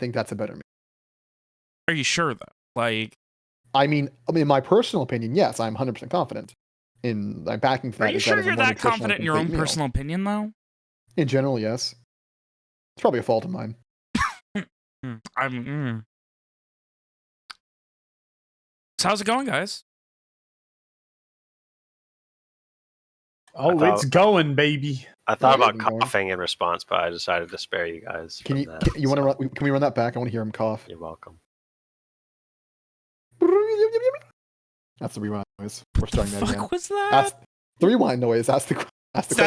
think that's a better. Are you sure though? Like, I mean, in my personal opinion, yes, I'm 100% confident in my backing for that. Are you sure you're that confident in your own personal opinion, though? In general, yes. It's probably a fault of mine. So how's it going, guys? Oh, it's going, baby. I thought about coughing in response, but I decided to spare you guys. Can we run that back? I want to hear him cough. You're welcome. That's the rewind noise. We're starting that again. What was that? That's the rewind noise. That's the question.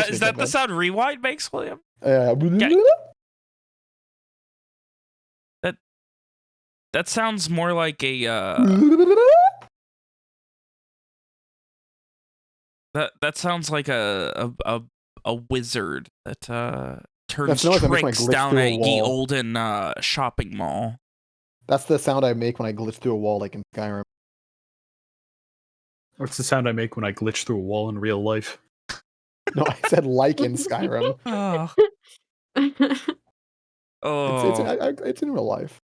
Is that the sound rewind makes, William? That sounds more like a that sounds like a wizard that turns tricks down at ye olden shopping mall. That's the sound I make when I glitch through a wall, like in Skyrim. What's the sound I make when I glitch through a wall in real life? No, I said like in Skyrim. It's in real life.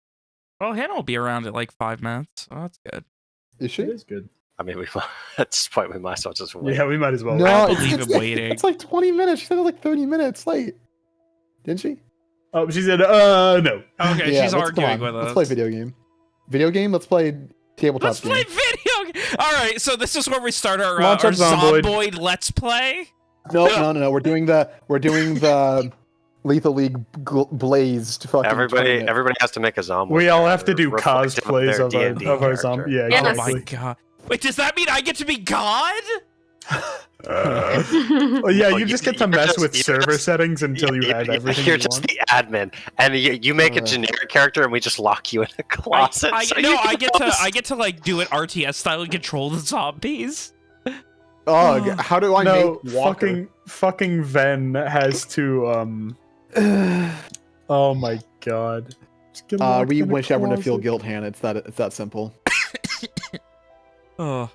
Well, Hannah will be around in like 5 minutes. Oh, that's good. Is she? It is good. I mean, at this point, we might as well just wait. Yeah, we might as well. No, I believe in waiting. It's like 20 minutes. She said it was like 30 minutes late. Didn't she? Oh, she said, no. Okay, yeah, she's arguing with us. Let's play video game. Video game? Let's play tabletop game. Let's play video game! Alright, so this is where we start our Zomboid Let's Play? No. We're doing the Lethal League blazed fucking Everybody has to make a zombie. We all have to do cosplays of our zombie. Yeah, exactly. Oh my god. Wait, does that mean I get to be God? Well, yeah, you just get to mess with server settings until you have everything You're just the admin, and you make a generic character, and we just lock you in a closet. I get to like do it RTS style and control the zombies. How do I make Walker? Fucking Ven has to oh my god. We wish everyone to feel guilt, Hannah. It's that simple. Oh.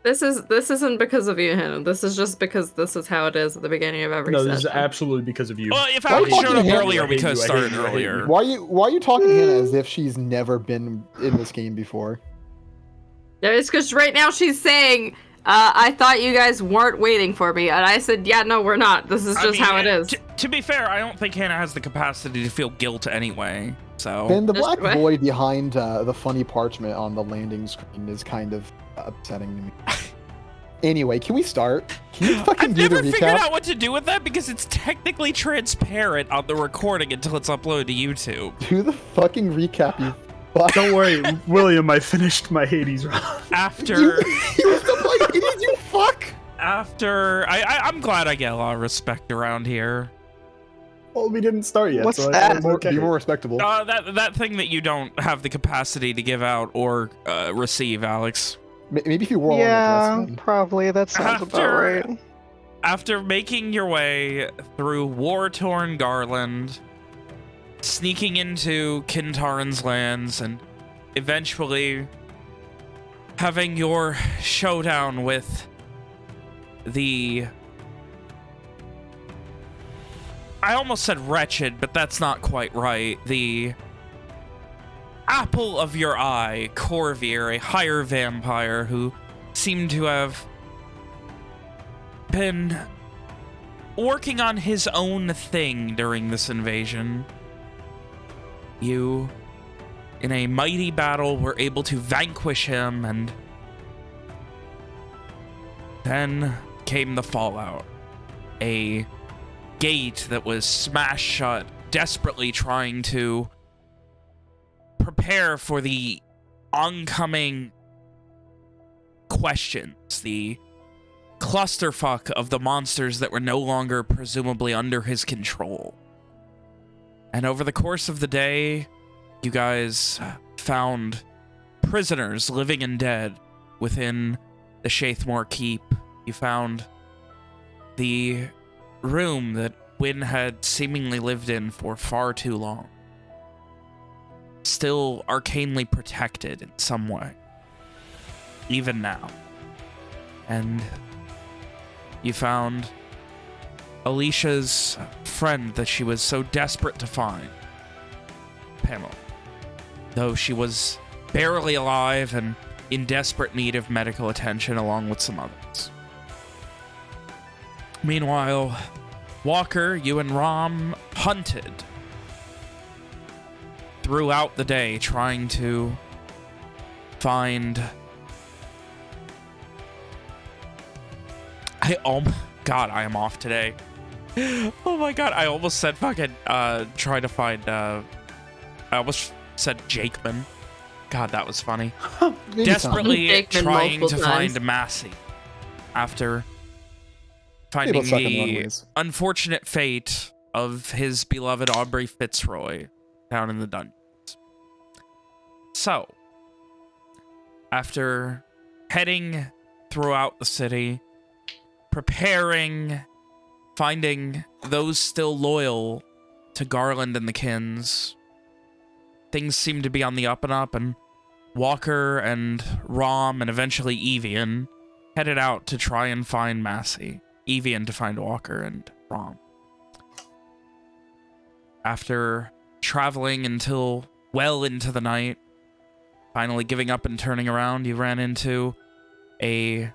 This isn't because of you, Hannah. This is just because this is how it is at the beginning of every session. No, this is absolutely because of you. Well, if I showed up earlier because started earlier. Why are you talking to Hannah as if she's never been in this game before? Yeah, it's because right now she's saying, I thought you guys weren't waiting for me. And I said, yeah, no, we're not. This is just how it is. To be fair, I don't think Hannah has the capacity to feel guilt anyway. So. And the black void behind the funny parchment on the landing screen is kind of upsetting to me. Anyway, can we start? Can you fucking do the recap? I've never figured out what to do with that because it's technically transparent on the recording until it's uploaded to YouTube. Do the fucking recap, you fuck. Don't worry, William, I finished my Hades run. After... you fuck! After... I'm glad I get a lot of respect around here. Well, we didn't start yet. What's that? Be more respectable. That thing that you don't have the capacity to give out or receive, Alex. Maybe if you wore on the probably. That sounds about right. After making your way through war-torn Garland, sneaking into Kintaran's lands, and eventually having your showdown with the... I almost said wretched, but that's not quite right. The apple of your eye, Corvir, a higher vampire who seemed to have been working on his own thing during this invasion. You, in a mighty battle, were able to vanquish him, and then came the fallout. A gate that was smashed shut, desperately trying to prepare for the oncoming questions, the clusterfuck of the monsters that were no longer presumably under his control. And over the course of the day, you guys found prisoners, living and dead, within the Shathmore Keep. You found the room that Wynn had seemingly lived in for far too long, still arcanely protected in some way, even now. And you found Alicia's friend that she was so desperate to find, Pamela, though she was barely alive and in desperate need of medical attention along with some others. Meanwhile, Walker, you and Rom hunted throughout the day trying to find... God, I am off today. Oh my god, I almost said fucking, try to find, I almost said Jakeman. God, that was funny. Desperately trying to find Massey after finding the unfortunate fate of his beloved Aubrey Fitzroy down in the dungeons. So, after heading throughout the city, preparing, finding those still loyal to Garland and the Kins, things seem to be on the up and up, and Walker and Rom and eventually Evian headed out to try and find Massey. Evian to find Walker and Rom. After traveling until well into the night, finally giving up and turning around, you ran into a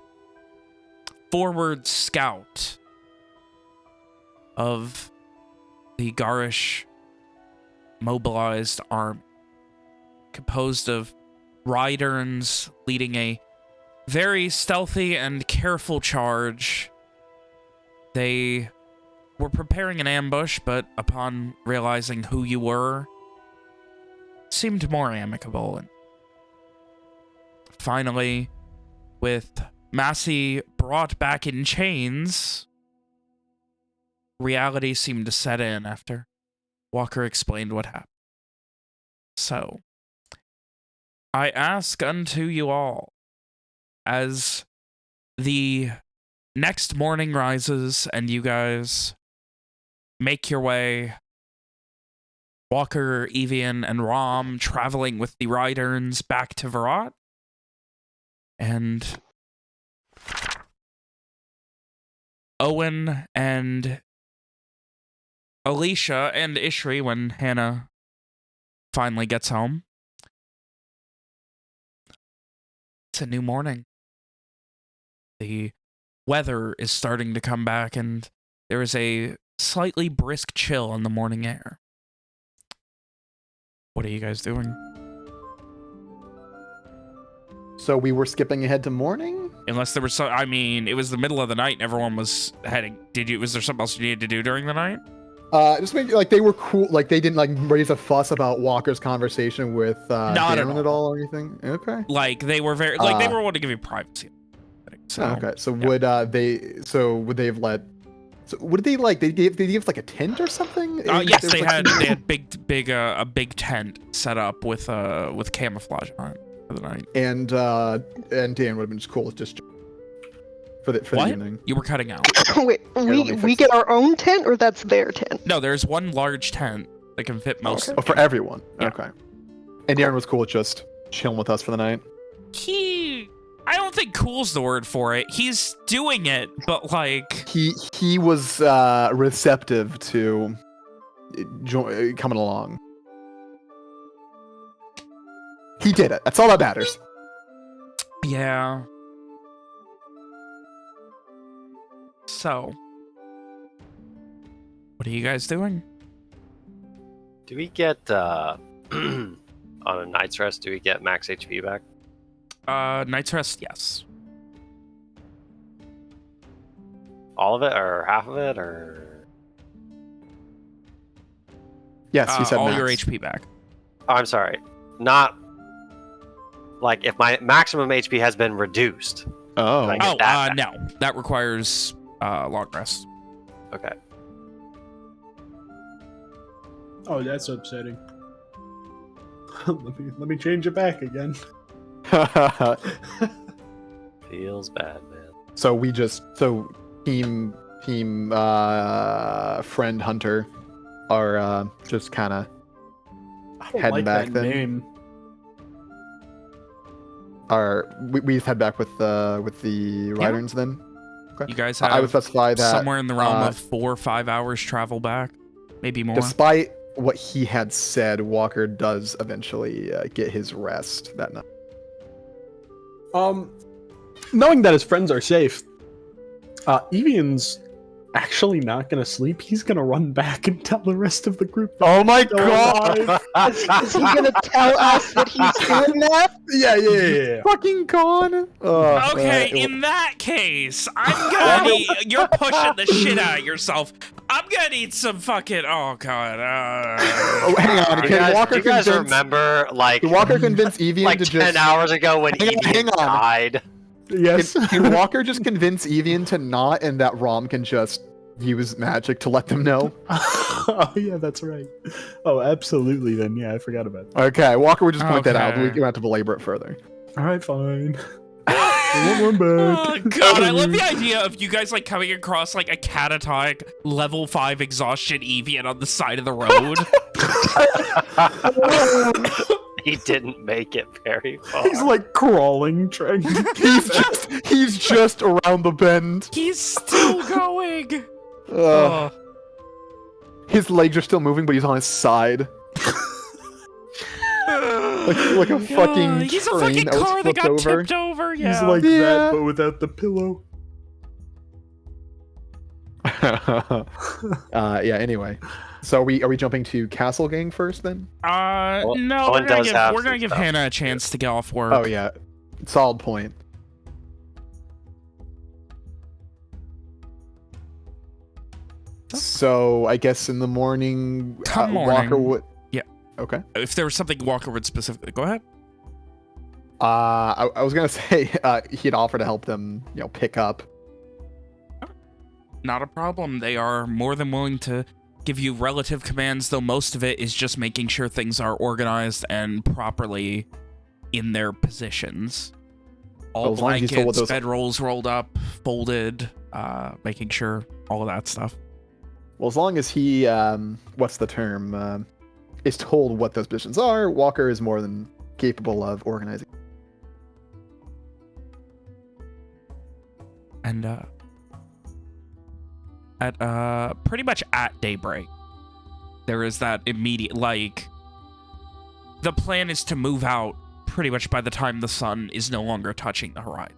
forward scout of the Garish mobilized army, composed of Ryderns leading a very stealthy and careful charge. They were preparing an ambush, but upon realizing who you were, seemed more amicable. And finally, with Massey brought back in chains, reality seemed to set in after Walker explained what happened. So, I ask unto you all, as the next morning rises and you guys make your way, Walker, Evian, and Rom traveling with the Ryderns back to Verrat, and Owen and Alicia and Ishri, when Hannah finally gets home. It's a new morning. The weather is starting to come back, and there is a slightly brisk chill in the morning air. What are you guys doing? So we were skipping ahead to morning? Unless there was some, I mean, it was the middle of the night and everyone was heading. Was there something else you needed to do during the night? Just maybe, like, they were cool, like, they didn't, like, raise a fuss about Walker's conversation with, Darren at all or anything? Okay. Like, they were very, like, they were wanting to give you privacy. So, okay, so yeah. would they have let, so what did they, like, did they give, like, a tent or something? Yes, they had a big tent set up with camouflage on it for the night. And Dan would have been just cool with just for the evening. You were cutting out. Wait, we get our own tent, or that's their tent? No, there's one large tent that can fit most. Oh, for everyone. Yeah. Okay. And Darren was cool with just chilling with us for the night. I don't think cool's the word for it. He's doing it, but like he was receptive to coming along. He did it. That's all that matters. Yeah. So, what are you guys doing? Do we get on a night's rest? Do we get max HP back? Night's rest, yes. All of it, or half of it, or? Yes, you said all max. your HP back. Oh, I'm sorry, not like if my maximum HP has been reduced. Oh. No, that requires long rest. Okay. Oh, that's upsetting. let me change it back again. Feels bad, man. So team friend Hunter are just kind of heading like back that then. Name. We just head back with the Ryderns then. Okay. You guys have I would specify that somewhere in the realm of 4 or 5 hours travel back, maybe more. Despite what he had said, Walker does eventually get his rest that night. Knowing that his friends are safe, Evian's actually not gonna sleep. He's gonna run back and tell the rest of the group. Oh my god! Is he gonna tell us that he's doing that? Yeah. Fucking gone. Okay, in that case, I'm gonna need. You're pushing the shit out of yourself. I'm gonna need some fucking. Oh god. Oh, hang on. Do Can Walker you guys convince? remember, like, Can Walker convince Evian like to 10 just? hours ago when Hang on, Evian hang on. died? Yes. Can Walker just convince Evian to not, and that Rom can just use magic to let them know? Oh yeah, that's right. Oh, absolutely. Then yeah, I forgot about that. Okay, Walker would just point that out. We Okay. don't have to belabor it further. All right, fine. One back. Oh god, I love the idea of you guys like coming across like a catatonic level 5 exhaustion Evian on the side of the road. He didn't make it very far. He's like crawling, trying. He's just around the bend. He's still going. Uh, his legs are still moving, but he's on his side. like a fucking he's a train fucking that was car that flipped got over. tipped over. Yeah. He's like Yeah. that, but without the pillow. Yeah. Anyway, so are we jumping to Castle Gang first then? No, Owen does have we're gonna some give stuff. Hannah a chance to get off work. Oh yeah, solid point. So I guess in the morning, Come Walker morning. would. Yeah. Okay. If there was something Walker would specifically go ahead. I was gonna say he'd offer to help them, pick up. Not a problem. They are more than willing to give you relative commands, though most of it is just making sure things are organized and properly in their positions. All As long as he's told what blankets, those- bedrolls rolled up, folded, making sure all of that stuff. Well, as long as he, what's the term, is told what those positions are, Walker is more than capable of organizing. And at pretty much at daybreak, there is that immediate, like, the plan is to move out pretty much by the time the sun is no longer touching the horizon.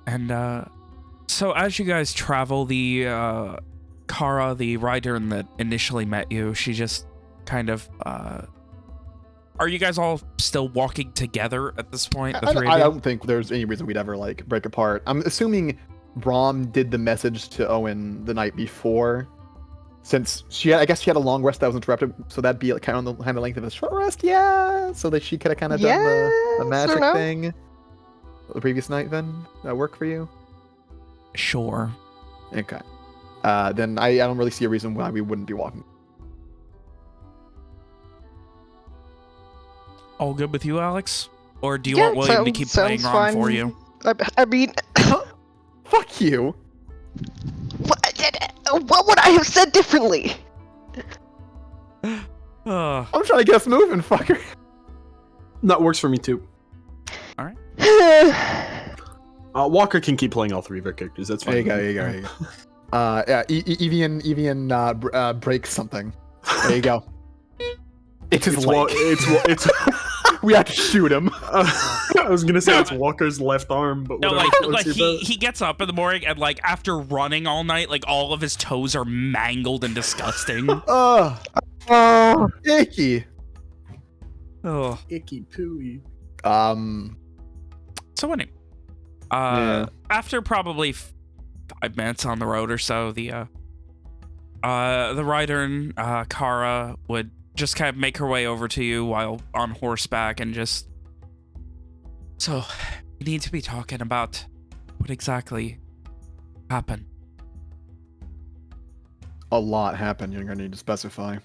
And so as you guys travel, the Kara, the rider that initially met you, she just kind of are you guys all still walking together at this point, the three of I you? don't think there's any reason we'd ever break apart. I'm assuming Brom did the message to Owen the night before, since I guess she had a long rest that was interrupted, so that'd be like kind of the length of a short rest, yeah. So that she could have kind of done the Yes or magic no? thing the previous night. Then that work for you? Sure. Okay. Then I don't really see a reason why we wouldn't be walking. All good with you, Alex? Or do you Yeah, want William to keep playing sounds Ron for fine. you? I mean, Fuck you. what would I have said differently? Uh, I'm trying to get us moving, fucker. That works for me too. Walker can keep playing all three of our characters. That's fine. There you go. Yeah, Evian breaks something. There you go. It's his leg. It's We have to shoot him. I was gonna say No, it's Walker's left arm, but no, whatever. like Let's see he gets up in the morning and like after running all night, like all of his toes are mangled and disgusting. Oh, Oh, icky. Oh. icky pooey. So anyway, Yeah. after probably 5 minutes on the road or so, the rider and Kara would just kind of make her way over to you while on horseback and just. So, we need to be talking about what exactly happened. A lot happened. You're gonna need to specify.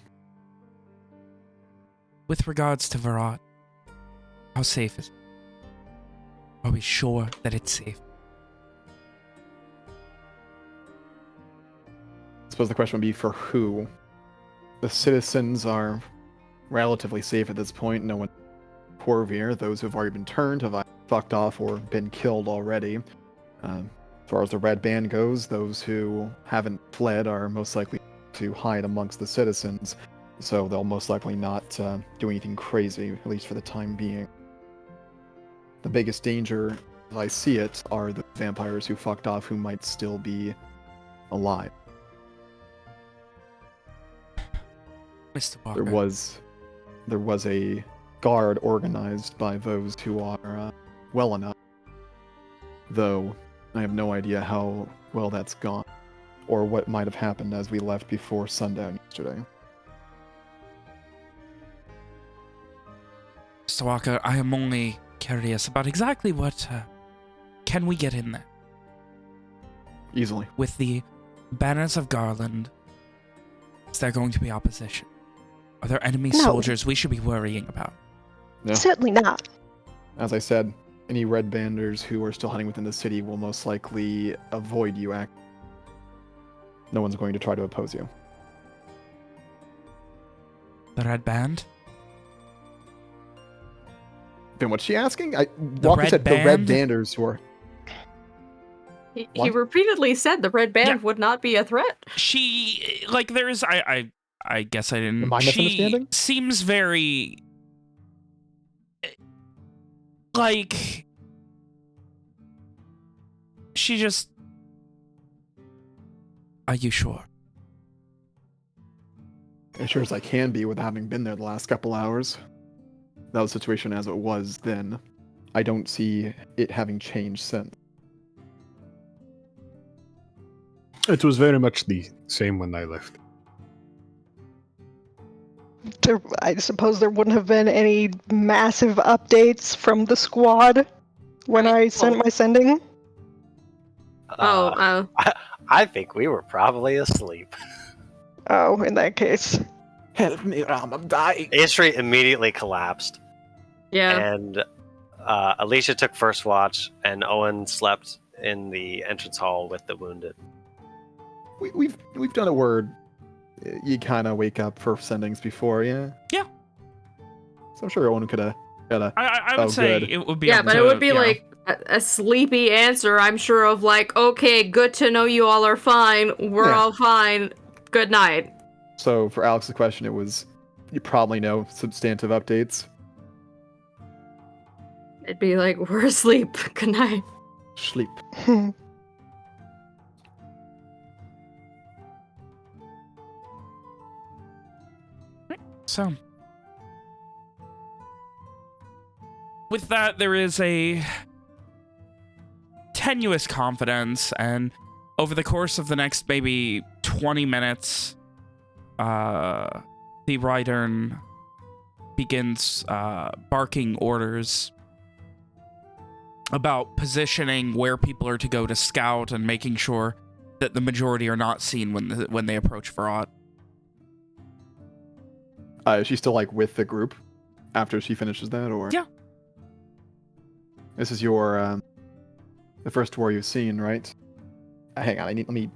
With regards to Verrat, how safe is it? Are we sure that it's safe? I suppose the question would be for who. The citizens are relatively safe at this point. No one. Corvir, those who have already been turned have either fucked off or been killed already. As far as the red band goes, those who haven't fled are most likely to hide amongst the citizens, so they'll most likely not do anything crazy, at least for the time being. The biggest danger, as I see it, are the vampires who fucked off who might still be alive. Mr. Walker. There was a guard organized by those who are well enough, though I have no idea how well that's gone, or what might have happened as we left before sundown yesterday. Mr. Walker, I am only curious about exactly what can we get in there Easily. with the banners of Garland. Is there going to be opposition? Are there enemy No. soldiers we should be worrying about? No. Certainly not. As I said, any red banders who are still hunting within the city will most likely avoid you. No one's going to try to oppose you. The Red Band? Then what's she asking? The Walker red said the red band? banders were. He What? repeatedly said the red band Yeah. would not be a threat. She, like, there's, I guess I didn't. Am I She misunderstanding? seems very, like, she just, are you sure? As sure as I can be with having been there the last couple hours. That was the situation as it was then. I don't see it having changed since. It was very much the same when I left. I suppose there wouldn't have been any massive updates from the squad when I sent my sending. I think we were probably asleep. Oh, in that case. Help me, Ram, I'm dying. History immediately collapsed, Yeah. and Alicia took first watch, and Owen slept in the entrance hall with the wounded. We've done a word. You kind of wake up for sendings before, yeah. Yeah. So I'm sure Owen could have. I would Oh, say good. it would be. Yeah, up but to, it would be you know, like a sleepy answer, I'm sure, of like, okay, good to know you all are fine. We're Yeah. all fine. Good night. So for Alex's question, it was you probably know substantive updates. It'd be like, we're asleep. Good night. Sleep. So, with that, there is a tenuous confidence, and over the course of the next maybe 20 minutes, the Rydern begins barking orders about positioning where people are to go to scout and making sure that the majority are not seen when they approach Verrat. Is she still like with the group after she finishes that, or? Yeah. This is your the first war you've seen, right? Hang on, let me.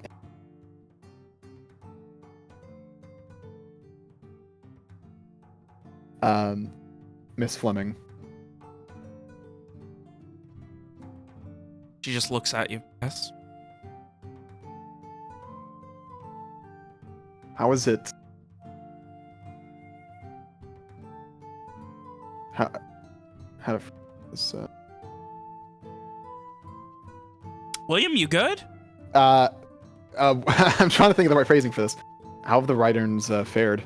Miss Fleming. She just looks at you. Yes. How is it? How to this? William, you good? I'm trying to think of the right phrasing for this. How have the Ryderns fared?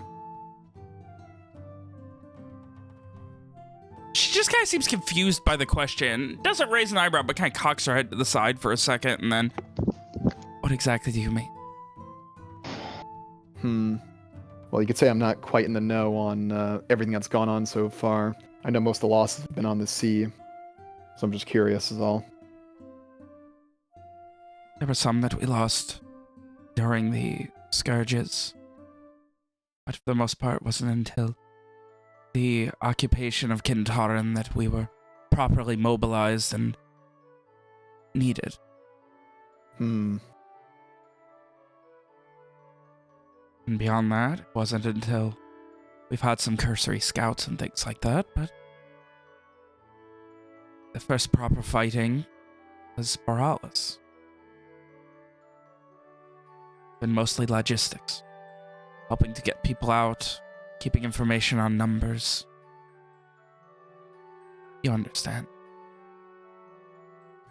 She just kind of seems confused by the question. Doesn't raise an eyebrow, but kind of cocks her head to the side for a second, and then... What exactly do you mean? Well, you could say I'm not quite in the know on everything that's gone on so far. I know most of the losses have been on the sea, so I'm just curious is all. There were some that we lost during the scourges, but for the most part it wasn't until the occupation of Kintaran that we were properly mobilized and needed. Hmm. And beyond that, it wasn't until we've had some cursory scouts and things like that, but the first proper fighting was Boralis. been mostly logistics. Helping to get people out, keeping information on numbers. You understand.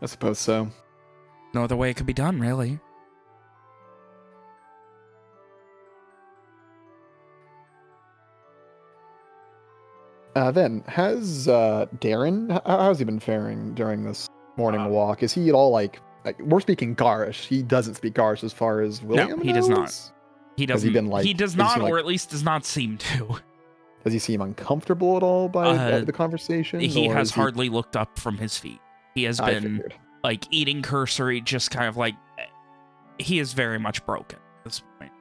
I suppose so. No other way it could be done, really. Then, has Darren, how's he been faring during this morning walk? Is he at all like we're speaking Garish. He doesn't speak Garish as far as William he does not. knows? He Has doesn't. he been, like- he does has he not, seemed or like- at least does not seem to. Does he seem uncomfortable at all by the conversation? He or has is hardly looked up from his feet. He has I been figured. like eating cursory, just kind of like he is very much broken at this point.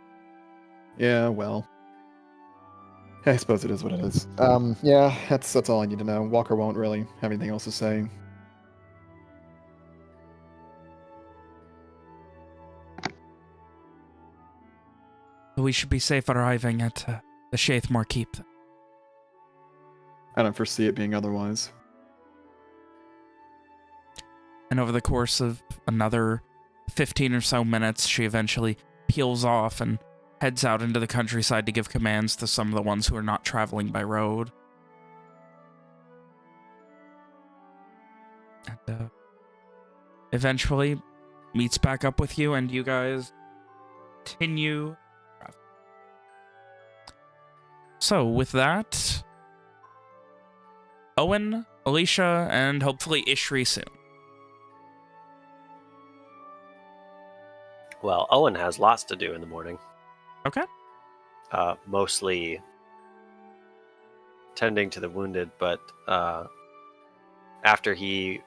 Yeah, well. I suppose it is what it is. Yeah, that's all I need to know. Walker won't really have anything else to say. We should be safe arriving at the Shathmore Keep. I don't foresee it being otherwise. And over the course of another 15 or so minutes, she eventually peels off and heads out into the countryside to give commands to some of the ones who are not traveling by road. And eventually meets back up with you, and you guys continue. So with that, Owen, Alicia, and hopefully Ishri soon. Well, Owen has lots to do in the morning. Okay. Mostly tending to the wounded, but after he,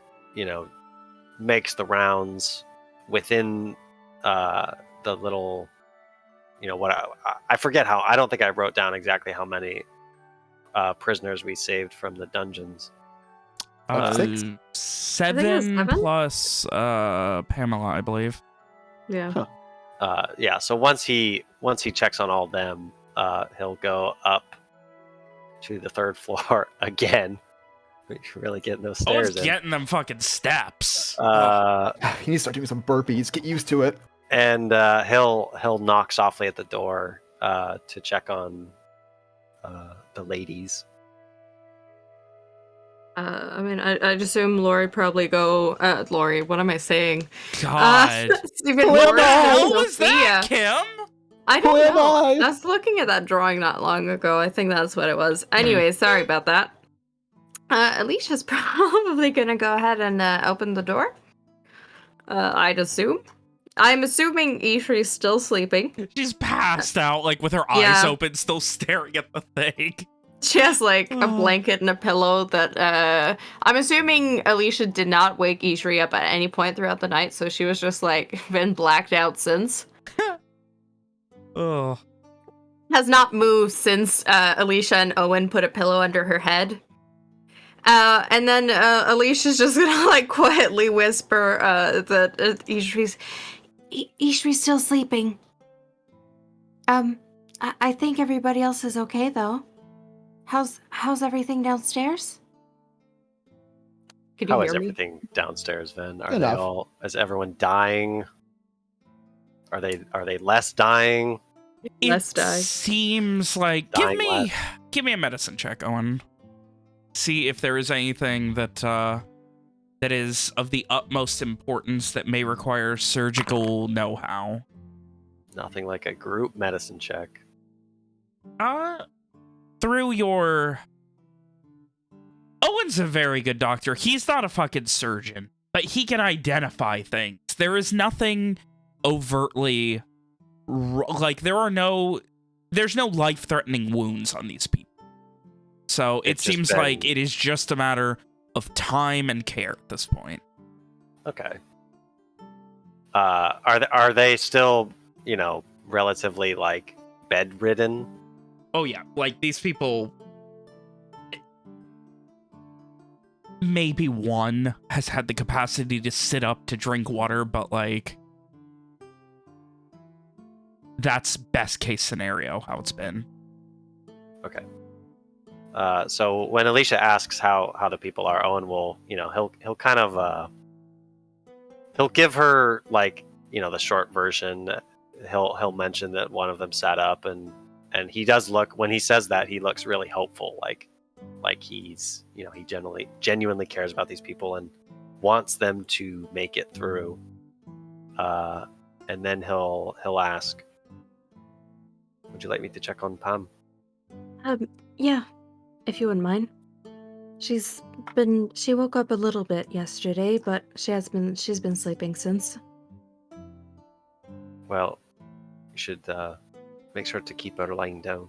makes the rounds within the little, I forget how. I don't think I wrote down exactly how many prisoners we saved from the dungeons. 6? Seven plus Pamela, I believe. Yeah. Huh. Yeah. So once he checks on all of them, he'll go up to the 3rd floor again. Really getting those stairs Owen's in. getting them fucking steps. He needs to start doing some burpees. Get used to it. And he'll knock softly at the door to check on the ladies. I'd assume Lori probably go. Lori, what am I saying? God. Stephen, Who am Lori, I? and How was that, Sophia. Kim? I don't Who am know. I? I was looking at that drawing not long ago. I think that's what it was. Anyway, sorry about that. Alicia's probably gonna go ahead and open the door. I'd assume. I'm assuming Ishri's still sleeping. She's passed out, like with her Yeah. eyes open, still staring at the thing. She has like a blanket and a pillow that I'm assuming Alicia did not wake Ishri up at any point throughout the night, so she was just like been blacked out since. Oh. Has not moved since Alicia and Owen put a pillow under her head. And then Alicia's just gonna like quietly whisper that Ishri's still sleeping. I think everybody else is okay though. How's everything downstairs? Could you How hear is me? everything downstairs, Ven? Are Enough. they all? Is everyone dying? Are they less dying? Less It die. seems like Dying give me a medicine check, Owen. See if there is anything that that is of the utmost importance that may require surgical know-how. Nothing like a group medicine check. Through your... Owen's a very good doctor. He's not a fucking surgeon, but he can identify things. There is nothing overtly... there's no life-threatening wounds on these people. So it It's just seems been- like it is just a matter of time and care at this point. Okay. Are they still, relatively like bedridden? Oh yeah, like these people... Maybe one has had the capacity to sit up to drink water, but like... That's best case scenario, how it's been. Okay. So when Alicia asks how the people are, Owen will, he'll kind of he'll give her like, the short version. he'll mention that one of them sat up, and he does look, when he says that, he looks really hopeful, like he's, he genuinely cares about these people and wants them to make it through. And then he'll ask, "Would you like me to check on Pam?" Yeah, if you wouldn't mind. She woke up a little bit yesterday, but she's been sleeping since. Well, you should make sure to keep her lying down.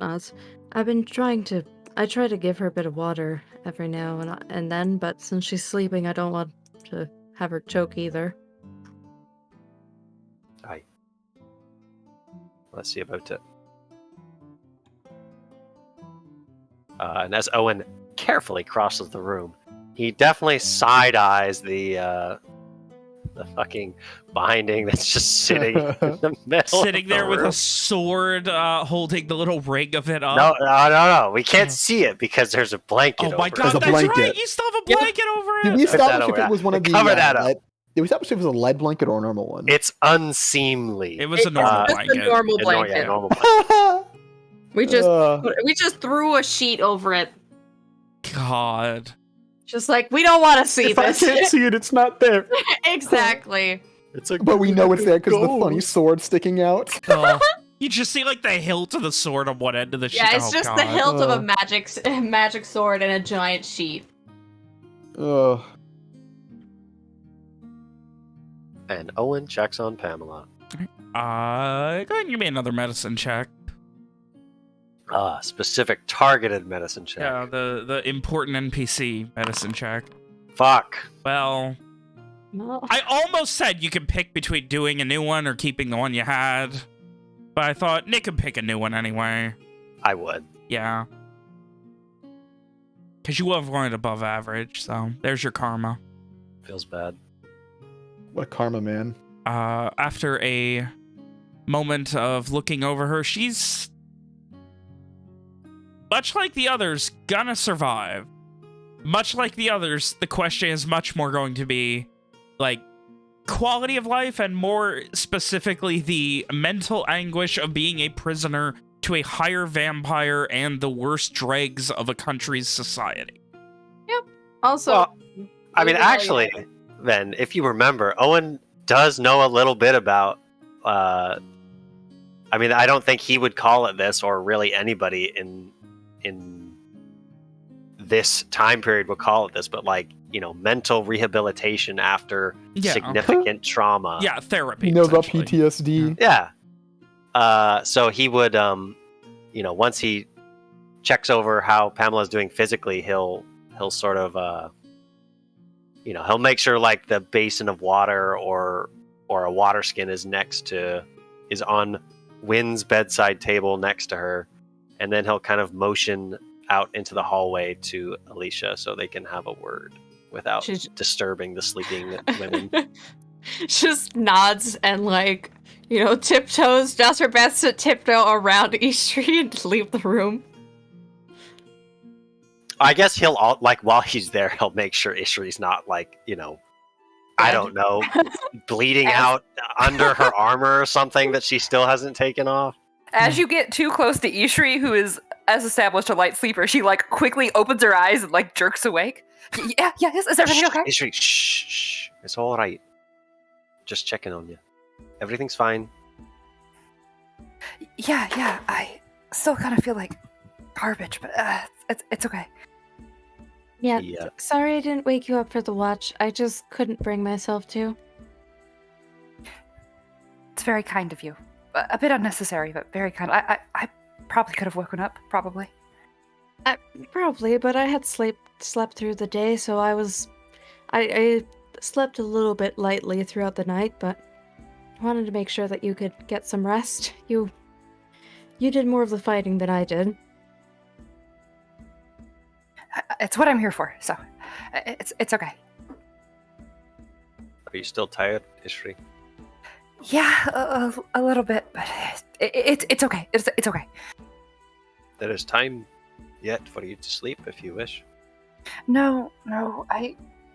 I've been trying to. I try to give her a bit of water every now and then, but since she's sleeping, I don't want to have her choke either. Aye. Let's see about it. And as Owen carefully crosses the room, he definitely side-eyes the fucking binding that's just sitting in the middle. Sitting there with a sword, holding the little ring of it up. No. We can't see it because there's a blanket. Oh my over god, There's a that's right! blanket. You still have a blanket over it! Did we Put that establish if over it that. was one of the... Cover that up. Did we establish if it was a lead blanket or a normal one? It's unseemly. It was a normal Just blanket. a normal Yeah, blanket. normal blanket. We just threw a sheet over it. God. Just like, we don't want to see If I this. can't see it, it's not there. Exactly. It's a But we know it's there because of the Gold. funny sword sticking out. Oh. You just see like the hilt of the sword on one end of the sheet. Yeah, it's Oh, just God. the hilt of a magic sword and a giant sheet. Ugh. And Owen checks on Pamela. Go ahead and give me another medicine check. Specific targeted medicine check. Yeah, the important NPC medicine check. Fuck. Well, No. I almost said you could pick between doing a new one or keeping the one you had. But I thought Nick could pick a new one anyway. I would. Yeah. Because you have one above average, so there's your karma. Feels bad. What a karma, man. After a moment of looking over her, she's, much like the others, gonna survive. Much like the others, the question is much more going to be, like, quality of life and more specifically the mental anguish of being a prisoner to a higher vampire and the worst dregs of a country's society. Also, Well, I mean, actually, then, if you remember, Owen does know a little bit about. I mean, I don't think he would call it this, or really anybody in this time period would call it this, but like, mental rehabilitation after significant trauma. Yeah, therapy. He knows about essentially. PTSD. Yeah. So he would, once he checks over how Pamela's doing physically, he'll sort of, he'll make sure like the basin of water or a water skin is on Wynn's bedside table next to her, and then he'll kind of motion out into the hallway to Alicia so they can have a word without disturbing the sleeping women. just nods and tiptoes, does her best to tiptoe around Ishri and leave the room. I guess he'll while he's there, he'll make sure Ishri's not I don't know, bleeding out under her armor or something that she still hasn't taken off. As you get too close to Ishri, who is, as established, a light sleeper, she quickly opens her eyes and jerks awake. Yeah, is everything okay? Ishri, shh, it's all right. Just checking on you. Everything's fine. Yeah, I still kind of feel like garbage, but it's okay. Yeah, Yeah. sorry I didn't wake you up for the watch. I just couldn't bring myself to. It's very kind of you. A bit unnecessary, but very kind. I probably could have woken up, probably. Probably, but I had slept through the day, so I slept a little bit lightly throughout the night, but wanted to make sure that you could get some rest. You did more of the fighting than I did. It's what I'm here for, so it's okay. Are you still tired, Ishri? Yeah, a little bit, but it's okay. It's okay. There is time yet for you to sleep if you wish. No,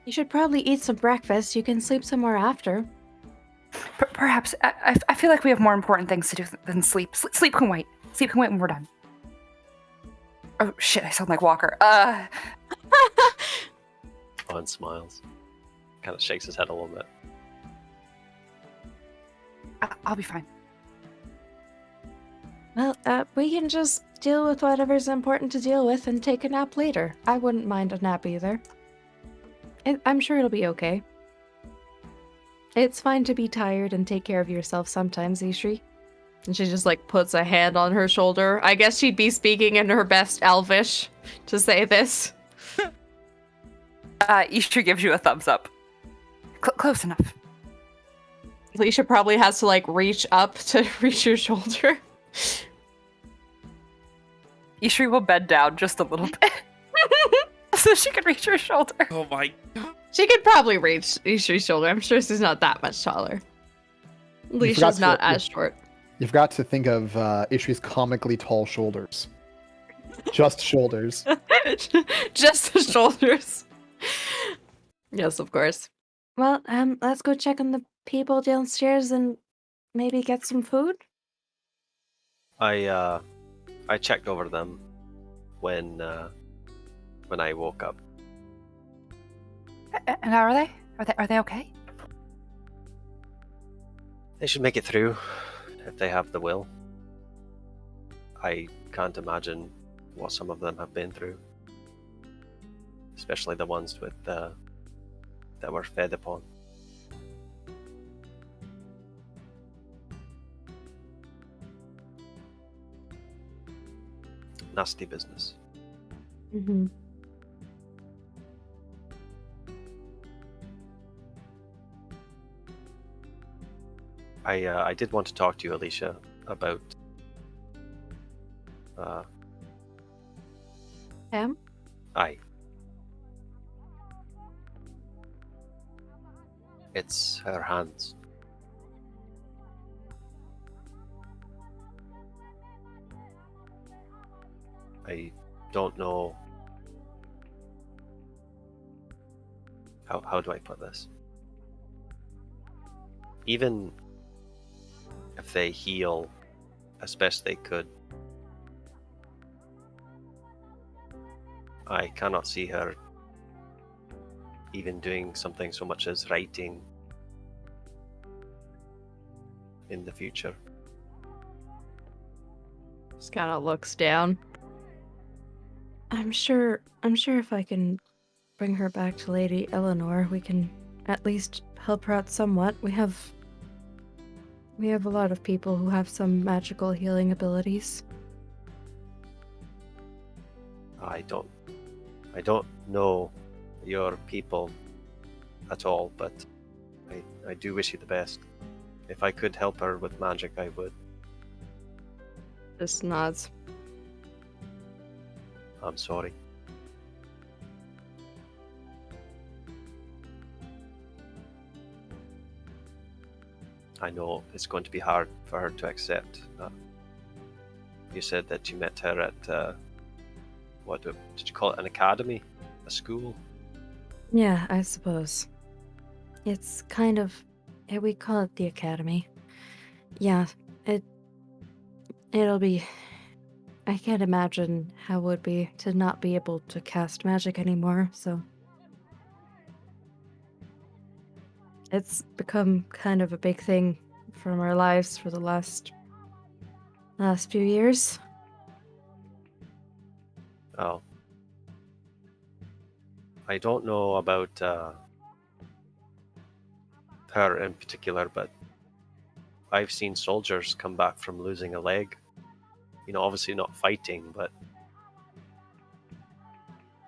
You should probably eat some breakfast. You can sleep somewhere after. Perhaps. I feel like we have more important things to do than sleep. Sleep can wait. Sleep can wait when we're done. Oh, shit, I sound like Walker. Owen smiles. Kind of shakes his head a little bit. I'll be fine. Well, we can just deal with whatever's important to deal with and take a nap later. I wouldn't mind a nap either. I'm sure it'll be okay. It's fine to be tired and take care of yourself sometimes, Ishri. And she just, like, puts a hand on her shoulder. I guess she'd be speaking in her best Elvish to say this. Ishri gives you a thumbs up. Close enough. Alicia probably has to, like, reach up to reach your shoulder. Ishri will bend down just a little bit. So she can reach her shoulder. Oh my god. She could probably reach Ishri's shoulder. I'm sure she's not that much taller. Alicia's not as short. You forgot to think of Ishri's comically tall shoulders. Just shoulders. Just the shoulders. Yes, of course. Well, let's go check on the people downstairs and maybe get some food. I checked over them when I woke up. And how are they? Are they okay? They should make it through if they have the will. I can't imagine what some of them have been through, especially the ones with that were fed upon. Nasty business. Mm-hmm. I did want to talk to you, Alicia, about Sam? It's her hands. I don't know how do I put this? Even if they heal as best they could, I cannot see her even doing something so much as writing in the future. Just kind of looks down. I'm sure if I can bring her back to Lady Eleanor, we can at least help her out somewhat. We have a lot of people who have some magical healing abilities. I don't know your people at all, but I do wish you the best. If I could help her with magic, I would. Just nods. I'm sorry. I know it's going to be hard for her to accept. You said that you met her at, what did you call it, an academy? A school? Yeah, I suppose. It's kind of, yeah, we call it the academy. Yeah, it'll be, I can't imagine how it would be to not be able to cast magic anymore, so. It's become kind of a big thing from our lives for the last few years. Oh. I don't know about her in particular, but I've seen soldiers come back from losing a leg. You know, obviously not fighting, but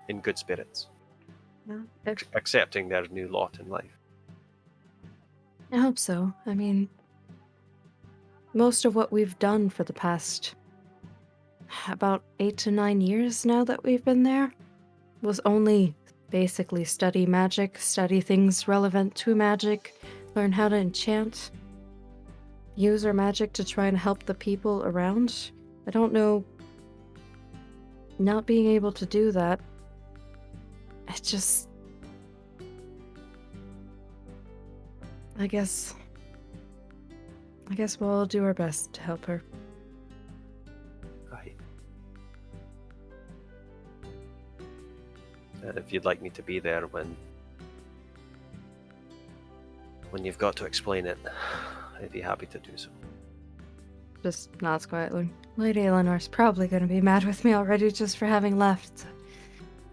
in good spirits. Yeah, Accepting their new lot in life. I hope so. I mean, most of what we've done for the past about 8 to 9 years now that we've been there was only basically study magic, study things relevant to magic, learn how to enchant, use our magic to try and help the people around. I don't know, not being able to do that, it just, I guess I guess we'll do our best to help her. Aye. And if you'd like me to be there when you've got to explain it, I'd be happy to do so. Just nods quietly. Lady Eleanor's probably going to be mad with me already just for having left.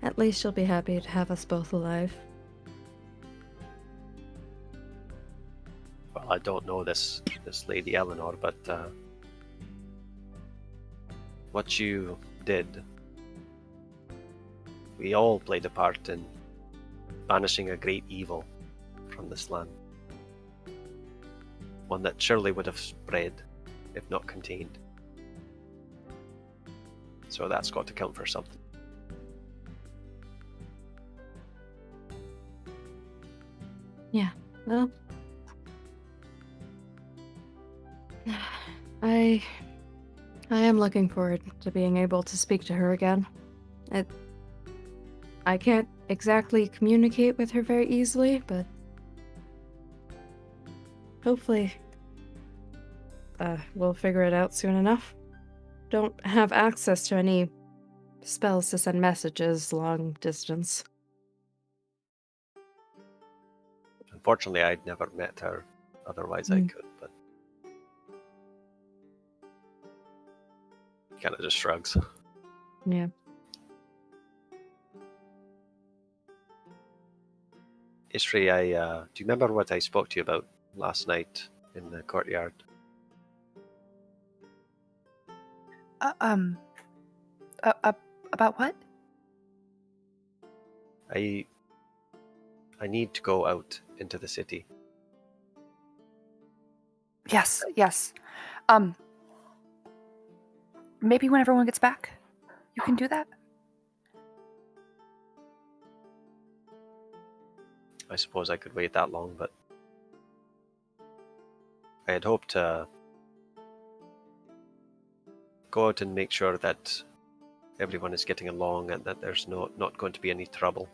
At least she'll be happy to have us both alive. Well, I don't know this Lady Eleanor, but what you did, we all played a part in banishing a great evil from this land. One that surely would have spread, if not contained. So that's got to count for something. Yeah, well... I am looking forward to being able to speak to her again. I can't exactly communicate with her very easily, but hopefully we'll figure it out soon enough. Don't have access to any spells to send messages long distance. Unfortunately, I'd never met her. Otherwise, I could, but kind of just shrugs. Yeah. Ishri, do you remember what I spoke to you about last night in the courtyard? About what? I need to go out into the city. Yes. Maybe when everyone gets back, you can do that? I suppose I could wait that long, but I had hoped to go out and make sure that everyone is getting along and that there's not going to be any trouble.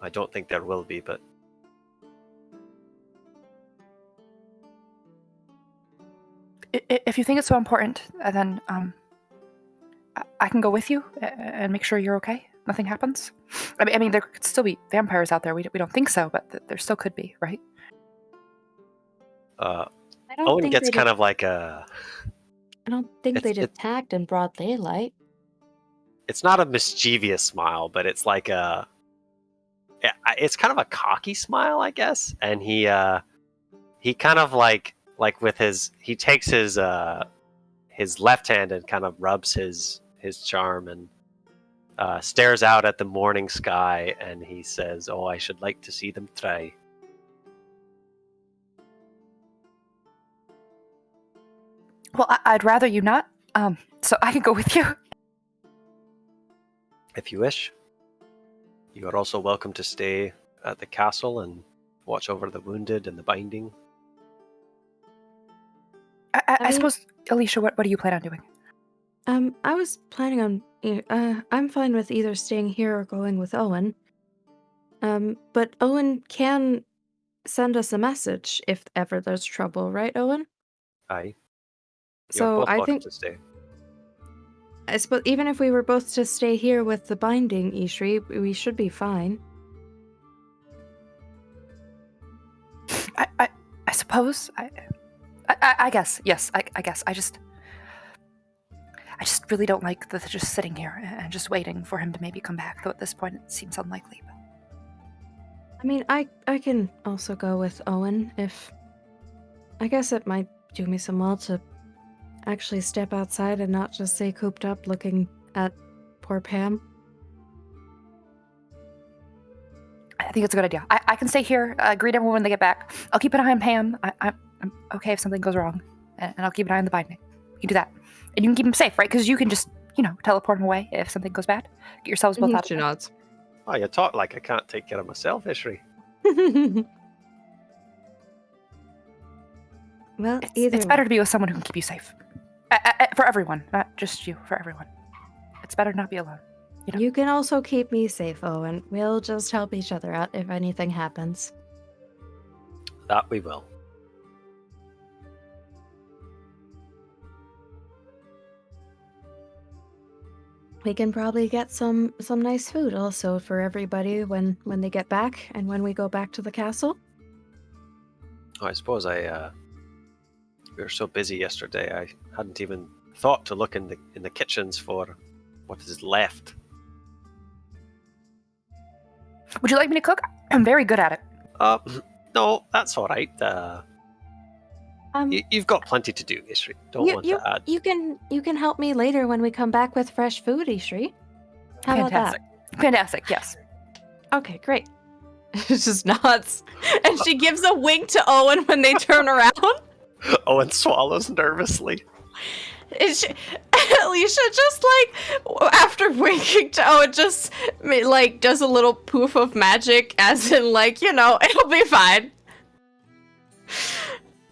I don't think there will be, but If you think it's so important, then I can go with you and make sure you're okay. Nothing happens. I mean, there could still be vampires out there. We don't think so, but there still could be, right? Owen gets kind of like a... I don't think they'd attacked in broad daylight. It's not a mischievous smile, but it's like it's kind of a cocky smile, I guess. And he kind of like with he takes his left hand and kind of rubs his charm and stares out at the morning sky, and he says, "Oh, I should like to see them try." Well, I'd rather you not. So I can go with you. If you wish. You are also welcome to stay at the castle and watch over the wounded and the binding. I suppose, Alicia, what do you plan on doing? I was planning on... I'm fine with either staying here or going with Owen. But Owen can send us a message if ever there's trouble, right, Owen? Aye. So both I welcome think... to stay. I suppose even if we were both to stay here with the binding, Ishri, we should be fine. I suppose. I guess. Yes, I guess. I just really don't like the just sitting here and just waiting for him to maybe come back. Though at this point it seems unlikely. But... I mean, I can also go with Owen if... I guess it might do me some well to actually step outside and not just stay cooped up looking at poor Pam. I think it's a good idea. I can stay here, greet everyone when they get back. I'll keep an eye on Pam. I'm okay if something goes wrong, and I'll keep an eye on the binding. You can do that, and you can keep him safe, right? Because you can just, teleport him away if something goes bad. Get yourselves both out. She nods. Oh, you talk like I can't take care of myself, Ishri. Well, it's better to be with someone who can keep you safe. For everyone, not just you. For everyone, it's better to not be alone. You can also keep me safe, Owen. We'll just help each other out if anything happens. That we will. we can probably get some nice food also for everybody when they get back and when we go back to the castle. Oh, I suppose we were so busy yesterday. I hadn't even thought to look in the kitchens for what is left. Would you like me to cook? I'm very good at it. No, that's all right. You've got plenty to do, Ishri. Don't want to add. You can help me later when we come back with fresh food, Ishri. How Fantastic. about Fantastic, yes. that? Okay, great. It just nods, and she gives a wink to Owen when they turn around. Owen swallows nervously. Alicia just like after winking to Owen, just like does a little poof of magic, as in like it'll be fine.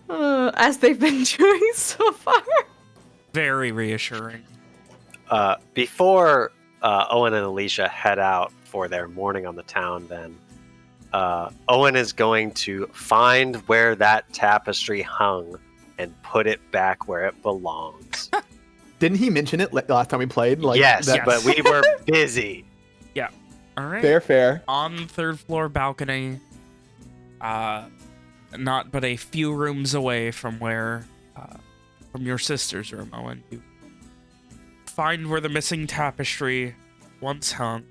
As they've been doing so far. Very reassuring. Before Owen and Alicia head out for their morning on the town, then Owen is going to find where that tapestry hung and put it back where it belongs. Didn't he mention it last time we played? Yes, that- but we were busy. All right. Fair. On the third floor balcony, not but a few rooms away from where, from your sister's room, Owen, you find where the missing tapestry once hung,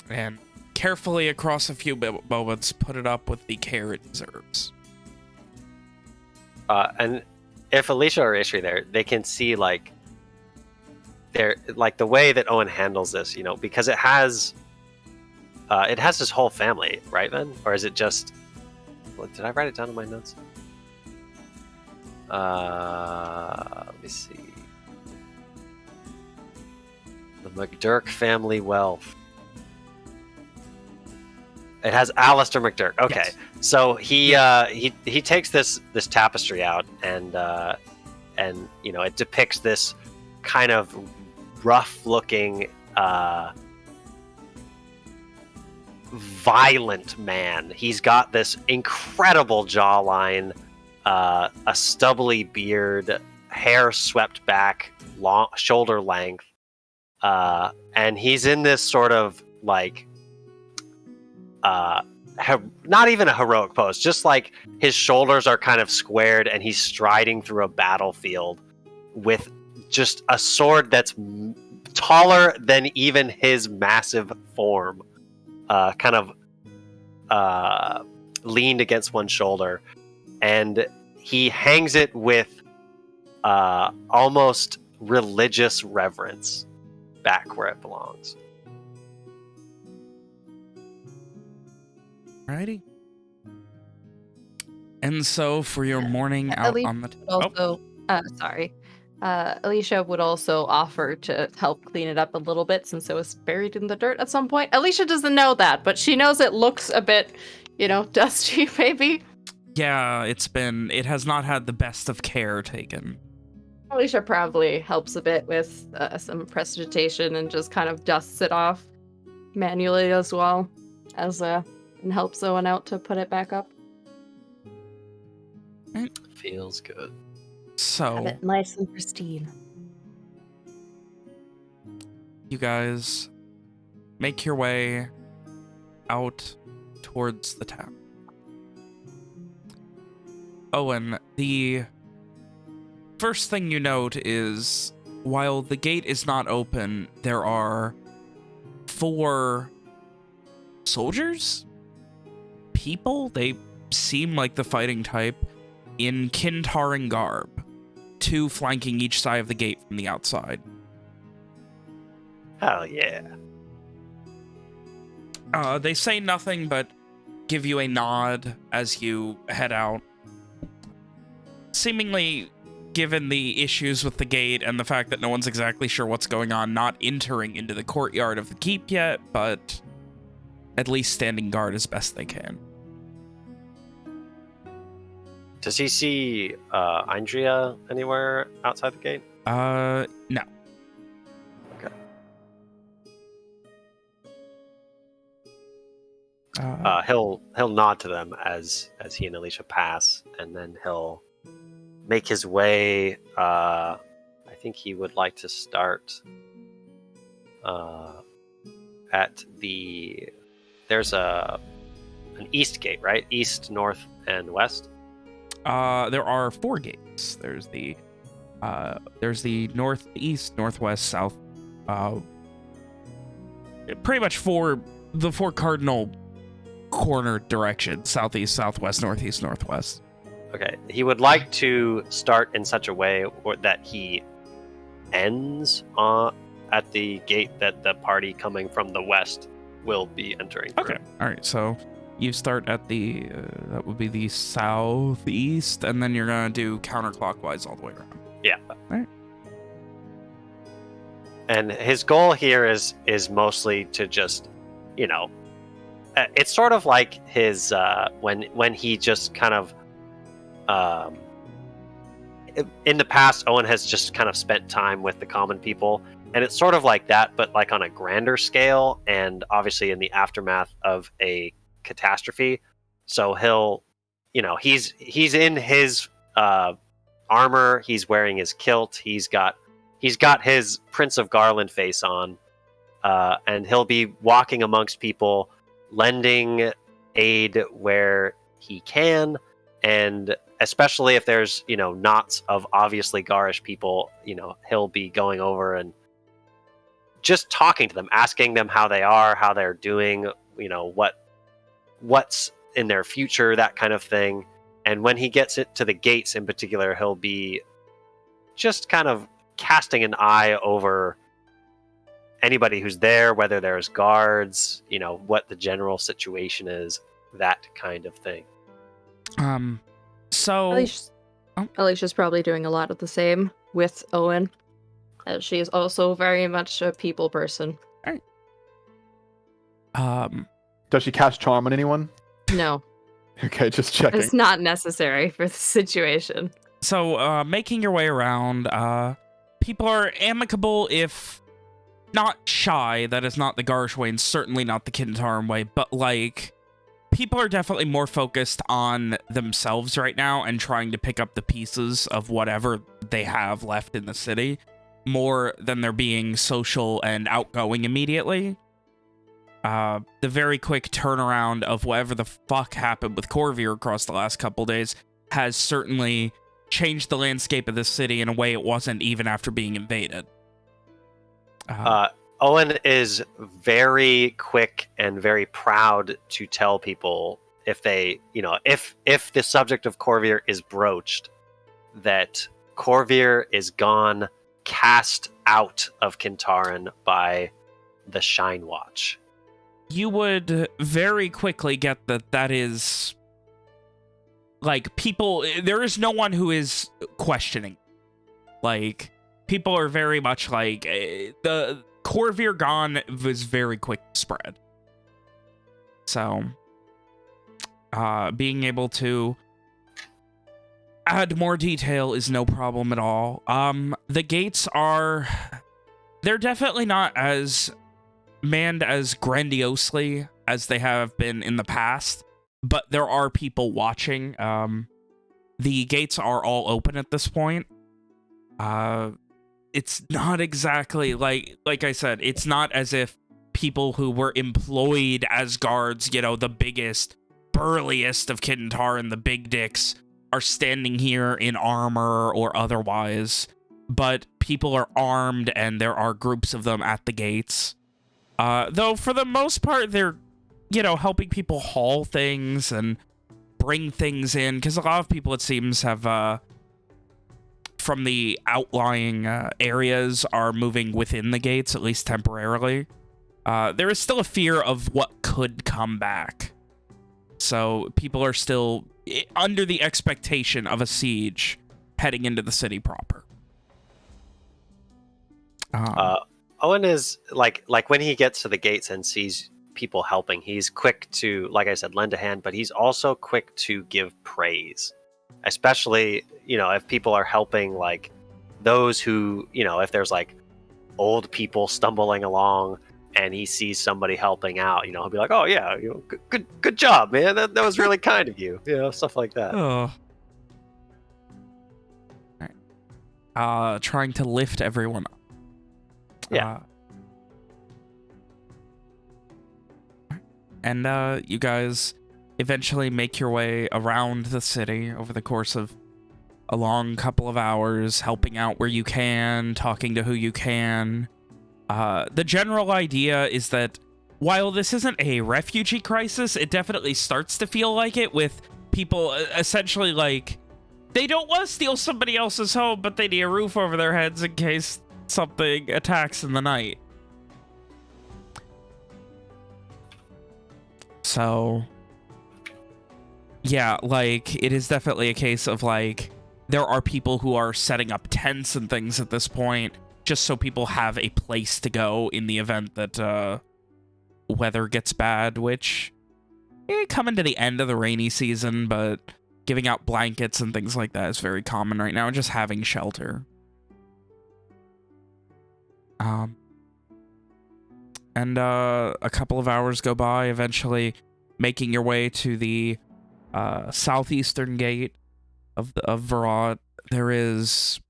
and carefully across a few moments put it up with the care it deserves. And if Alicia or Ishri there, they can see like the way that Owen handles this, because it has his whole family, right, then? Or is it just... did I write it down in my notes? Let me see. The McDurk family wealth. It has Alistair McDurk. Okay, Yes. So he takes this tapestry out, and it depicts this kind of rough-looking, violent man. He's got this incredible jawline, a stubbly beard, hair swept back, long shoulder length, and he's in this sort of like not even a heroic pose, just like his shoulders are kind of squared and he's striding through a battlefield with just a sword that's taller than even his massive form, kind of leaned against one shoulder, and he hangs it with almost religious reverence back where it belongs. Alrighty. And so for your morning out Alicia on the... would also, Alicia would also offer to help clean it up a little bit since it was buried in the dirt at some point. Alicia doesn't know that, but she knows it looks a bit, dusty, maybe. Yeah, it has not had the best of care taken. Alicia probably helps a bit with some prestidigitation and just kind of dusts it off manually as well, and helps Owen out to put it back up. Feels good. So... Have it nice and pristine. you guys make your way out towards the town. Owen, the first thing you note is, while the gate is not open, there are 4 soldiers? People? They seem like the fighting type, in Kintaran garb, 2 flanking each side of the gate from the outside. Hell yeah. They say nothing but give you a nod as you head out. Seemingly, given the issues with the gate and the fact that no one's exactly sure what's going on, not entering into the courtyard of the keep yet, but at least standing guard as best they can. Does he see Andrea anywhere outside the gate? No. Okay. He'll nod to them as he and Alicia pass, and then he'll make his way. I think he would like to start at there's an east gate, right? East, north, and west. There are 4 gates. There's the northeast, northwest, south. Pretty much the 4 cardinal corner directions: southeast, southwest, northeast, northwest. Okay. He would like to start in such a way that he ends at the gate that the party coming from the west will be entering through. Okay. All right. So you start at the that would be the southeast, and then you're gonna do counterclockwise all the way around. Yeah. All right. And his goal here is mostly to just, it's sort of like his when he just kind of in the past, Owen has just kind of spent time with the common people, and it's sort of like that, but like on a grander scale, and obviously in the aftermath of a catastrophe. So he'll, he's in his armor, he's wearing his kilt, he's got his Prince of Garland face on, and he'll be walking amongst people, lending aid where he can, and especially if there's knots of obviously garish people, he'll be going over and just talking to them, asking them how they are, how they're doing, what's in their future, that kind of thing. And when he gets it to the gates in particular, he'll be just kind of casting an eye over anybody who's there, whether there's guards, what the general situation is, that kind of thing. So Alicia's probably doing a lot of the same with Owen, as she is also very much a people person. Does she cast charm on anyone? No, Okay, just checking. it's not necessary for the situation. So, making your way around, people are amicable, if not shy. That is not the Garish way, and certainly not the Kintaran way, but, people are definitely more focused on themselves right now and trying to pick up the pieces of whatever they have left in the city, more than they're being social and outgoing immediately. The very quick turnaround of whatever the fuck happened with Corvair across the last couple days has certainly changed the landscape of the city in a way it wasn't even after being invaded. Owen is very quick and very proud to tell people if they, if the subject of Corvair is broached, that Corvair is gone, cast out of Kintaran by the Shine Watch. You would very quickly get that is, people, there is no one who is questioning. People are very much the Corvair gone was very quick to spread. So, being able to add more detail is no problem at all. The gates they're definitely not as manned as grandiosely as they have been in the past, but there are people watching. The gates are all open at this point. It's not exactly like I said, it's not as if people who were employed as guards, the biggest, burliest of Kintaran, the big dicks, are standing here in armor or otherwise, but people are armed and there are groups of them at the gates. Though for the most part, they're, helping people haul things and bring things in, because a lot of people, it seems, have, from the outlying areas, are moving within the gates, at least temporarily. There is still a fear of what could come back. So people are still under the expectation of a siege heading into the city proper. Owen is like when he gets to the gates and sees people helping, he's quick to, like I said, lend a hand, but he's also quick to give praise, especially, if people are helping, those who, if there's old people stumbling along and he sees somebody helping out, he'll be like, oh yeah, good job, man. That was really kind of you, stuff like that. Oh. All right. Trying to lift everyone up. Yeah. And you guys eventually make your way around the city over the course of a long couple of hours, helping out where you can, talking to who you can. The general idea is that while this isn't a refugee crisis, it definitely starts to feel like it, with people essentially like, they don't want to steal somebody else's home, but they need a roof over their heads in case something attacks in the night. So, yeah, like, it is definitely a case of, like, there are people who are setting up tents and things at this point, just so people have a place to go in the event that, weather gets bad, which, coming to the end of the rainy season, but giving out blankets and things like that is very common right now, and just having shelter. And a couple of hours go by, eventually making your way to the southeastern gate of Verrat. There is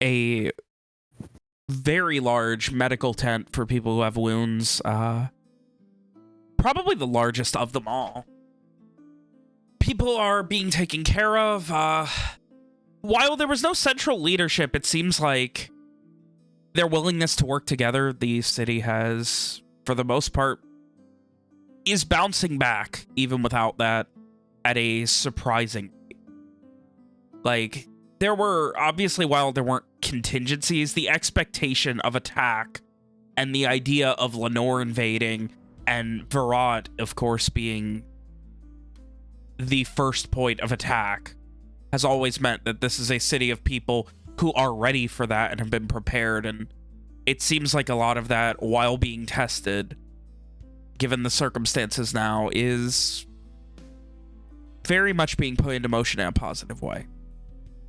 a very large medical tent for people who have wounds. Probably the largest of them all. People are being taken care of. While there was no central leadership, it seems like their willingness to work together, the city has, for the most part, is bouncing back, even without that, at a surprising rate. Like, there were, obviously, while there weren't contingencies, the expectation of attack and the idea of Lenore invading and Verrat, of course, being the first point of attack has always meant that this is a city of people who are ready for that and have been prepared, and it seems like a lot of that, while being tested, given the circumstances now, is very much being put into motion in a positive way.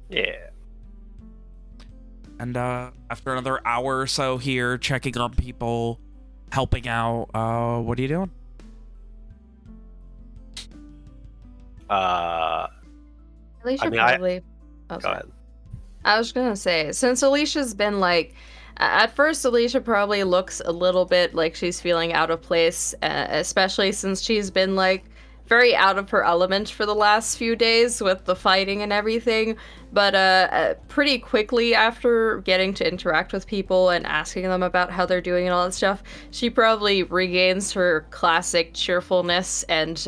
Yeah. And after another hour or so here, checking on people, helping out, what are you doing? Alicia I mean, probably. Oh, go sorry. ahead. I was gonna say, since Alicia's been like, at first Alicia probably looks a little bit like she's feeling out of place, especially since she's been like very out of her element for the last few days with the fighting and everything. But pretty quickly after getting to interact with people and asking them about how they're doing and all that stuff, she probably regains her classic cheerfulness and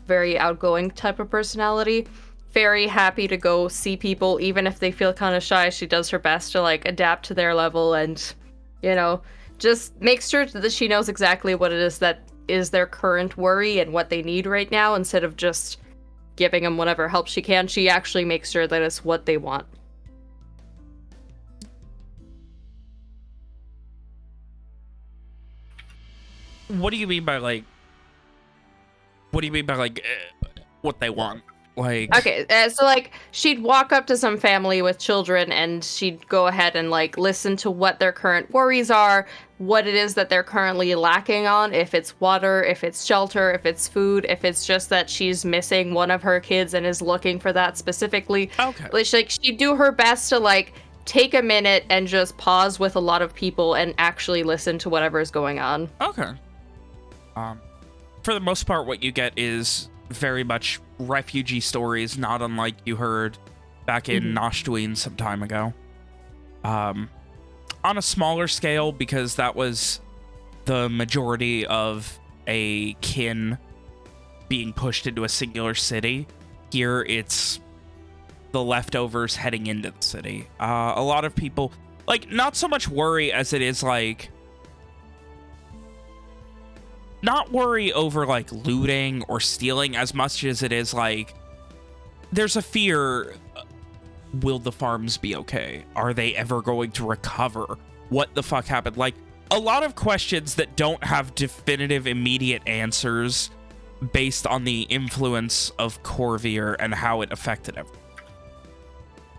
very outgoing type of personality. Very happy to go see people, even if they feel kind of shy. She does her best to like adapt to their level and, you know, just make sure that she knows exactly what it is that is their current worry and what they need right now, instead of just giving them whatever help she can. She actually makes sure that it's what they want. What do you mean by like? What do you mean by like what they want? Like, Okay, so like she'd walk up to some family with children and she'd go ahead and like listen to what their current worries are, what it is that they're currently lacking on, if it's water, if it's shelter, if it's food, if it's just that she's missing one of her kids and is looking for that specifically. okay. Like she'd do her best to like take a minute and just pause with a lot of people and actually listen to whatever is going on. Okay. For the most part, what you get is very much refugee stories, not unlike you heard back in Noshtuin some time ago. On a smaller scale, because that was the majority of a kin being pushed into a singular city. Here, it's the leftovers heading into the city. A lot of people, like, not so much worry as it is, like, not worry over, like, looting or stealing as much as it is, like, there's a fear, will the farms be okay? Are they ever going to recover? What the fuck happened? Like, a lot of questions that don't have definitive immediate answers based on the influence of Corvair and how it affected everyone.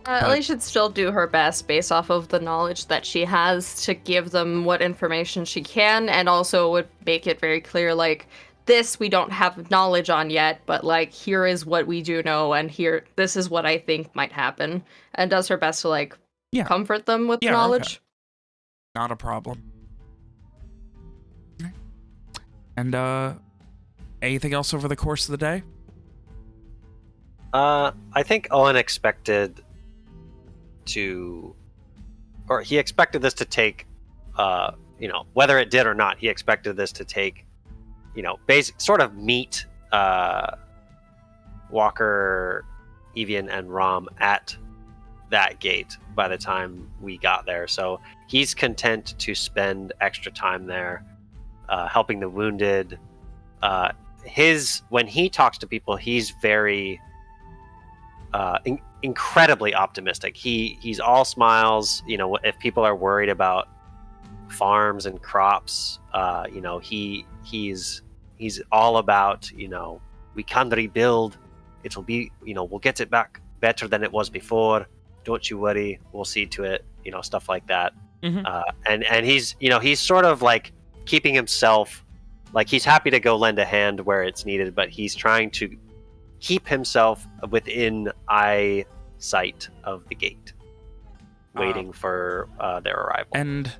Ellie should still do her best based off of the knowledge that she has to give them what information she can, and also would make it very clear, like, this we don't have knowledge on yet, but, like, here is what we do know, and here, this is what I think might happen, and does her best to, like, comfort them with knowledge. Okay. Not a problem. And anything else over the course of the day? I think Owen expected he expected this to take, whether it did or not, he expected this to take, basic sort of meet Walker, Evian, and Rom at that gate by the time we got there. So he's content to spend extra time there, helping the wounded. When he talks to people, he's very incredibly optimistic. He's all smiles. If people are worried about farms and crops, he's all about, we can rebuild. It'll be, we'll get it back better than it was before. Don't you worry. We'll see to it. Stuff like that. Mm-hmm. And he's, he's sort of like keeping himself, like he's happy to go lend a hand where it's needed, but he's trying to keep himself within eyesight of the gate, waiting for their arrival. And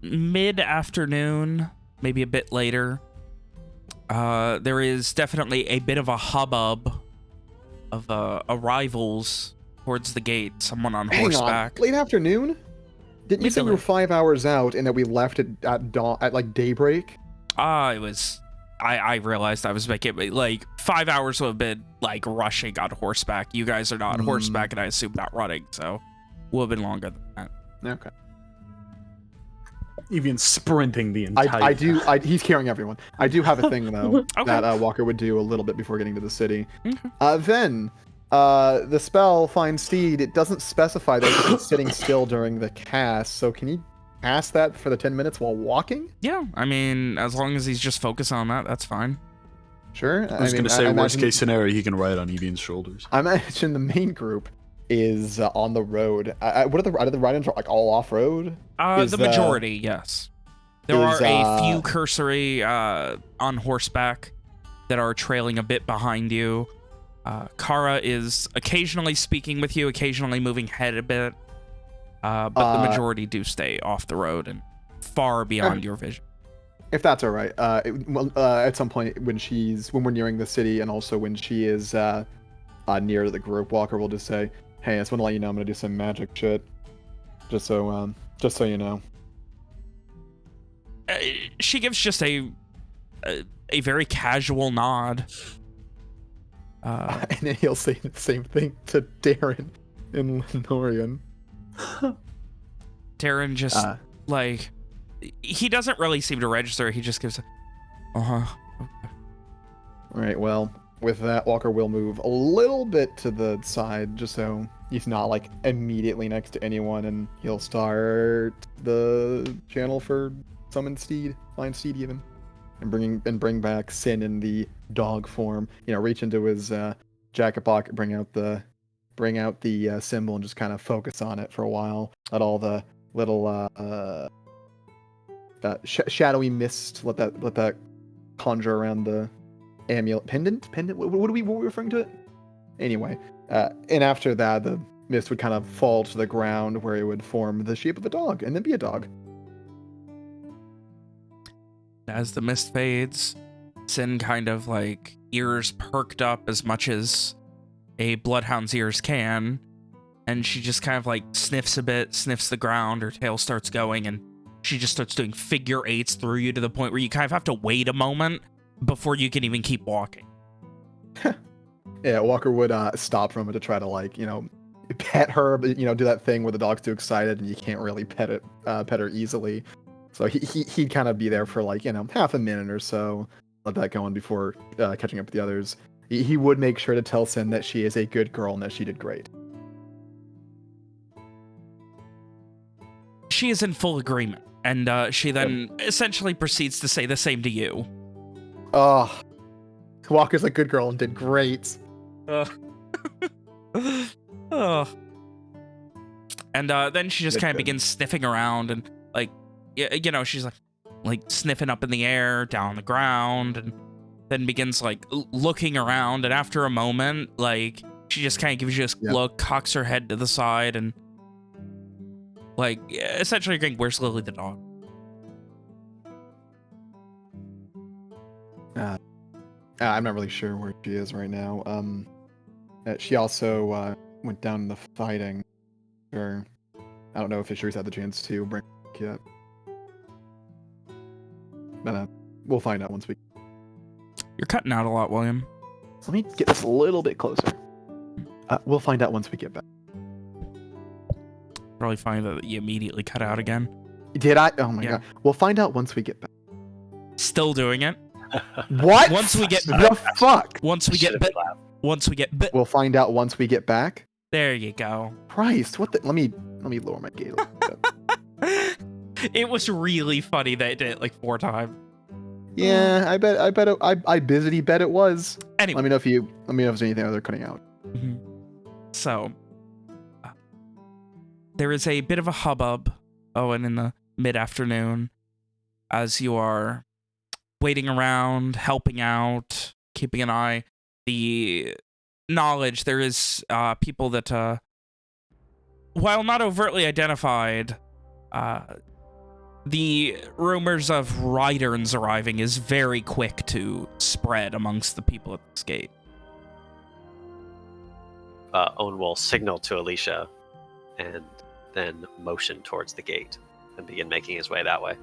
mid-afternoon, maybe a bit later, there is definitely a bit of a hubbub of arrivals towards the gate. Someone on horseback. Late afternoon? Didn't you say we were 5 hours out and that we left at dawn at like daybreak? It was. I realized I was making like 5 hours would have been like rushing on horseback. You guys are not on horseback, and I assume not running, so would have been longer than that. Okay. Even sprinting the entire. He's carrying everyone. I do have a thing though that Walker would do a little bit before getting to the city. Then the spell Find Steed, it doesn't specify that he's sitting still during the cast. So can you ask that for the 10 minutes while walking? Yeah, I mean, as long as he's just focused on that, that's fine. Sure. I was going to say, worst case scenario, he can ride on Evian's shoulders. I imagine the main group is on the road. What are the ride-ins like all off road? The majority, yes. There are a few cursory on horseback that are trailing a bit behind you. Kara is occasionally speaking with you, occasionally moving ahead a bit. But the majority do stay off the road and far beyond your vision. If that's all right. At some point when we're nearing the city, and also when she is near the group, Walker will just say, "Hey, I just want to let you know I'm gonna do some magic shit, just so you know." She gives just a very casual nod. And then he'll say the same thing to Darren and Lenorian. Darren just like he doesn't really seem to register. He just gives okay. All right, well, with that, Walker will move a little bit to the side just so he's not like immediately next to anyone, and he'll start the channel for Summon Steed, Find Steed even, and bring back Sin in the dog form. Reach into his jacket pocket, bring out the symbol, and just kind of focus on it for a while. Let all the little shadowy mist let that conjure around the amulet pendant. What were we referring to it? Anyway, and after that, the mist would kind of fall to the ground where it would form the shape of a dog, and then be a dog. As the mist fades, Sin kind of like ears perked up as much as a bloodhound's ears can, and she just kind of like sniffs a bit, sniffs the ground, her tail starts going, and she just starts doing figure eights through you to the point where you kind of have to wait a moment before you can even keep walking. Yeah, Walker would stop from it to try to pet her, but do that thing where the dog's too excited and you can't really pet her easily. So he'd kind of be there for half a minute or so, let that go on before catching up with the others. He would make sure to tell Sin that she is a good girl and that she did great. She is in full agreement, and she then essentially proceeds to say the same to you. Oh, Walker's a good girl and did great. And then she just kind of begins sniffing around, and she's like sniffing up in the air, down on the ground, and then begins looking around. And after a moment, she just kind of gives you this look, cocks her head to the side, and essentially going, "Where's Lily the dog?" I'm not really sure where she is right now. She also went down in the fighting. Sure. I don't know if Fisher's had the chance to bring her yet. But we'll find out once we... You're cutting out a lot, William. So let me get this a little bit closer. We'll find out once we get back. Probably funny that you immediately cut out again. Did I? Oh my Yeah. god. We'll find out once we get back. Still doing it. What? Once we get the fuck? Once we get Should've bit. been loud. Once we get bit. We'll find out once we get back. There you go. Christ, what the? Let me lower my gate a little bit. It was really funny that it did it like 4 times. Yeah, I busy bet it was. Anyway. Let me know if there's anything they're cutting out. So, there is a bit of a hubbub, Owen, in the mid-afternoon, as you are waiting around, helping out, keeping an eye. The knowledge, there is people that, while not overtly identified, the rumors of Ryderns arriving is very quick to spread amongst the people at this gate. Owen will signal to Alicia and then motion towards the gate and begin making his way that way.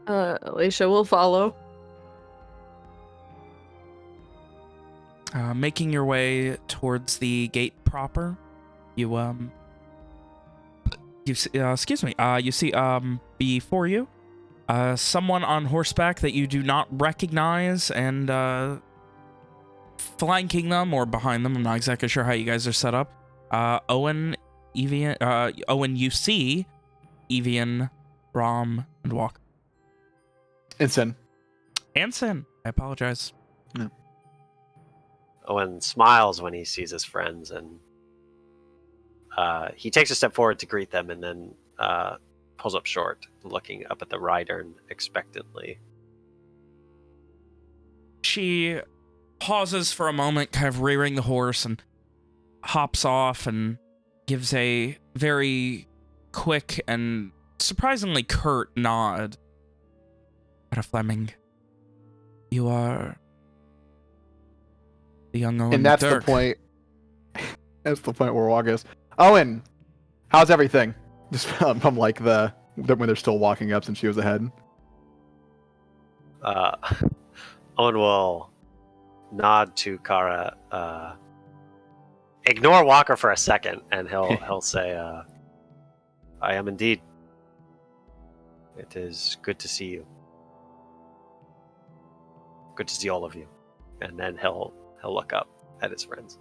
Alicia will follow. Making your way towards the gate proper, you see, you see before you someone on horseback that you do not recognize, and flanking them or behind them, I'm not exactly sure how you guys are set up. Owen, Evian, you see Evian, Rom, and Walker. Ensign. Anson, I apologize. No. Owen smiles when he sees his friends, and he takes a step forward to greet them, and then pulls up short, looking up at the Rydern expectantly. She pauses for a moment, kind of rearing the horse, and hops off and gives a very quick and surprisingly curt nod. But Fleming, you are the young Owen And that's Dirk. the point. That's the point where Walker goes, Owen, how's everything? Just from like when they're still walking up since she was ahead. Owen will nod to Kara, ignore Walker for a second, and he'll say, I am indeed. It is good to see you. Good to see all of you. And then he'll look up at his friends.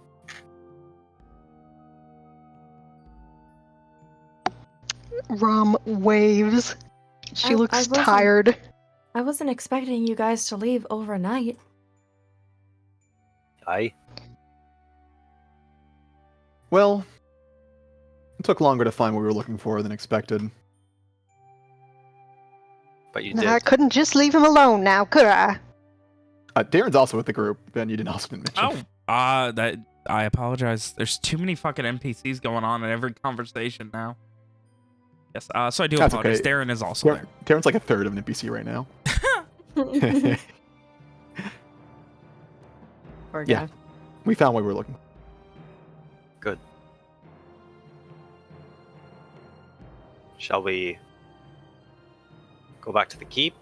Rom waves. She I looks wasn't- tired. I wasn't expecting you guys to leave overnight. Aye. Well, it took longer to find what we were looking for than expected. But you I did. couldn't just leave him alone now, could I? Darren's also with the group, Ben. You didn't mention. That I apologize. There's too many fucking NPCs going on in every conversation now. Yes, so I do That's apologize. okay. Darren is also there. Darren's like a third of an NPC right now. Poor Yeah. guy. We found what we were looking for. Good. Shall we go back to the keep?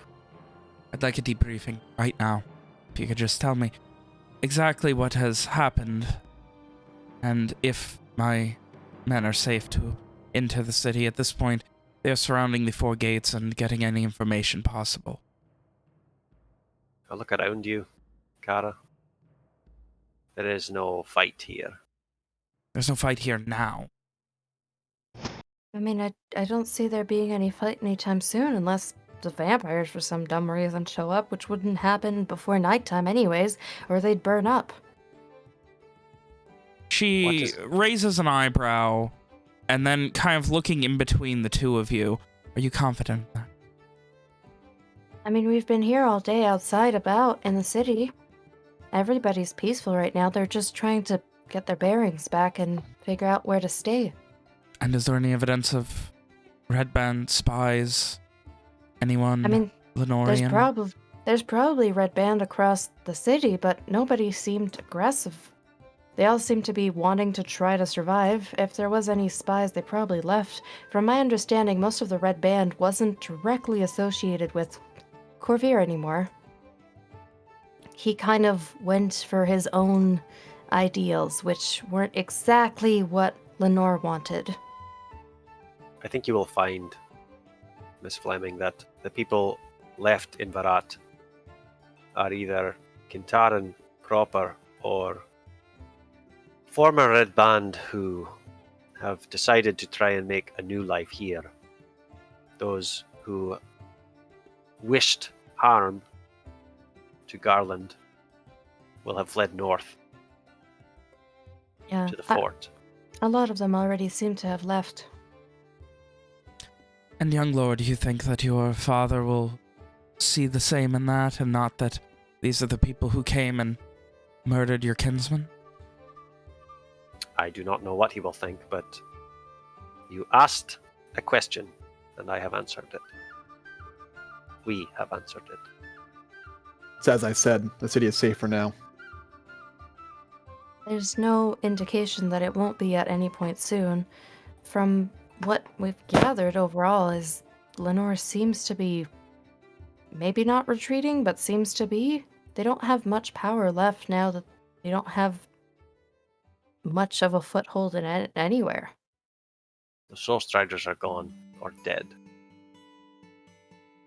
I'd like a debriefing right now. If you could just tell me exactly what has happened, and if my men are safe to enter the city. At this point, they are surrounding the 4 gates and getting any information possible. I look around you, Kara. There is no fight here. There's no fight here now. I mean, I don't see there being any fight anytime soon unless the vampires for some dumb reason show up, which wouldn't happen before nighttime anyways, or they'd burn up. She raises an eyebrow, and then kind of looking in between the two of you. Are you confident in that? I mean, we've been here all day outside about in the city. Everybody's peaceful right now. They're just trying to get their bearings back and figure out where to stay. And is there any evidence of Red Band spies? Anyone? I mean, Lenorian? There's probably red band across the city, but nobody seemed aggressive. They all seem to be wanting to try to survive. If there was any spies, they probably left. From my understanding, most of the red band wasn't directly associated with Corvair anymore. He kind of went for his own ideals, which weren't exactly what Lenore wanted. I think you will find, Miss Fleming, that the people left in Verrat are either Kintaran proper or former Red Band who have decided to try and make a new life here. Those who wished harm to Garland will have fled north Yeah, to the fort. a lot of them already seem to have left. And young lord, you think that your father will see the same in that, and not that these are the people who came and murdered your kinsman? I do not know what he will think, but you asked a question, and I have answered it. We have answered it. So as I said, the city is safe for now. There's no indication that it won't be at any point soon. From what we've gathered overall is Lenore seems to be maybe not retreating, but seems to be. They don't have much power left now that they don't have much of a foothold in anywhere. The Soul Striders are gone or dead.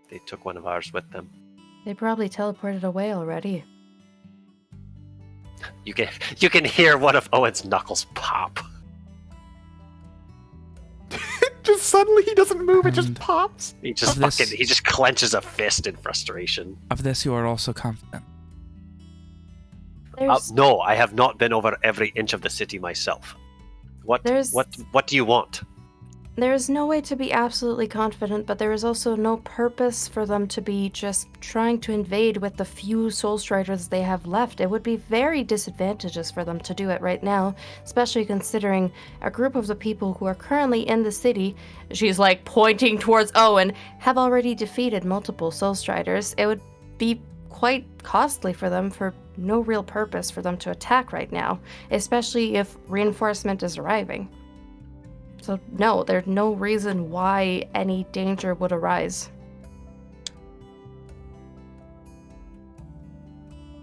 They took one of ours with them. They probably teleported away already. You can hear one of Owen's knuckles pop. Just suddenly he doesn't move, it just And pops. He just Of this- he just clenches a fist in frustration. Of this you are also confident. There's No, I have not been over every inch of the city myself. What There's- what do you want? There's no way to be absolutely confident, but there is also no purpose for them to be just trying to invade with the few Soul Striders they have left. It would be very disadvantageous for them to do it right now, especially considering a group of the people who are currently in the city, she's like pointing towards Owen, have already defeated multiple Soul Striders. It would be quite costly for them for no real purpose for them to attack right now, especially if reinforcement is arriving. So no, there's no reason why any danger would arise.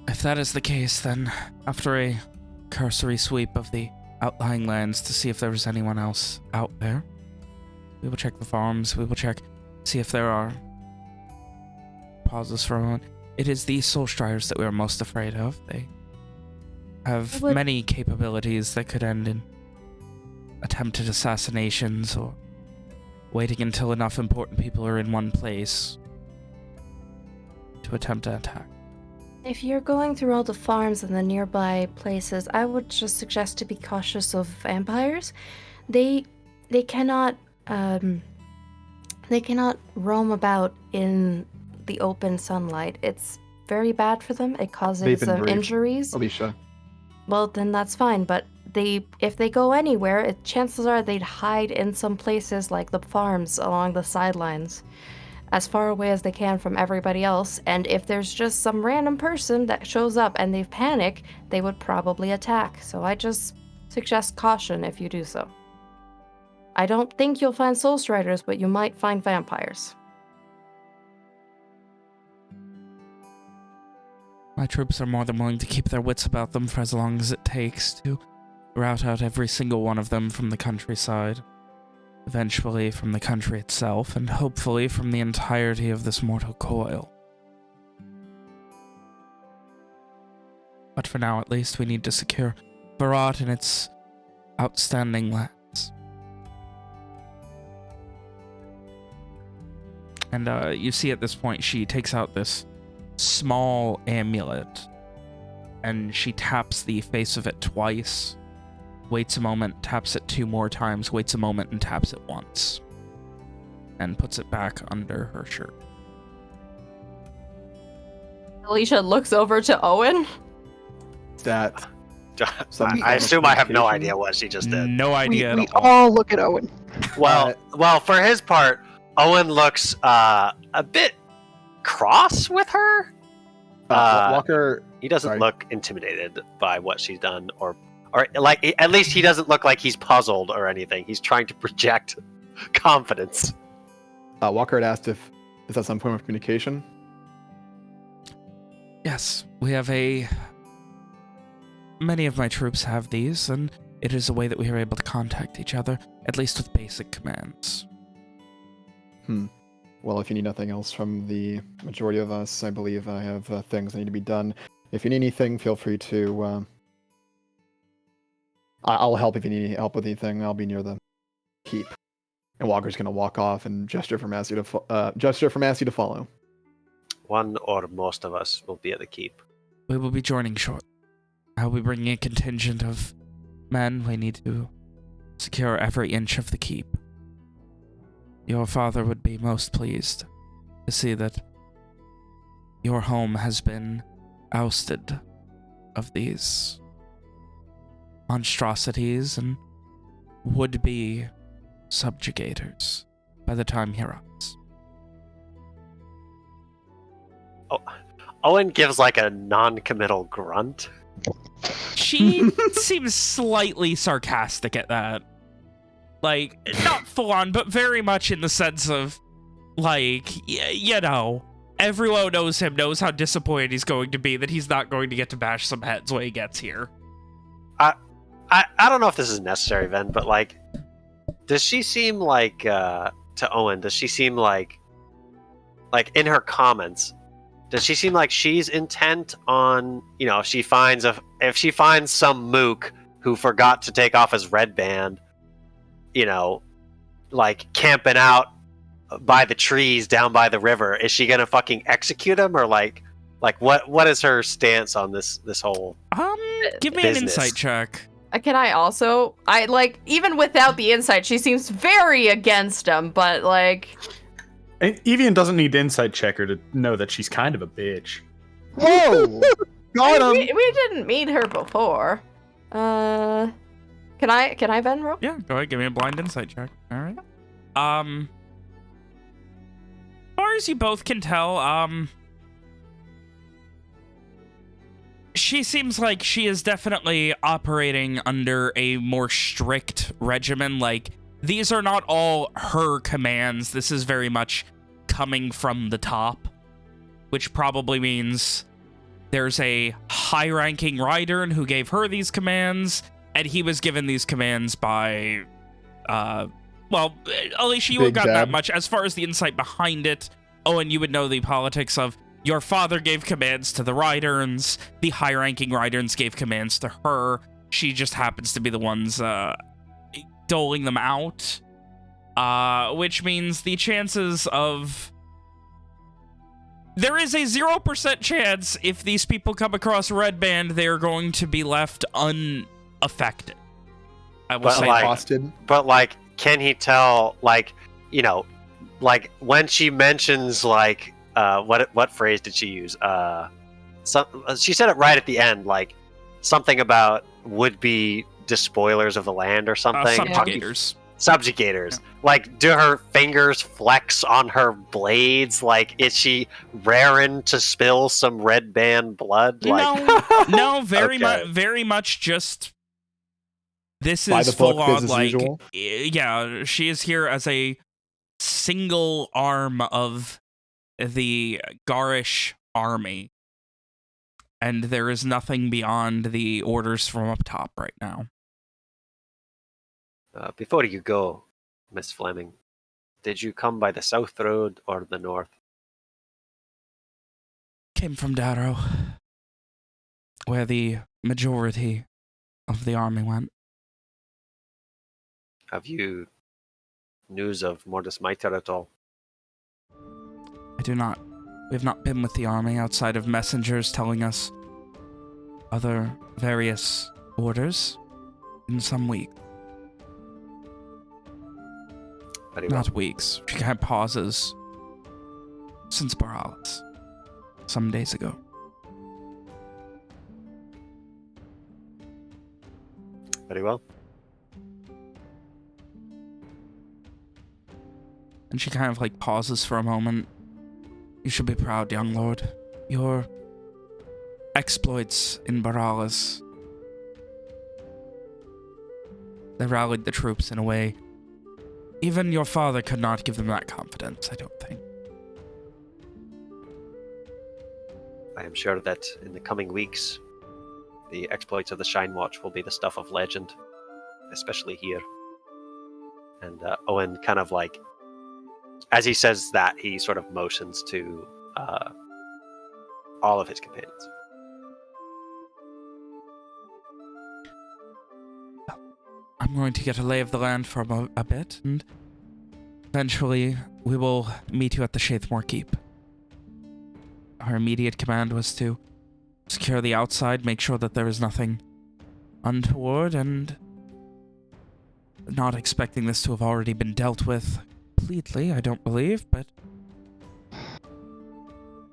If that is the case, then after a cursory sweep of the outlying lands to see if there is anyone else out there, we will check the farms, we will see if there are pauses for a moment. It is the Soul Striders that we are most afraid of. They have many capabilities that could end in attempted assassinations or waiting until enough important people are in one place to attempt an attack. If you're going through all the farms and the nearby places, I would just suggest to be cautious of vampires. They cannot roam about in the open sunlight. It's very bad for them. It They've causes been them brave. injuries. Alicia. Well, then that's fine, but if they go anywhere, chances are they'd hide in some places like the farms along the sidelines, as far away as they can from everybody else, and if there's just some random person that shows up and they panic, they would probably attack. So I just suggest caution if you do so. I don't think you'll find Soul Striders, but you might find vampires. My troops are more than willing to keep their wits about them for as long as it takes to rout out every single one of them from the countryside, eventually from the country itself, and hopefully from the entirety of this mortal coil. But for now, at least, we need to secure Verrat and its outstanding lands. And you see at this point, she takes out this small amulet, and she taps the face of it twice, waits a moment, taps it 2 more times, waits a moment, and taps it once, and puts it back under her shirt. Alicia looks over to Owen. That I assume I have no idea what she just did. No idea We at all. all look at Owen. Well, for his part, Owen looks a bit cross with her. Walker. He doesn't Sorry. look intimidated by what she's done, or like at least he doesn't look like he's puzzled or anything. He's trying to project confidence. Walker had asked if is that some form of communication. Yes, we have many of my troops have these, and it is a way that we are able to contact each other, at least with basic commands. Well, if you need nothing else from the majority of us, I believe I have things that need to be done. If you need anything, feel free to... I'll help if you need any help with anything. I'll be near the keep. And Walker's going to walk off and gesture for Massey to follow. One or most of us will be at the keep. We will be joining shortly. I will be bringing a contingent of men. We need to secure every inch of the keep. Your father would be most pleased to see that your home has been ousted of these monstrosities and would-be subjugators by the time he arrives. Oh, Owen gives like a non-committal grunt. She seems slightly sarcastic at that. Like, not full on, but very much in the sense of, like, you know, everyone knows him, knows how disappointed he's going to be that he's not going to get to bash some heads when he gets here. I don't know if this is necessary, Ven, but like, does she seem like to Owen? Does she seem like in her comments? Does she seem like she's intent on, you know, if she finds some mook who forgot to take off his red band, you know, like camping out by the trees down by the river, is she gonna fucking execute him, or like what is her stance on this whole give me business? an insight check. Can I also? Even without the insight, she seems very against him, but like... And Evian doesn't need insight checker to know that she's kind of a bitch. Whoa! Got him! We didn't meet her before. Can I Ben roll? Yeah, go ahead, give me a blind insight check. All right. As far as you both can tell, she seems like she is definitely operating under a more strict regimen. Like, these are not all her commands. This is very much coming from the top, which probably means there's a high-ranking rider who gave her these commands, and he was given these commands by, well, Alicia, you Big have gotten that Dad. much. As far as the insight behind it, Owen, you would know the politics of your father gave commands to the Ryderns, the high-ranking Ryderns gave commands to her. She just happens to be the ones doling them out, which means the chances of... There is a 0% chance if these people come across Red Band, they are going to be left unaffected. I will But say like- that. Costed. But like, can he tell? Like, you know, like when she mentions like what phrase did she use? She said it right at the end, like something about would-be despoilers of the land or something. Subjugators. Subjugators. Like, do her fingers flex on her blades? Like, is she raring to spill some red band blood? Like, No, very Okay. much just... This By is the book, full on, business as like... usual? Yeah, she is here as a single arm of the Garish army. And there is nothing beyond the orders from up top right now. before you go, Miss Fleming, did you come by the south road or the north? Came from Darrow, where the majority of the army went. Have you news of Mordus Mitre at all? I do not. We have not been with the army outside of messengers telling us other various orders in some week. Very well. Not weeks. She kind of pauses. Since Baralis. Some days ago. Very well. And she kind of like pauses for a moment. You should be proud, young lord. Your exploits in Baralas. They rallied the troops in a way even your father could not give them that confidence, I don't think. I am sure that in the coming weeks, the exploits of the Shine Watch will be the stuff of legend, especially here. And Owen kind of like, as he says that, he sort of motions to all of his companions. I'm going to get a lay of the land for a bit, and eventually we will meet you at the Shathmore Keep. Our immediate command was to secure the outside, make sure that there is nothing untoward, and not expecting this to have already been dealt with completely, I don't believe, but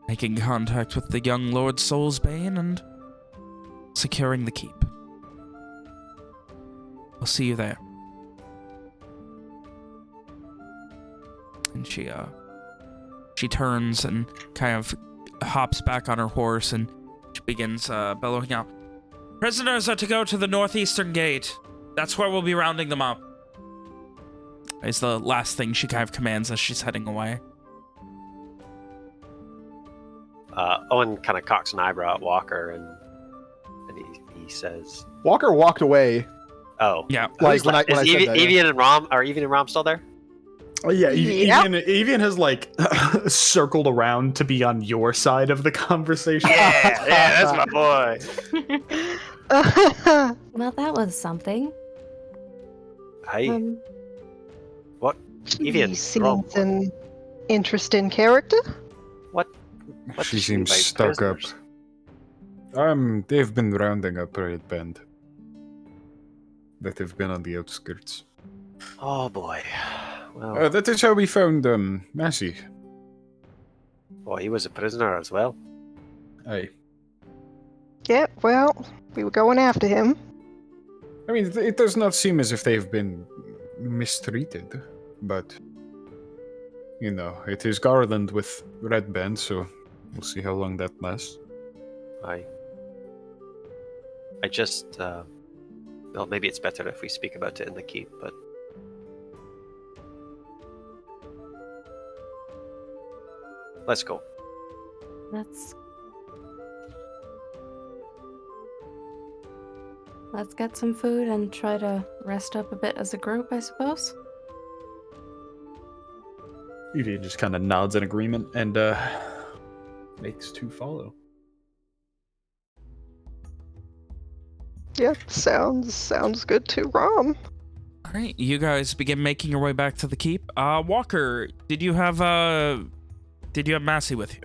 making contact with the young Lord Soulsbane and securing the keep. We'll see you there. And she turns and kind of hops back on her horse and she begins bellowing out, "Prisoners are to go to the northeastern gate. That's where we'll be rounding them up." Is the last thing she kind of commands as she's heading away. Owen kind of cocks an eyebrow at Walker and he says, Walker walked away. "Oh, Yeah. Like when I is said that, Evian and Rom? Are Evian and Rom still there?" Oh yeah, Yep. Evian has like circled around to be on your side of the conversation. Yeah, that's my boy. Well, that was something. Hey, what? Evian, He Rom, seems an interesting character. what She does she mean seems by stuck up. prisoners? They've been rounding up Red Band. That have been on the outskirts. Oh boy. Well, That is how we found Massey. boy, he was a prisoner as well. Aye. Yeah, well, we were going after him. I mean, it does not seem as if they've been mistreated, but you know, it is Garland with Red Band, so we'll see how long that lasts. I just, well, maybe it's better if we speak about it in the keep, but let's go. Let's get some food and try to rest up a bit as a group, I suppose. Evian just kind of nods in agreement and makes to follow. Yep, sounds good to Rom. All right, you guys begin making your way back to the keep. Walker, did you have Massey with you?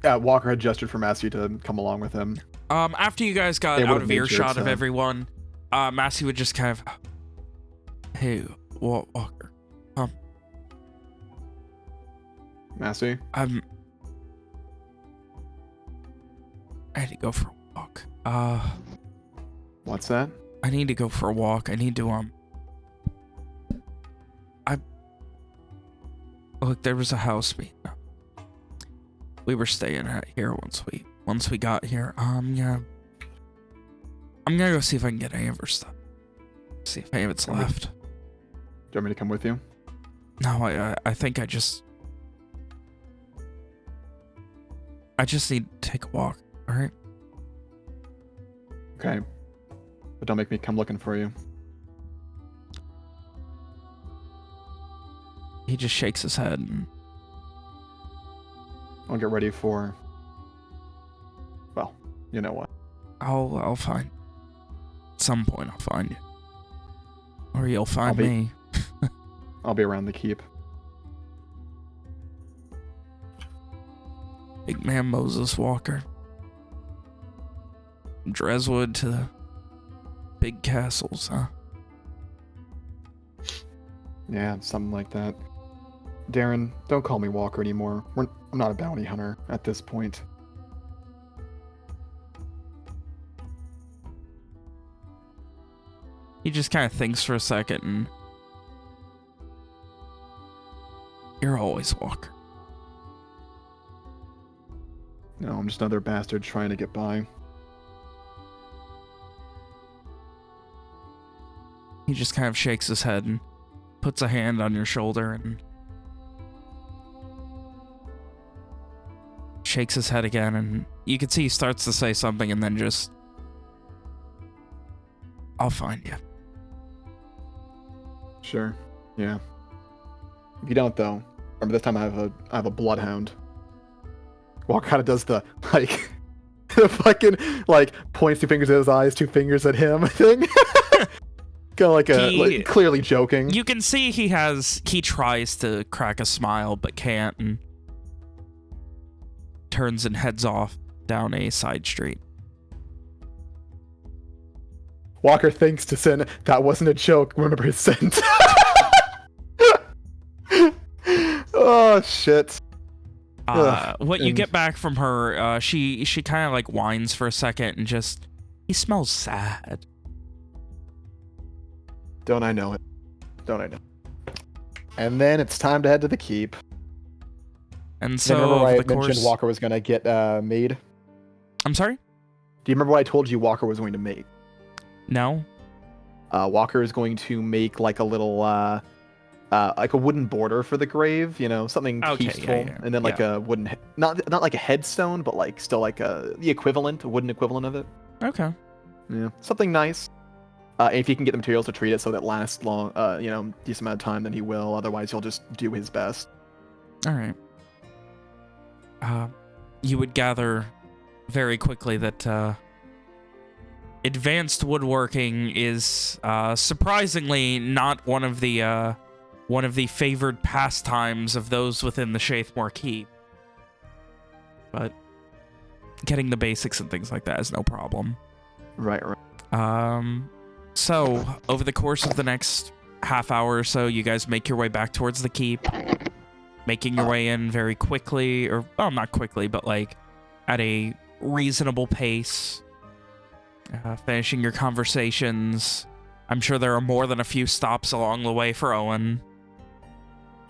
Yeah, Walker had gestured for Massey to come along with him. After you guys got They out would've of made earshot jokes, of huh? everyone, Massey would just kind of, "Hey, Walker, Massey? I need to go for a walk. What's that? I need to go for a walk. I need to, look, there was a house we were staying at here once we got here. Yeah. I'm gonna go see if I can get any of her stuff. See if any of it's left. Do you want me to come with you? No, I think I just need to take a walk, alright? Okay. But don't make me come looking for you. He just shakes his head and I'll get ready for... Well, you know what. I'll find... At some point I'll find you. Or you'll find I'll be- me. I'll be around the keep. Big man Moses Walker. Dreswood to the big castles, huh? Yeah, something like that. Darren, don't call me Walker anymore. I'm not a bounty hunter at this point. He just kind of thinks for a second and... You're always Walker. No, I'm just another bastard trying to get by. He just kind of shakes his head and puts a hand on your shoulder and shakes his head again, and you can see he starts to say something and then just, I'll find you. Sure. Yeah. If you don't, though, remember this time I have a bloodhound. Walker kind of does the, like, the fucking, like, points 2 fingers at his eyes, 2 fingers at him thing. Kind of like like, clearly joking. You can see he tries to crack a smile, but can't, and turns and heads off down a side street. Walker thinks to Sin, that wasn't a joke, remember his scent. Oh, shit. What you get back from her, she kind of like whines for a second and just, he smells sad. Don't I know it? Don't I know? And then it's time to head to the keep. And so, remember over I the mentioned course... Walker was going to get made? I'm sorry? Do you remember what I told you Walker was going to make? No. Walker is going to make like a little, like a wooden border for the grave, you know, something peaceful, and then like a wooden, not like a headstone, but like still like the equivalent, a wooden equivalent of it. Okay. Yeah, something nice. And if he can get the materials to treat it so that it lasts long, you know, decent amount of time, then he will. Otherwise, he'll just do his best. All right. You would gather very quickly that advanced woodworking is surprisingly not one of the favored pastimes of those within the Shathmore Keep. But getting the basics and things like that is no problem. Right. So, over the course of the next half hour or so, you guys make your way back towards the keep, making your way in very quickly, or, well, not quickly, but, like, at a reasonable pace, finishing your conversations. I'm sure there are more than a few stops along the way for Owen.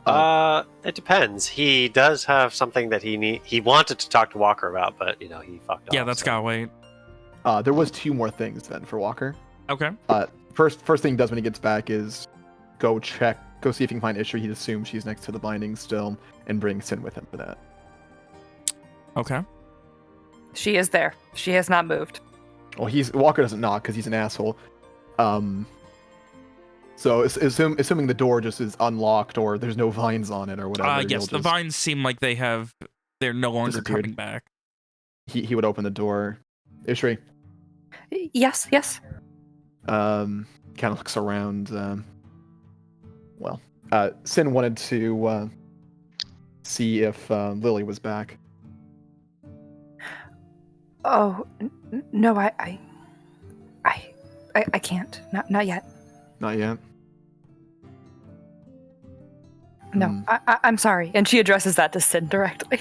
It depends. He does have something that he wanted to talk to Walker about, but, you know, he fucked off. Yeah, that's gotta wait. There was 2 more things then for Walker. Okay. First thing he does when he gets back is go see if he can find Ishri. He assumes she's next to the binding still, and bring Sin with him for that. Okay. She is there. She has not moved. Well, Walker doesn't knock because he's an asshole. So assuming the door just is unlocked or there's no vines on it or whatever. Yes, the vines seem like they're no longer coming back. He would open the door. Ishri. Yes. Kind of looks around. Sin wanted to see if Lily was back. Oh, no, I can't. Not yet. Not yet. No, I'm sorry. And she addresses that to Sin directly.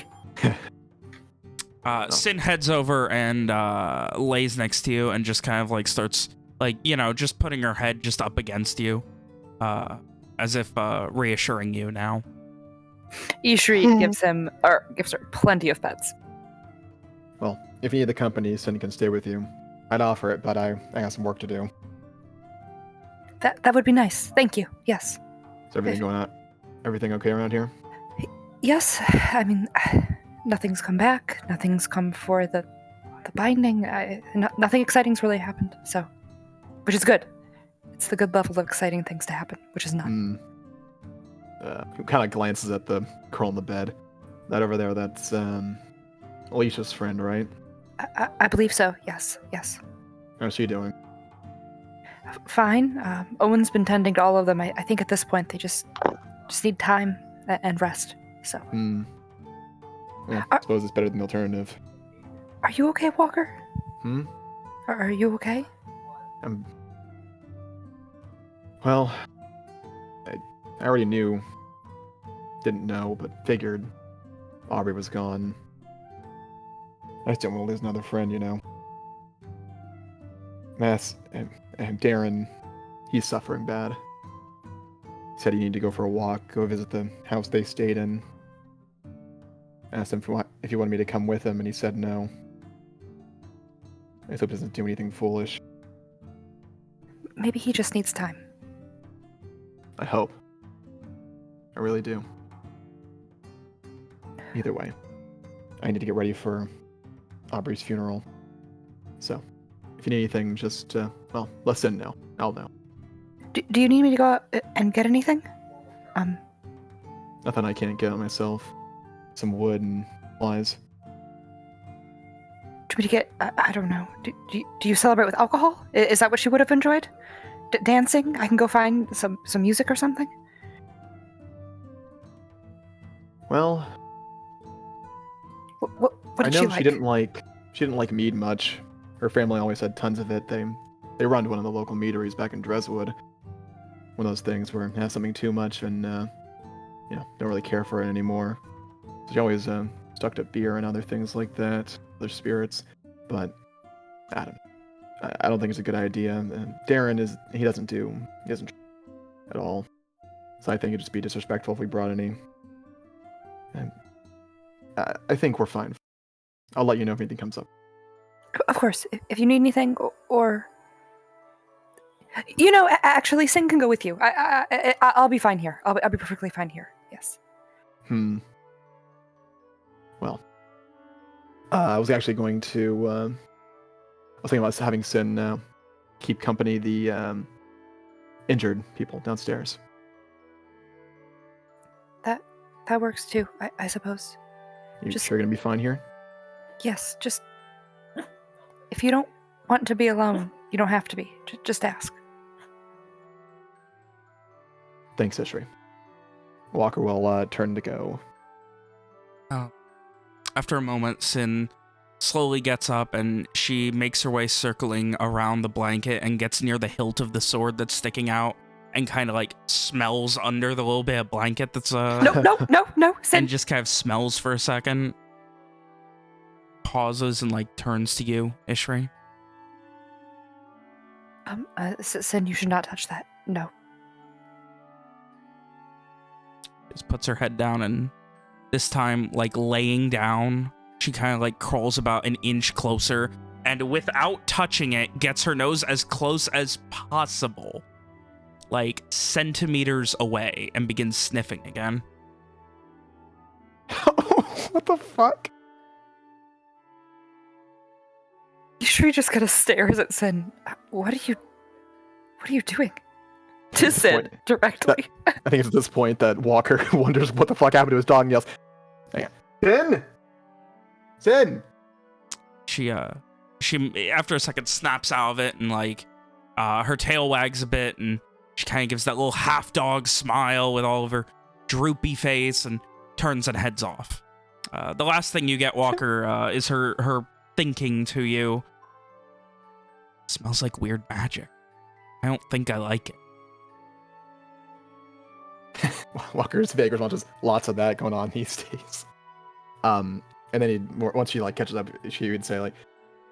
Sin heads over and lays next to you and just kind of like starts, like, you know, just putting her head just up against you, as if reassuring you now. Ishri gives her plenty of pets. Well, if you need the company, Sin can stay with you. I'd offer it, but I got some work to do. That would be nice. Thank you. Yes. Is everything going on? Everything okay around here? Yes. I mean, nothing's come back. Nothing's come for the binding. Nothing exciting's really happened. So, which is good. It's the good level of exciting things to happen, which is not. Kind of glances at the girl in the bed. That over there, that's Alicia's friend, right? I believe so. Yes. How's she doing? Fine. Owen's been tending to all of them. I think at this point they just need time and rest. So. Well, I suppose it's better than the alternative. Are you okay, Walker? Are you okay? Well, I already knew. Didn't know, but figured Aubrey was gone. I just don't want to lose another friend, you know. And Darren, he's suffering bad. He said he needed to go for a walk, go visit the house they stayed in. Asked him if he wanted me to come with him, and he said no. I just hope he doesn't do anything foolish. Maybe he just needs time. I hope. I really do. Either way, I need to get ready for Aubrey's funeral. So, if you need anything, just, let Sin know. I'll know. Do you need me to go out and get anything? Nothing I can't get myself. Some wood and supplies. Do you get, I don't know, do you celebrate with alcohol? Is that what she would have enjoyed? Dancing? I can go find some music or something? Well, What I did know she like? She didn't like mead much. Her family always had tons of it. They run one of the local meaderies back in Dreswood. One of those things where it has something too much and don't really care for it anymore. So she always stuck to beer and other things like that, other spirits. But I don't think it's a good idea. Darren he doesn't at all. So I think it'd just be disrespectful if we brought any. And I think we're fine. I'll let you know if anything comes up. Of course, if you need anything, or actually, Sin can go with you. I'll be fine here. I'll be perfectly fine here. Yes. Well, I was actually going to. I was thinking about having Sin keep company the injured people downstairs. That works too, I suppose. You sure you're gonna be fine here? Yes, just if you don't want to be alone, you don't have to be. Just ask. Thanks, Ishri. Walker will turn to go. Oh. After a moment, Sin slowly gets up and she makes her way circling around the blanket and gets near the hilt of the sword that's sticking out and kind of like smells under the little bit of blanket that's No, Sin. and just kind of smells for a second. Pauses and like turns to you, Ishri. Sin, you should not touch that. No. Just puts her head down, and this time, like laying down, she kind of like crawls about an inch closer and without touching it, gets her nose as close as possible, like centimeters away, and begins sniffing again. What the fuck? Ishri just kind of stares at Sin. What are you doing? To Sin, directly. I think it's at this point that Walker wonders what the fuck happened to his dog and yells, "Hang on. Sin! She after a second snaps out of it and like her tail wags a bit and she kind of gives that little half dog smile with all of her droopy face and turns and heads off. The last thing you get, Walker, is her thinking to you, "Smells like weird magic. I don't think I like it." Walker's vague response is lots of that going on these days. And then once she like catches up, she would say like,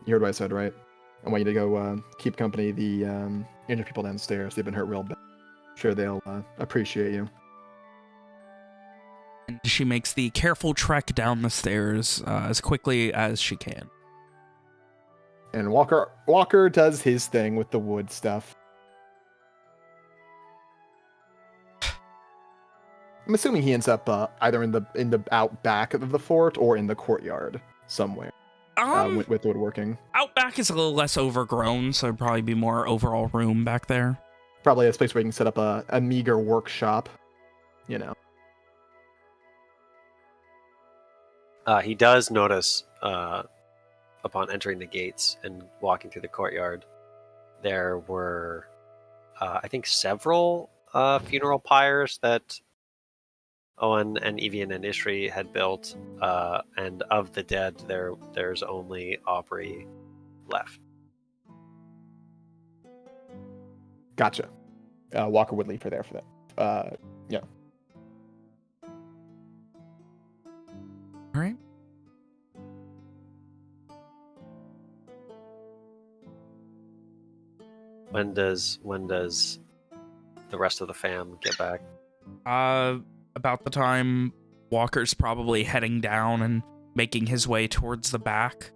"You heard what I said, right? I want you to go keep company the injured people downstairs. They've been hurt real bad. I'm sure they'll appreciate you." And she makes the careful trek down the stairs as quickly as she can. And Walker does his thing with the wood stuff. I'm assuming he ends up either in the out back of the fort or in the courtyard somewhere with woodworking. Out back is a little less overgrown, so it'd probably be more overall room back there. Probably a place where you can set up a meager workshop, He does notice, upon entering the gates and walking through the courtyard, there were, I think, several funeral pyres that Owen and Evian and Ishri had built, and of the dead, there's only Aubrey left. Gotcha. Walker would leave her there for that. Yeah. All right. When does the rest of the fam get back? About the time Walker's probably heading down and making his way towards the back,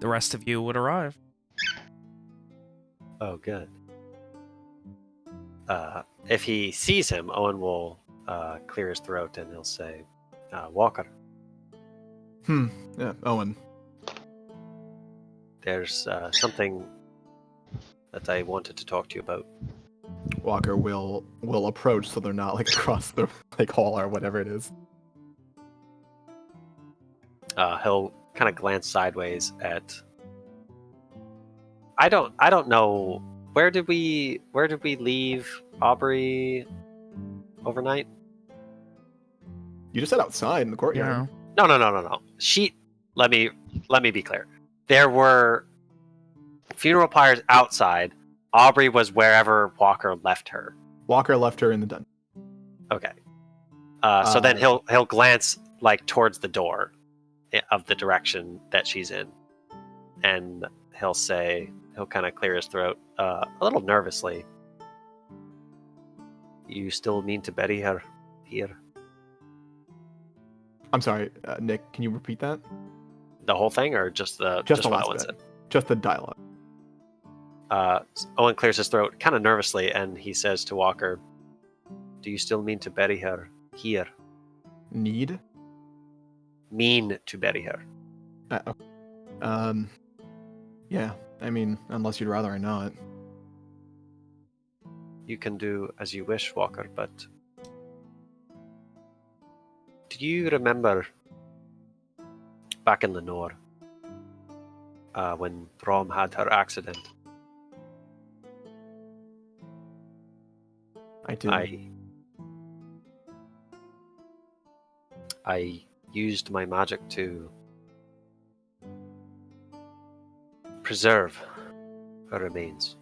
the rest of you would arrive. Oh, good. If he sees him, Owen will clear his throat and he'll say, Walker, Yeah, Owen. there's something that I wanted to talk to you about. Walker will approach so they're not like across the hall or whatever it is. He'll kind of glance sideways at. I don't know. Where did we leave Aubrey overnight? You just said outside in the courtyard. Yeah. No. Let me be clear. There were funeral pyres outside. Aubrey was wherever Walker left her. Walker left her in the dungeon. Okay. So then he'll glance like towards the door of the direction that she's in, and he'll kind of clear his throat a little nervously. You still mean to bury her here? I'm sorry, Nick. Can you repeat that? The whole thing, or just Just the what last Owen bit. said? Just the dialogue. Owen clears his throat kind of nervously, and he says to Walker, "Do you still mean to bury her here?" Need? Mean to bury her? Okay. Yeah. I mean, unless you'd rather or not. You can do as you wish, Walker, but do you remember back in Lenore when Rom had her accident? I do. I used my magic to preserve her remains.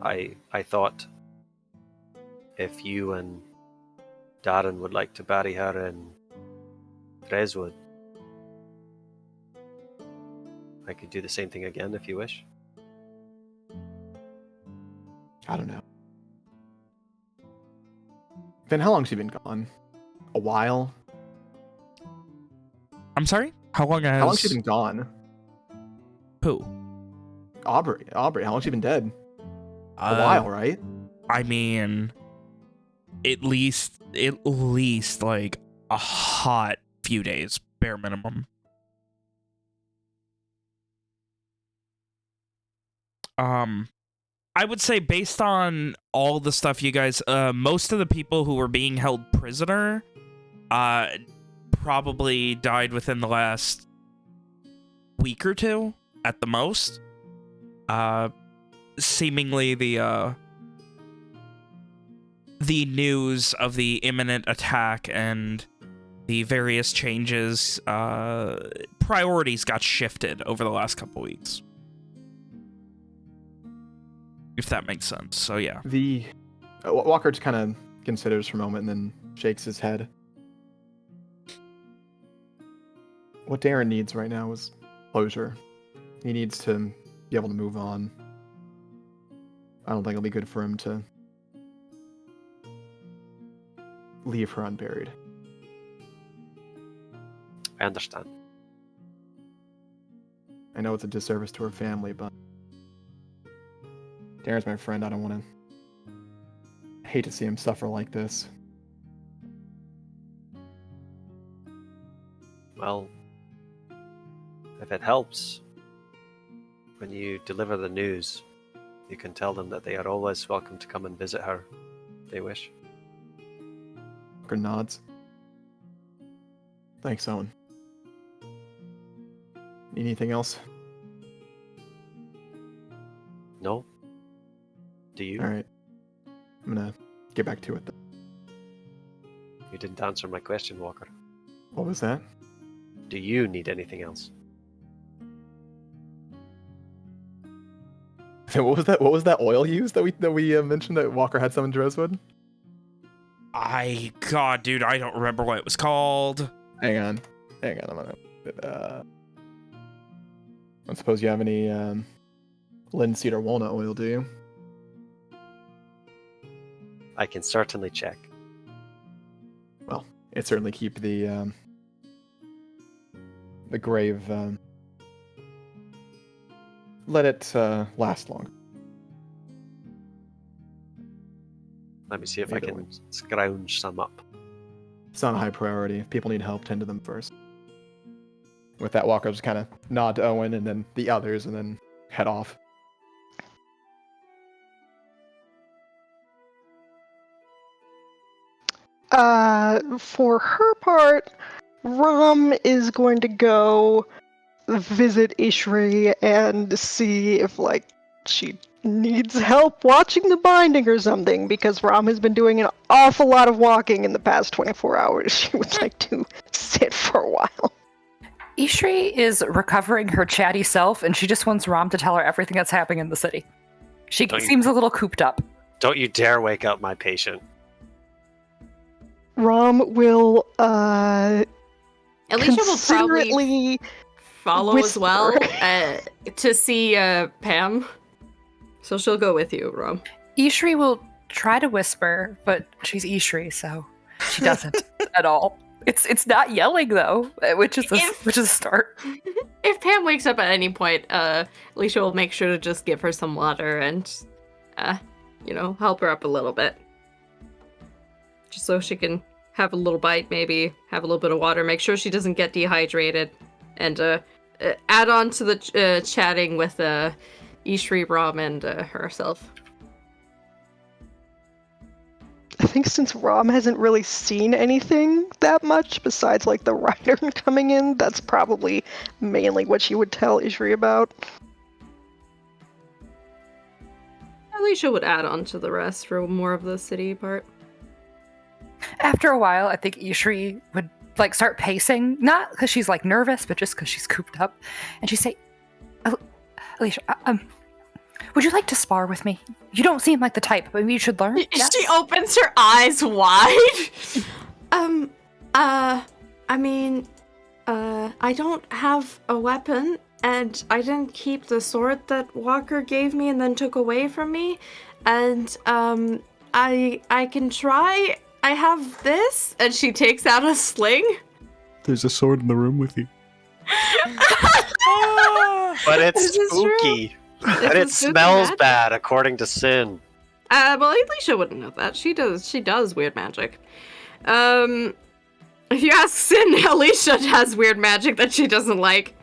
I thought if you and Darren would like to bury her in Dreswood, I could do the same thing again if you wish. I don't know. Then how long's she been gone? A while? I'm sorry? How long How long's she been gone? Who? Aubrey, how long's she been dead? A while, right? I mean, at least like a hot few days, bare minimum. I would say based on all the stuff you guys, most of the people who were being held prisoner, probably died within the last week or two at the most. Seemingly the news of the imminent attack and the various changes, priorities got shifted over the last couple weeks. If that makes sense. So yeah. Walker just kind of considers for a moment and then shakes his head. What Darren needs right now is closure. He needs to be able to move on. I don't think it'll be good for him to leave her unburied. I understand. I know it's a disservice to her family, but Darren's my friend. I don't want to hate to see him suffer like this. Well, if it helps, when you deliver the news, you can tell them that they are always welcome to come and visit her if they wish. Walker nods. Thanks, Owen. Need anything else? No? Do you? Alright. I'm gonna get back to it then. You didn't answer my question, Walker. What was that? Do you need anything else? What was that? What was that oil used that we mentioned that Walker had some in Dreswood? God, dude, I don't remember what it was called. Hang on. I'm gonna. I don't suppose you have any linseed or walnut oil, do you? I can certainly check. it certainly keep the grave. Let it last long. Let me see if I Either can way. scrounge some up. It's not a high priority. If people need help, tend to them first. With that, Walker just kind of nod to Owen and then the others, and then head off. For her part, Rom is going to go visit Ishri and see if, like, she needs help watching the binding or something, because Rom has been doing an awful lot of walking in the past 24 hours. She would like to sit for a while. Ishri is recovering her chatty self, and she just wants Rom to tell her everything that's happening in the city. She seems a little cooped up. Don't you dare wake up my patient. Rom will, Alicia will probably considerately follow as well whisper. to see Pam. So she'll go with you, Rom. Ishri will try to whisper, but she's Ishri, so she doesn't at all. It's not yelling though, which is a start. If Pam wakes up at any point, Alicia will make sure to just give her some water and, help her up a little bit. Just so she can have a little bite, maybe have a little bit of water, make sure she doesn't get dehydrated, and add on to the chatting with Ishri, Rom, and herself. I think since Rom hasn't really seen anything that much besides, like, the rider coming in, that's probably mainly what she would tell Ishri about. Alicia would add on to the rest for more of the city part. After a while, I think Ishri would start pacing, not because she's nervous, but just because she's cooped up, and she'd say, "Alicia, would you like to spar with me? You don't seem like the type, but maybe you should learn." Yes? She opens her eyes wide. I don't have a weapon, and I didn't keep the sword that Walker gave me and then took away from me, and I can try. I have this, and she takes out a sling. There's a sword in the room with you. But it's This is true. spooky. And This it is spooky smells magic. bad, according to Sin. Well, Alicia wouldn't know that. She does weird magic. If you ask Sin, Alicia has weird magic that she doesn't like.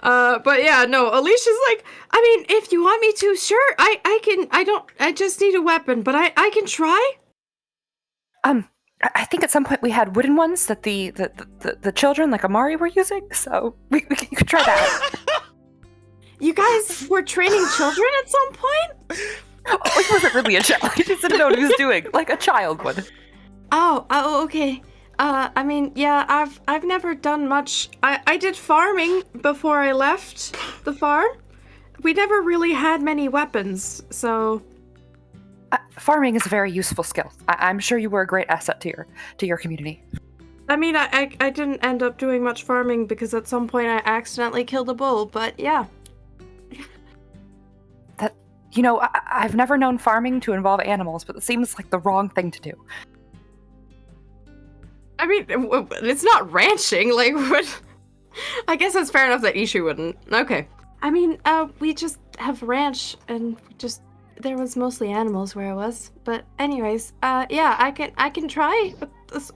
But yeah, no, Alicia's like, if you want me to, sure, I can. I just need a weapon, but I can try. I think at some point we had wooden ones that the children, like Amari, were using, so you could try that. You guys were training children at some point? He wasn't really a child. He just didn't know what he was doing, like a child would. Oh, okay. Yeah, I've never done much. I did farming before I left the farm. We never really had many weapons, so. Farming is a very useful skill. I'm sure you were a great asset to your community. I didn't end up doing much farming because at some point I accidentally killed a bull, but yeah. I've never known farming to involve animals, but it seems like the wrong thing to do. It's not ranching, like, what? I guess it's fair enough that Ishu wouldn't. Okay. We just have ranch, and there was mostly animals where I was. But anyways, yeah, I can try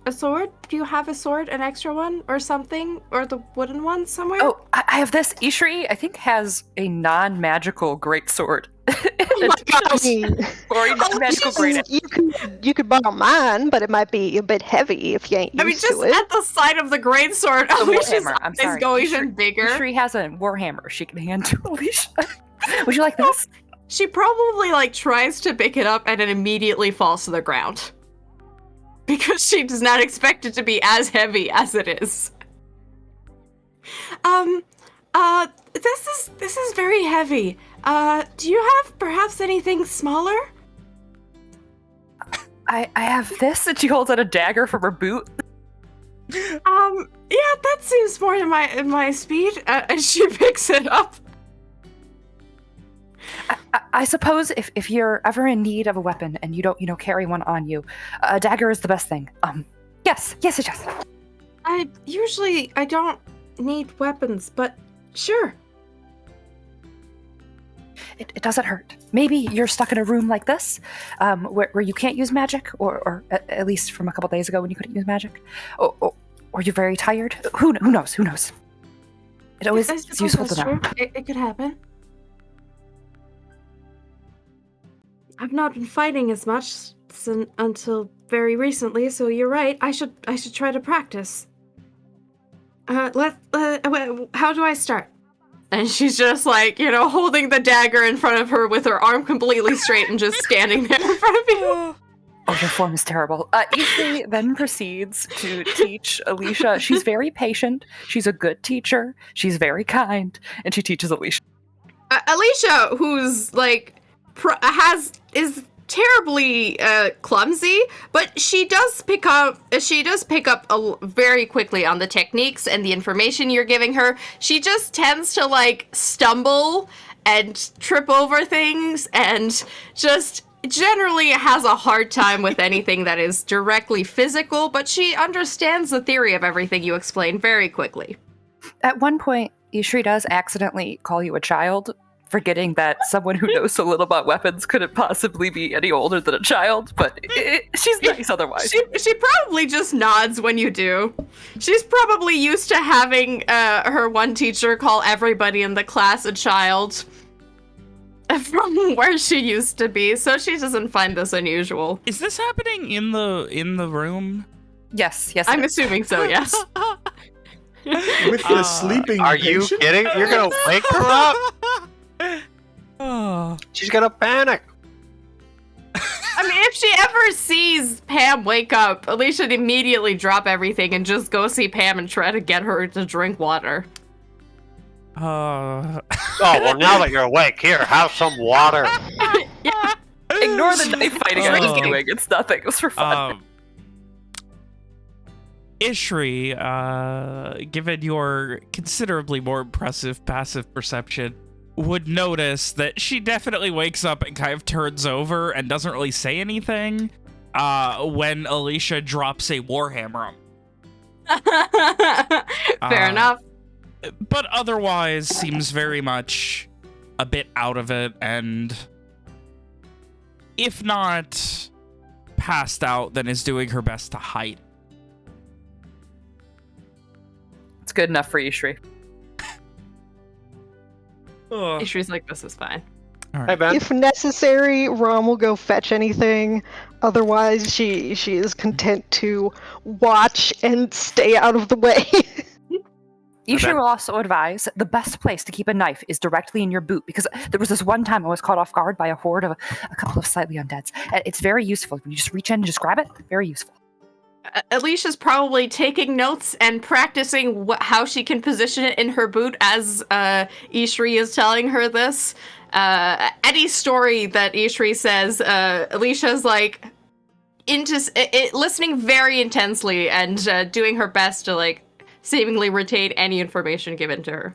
a sword. Do you have a sword, an extra one, or something? Or the wooden one somewhere? Oh, I have this. Ishri, I think, has a non-magical greatsword. Oh my gosh. Or a non-magical great. You could borrow mine, but it might be a bit heavy if you ain't used Just to it. at the sight of the greatsword, The Alicia's warhammer. I'm eyes sorry. go even bigger. Ishri has a warhammer she can hand to Alicia. Would you like this? She probably tries to pick it up and it immediately falls to the ground. Because she does not expect it to be as heavy as it is. This is very heavy. Do you have perhaps anything smaller? I have this, and she holds out a dagger from her boot. Yeah, that seems more in my speed. And she picks it up. I suppose if you're ever in need of a weapon and you don't, carry one on you, a dagger is the best thing. Yes. I don't need weapons, but sure. It doesn't hurt. Maybe you're stuck in a room like this, where you can't use magic, or at least from a couple days ago when you couldn't use magic, or you're very tired. Who knows? It always I is suppose useful that's to know. true. It could happen. I've not been fighting as much until very recently, so you're right. I should try to practice. How do I start? And she's just like, holding the dagger in front of her with her arm completely straight and just standing there in front of you. Oh, your form is terrible. Ishri then proceeds to teach Alicia. She's very patient. She's a good teacher. She's very kind, and she teaches Alicia. Alicia, who's like is terribly clumsy, but she does pick up very quickly on the techniques and the information you're giving her. She just tends to like stumble and trip over things and just generally has a hard time with anything that is directly physical, but she understands the theory of everything you explain very quickly. At one point, Ishri does accidentally call you a child, forgetting that someone who knows so little about weapons couldn't possibly be any older than a child, but she's nice otherwise. She probably just nods when you do. She's probably used to having her one teacher call everybody in the class a child from where she used to be, so she doesn't find this unusual. Is this happening in the room? Yes. I'm assuming so, yes. With the sleeping Are you patient? kidding? You're gonna wake her up? Oh. She's gonna panic. I mean, if she ever sees Pam wake up, Alicia'd immediately drop everything and just go see Pam and try to get her to drink water. Oh, well, now that you're awake, here, have some water. Ignore the knife fighting I was doing. It's nothing. It was for fun. Ishri, given your considerably more impressive passive perception, would notice that she definitely wakes up and kind of turns over and doesn't really say anything when Alicia drops a warhammer on. Fair enough. But otherwise seems very much a bit out of it, and if not passed out, then is doing her best to hide. It's good enough for Ishri. Ishri's like, this is fine. All right. Hey, Ben. If necessary, Rom will go fetch anything. Otherwise, she is content to watch and stay out of the way. Ishri will also advise the best place to keep a knife is directly in your boot, because there was this one time I was caught off guard by a horde of a couple of slightly undeads. It's very useful. When you just reach in and just grab it, very useful. Alicia's probably taking notes and practicing how she can position it in her boot as Ishri is telling her this. Any story that Ishri says, Alicia's like listening very intensely and doing her best to like seemingly retain any information given to her.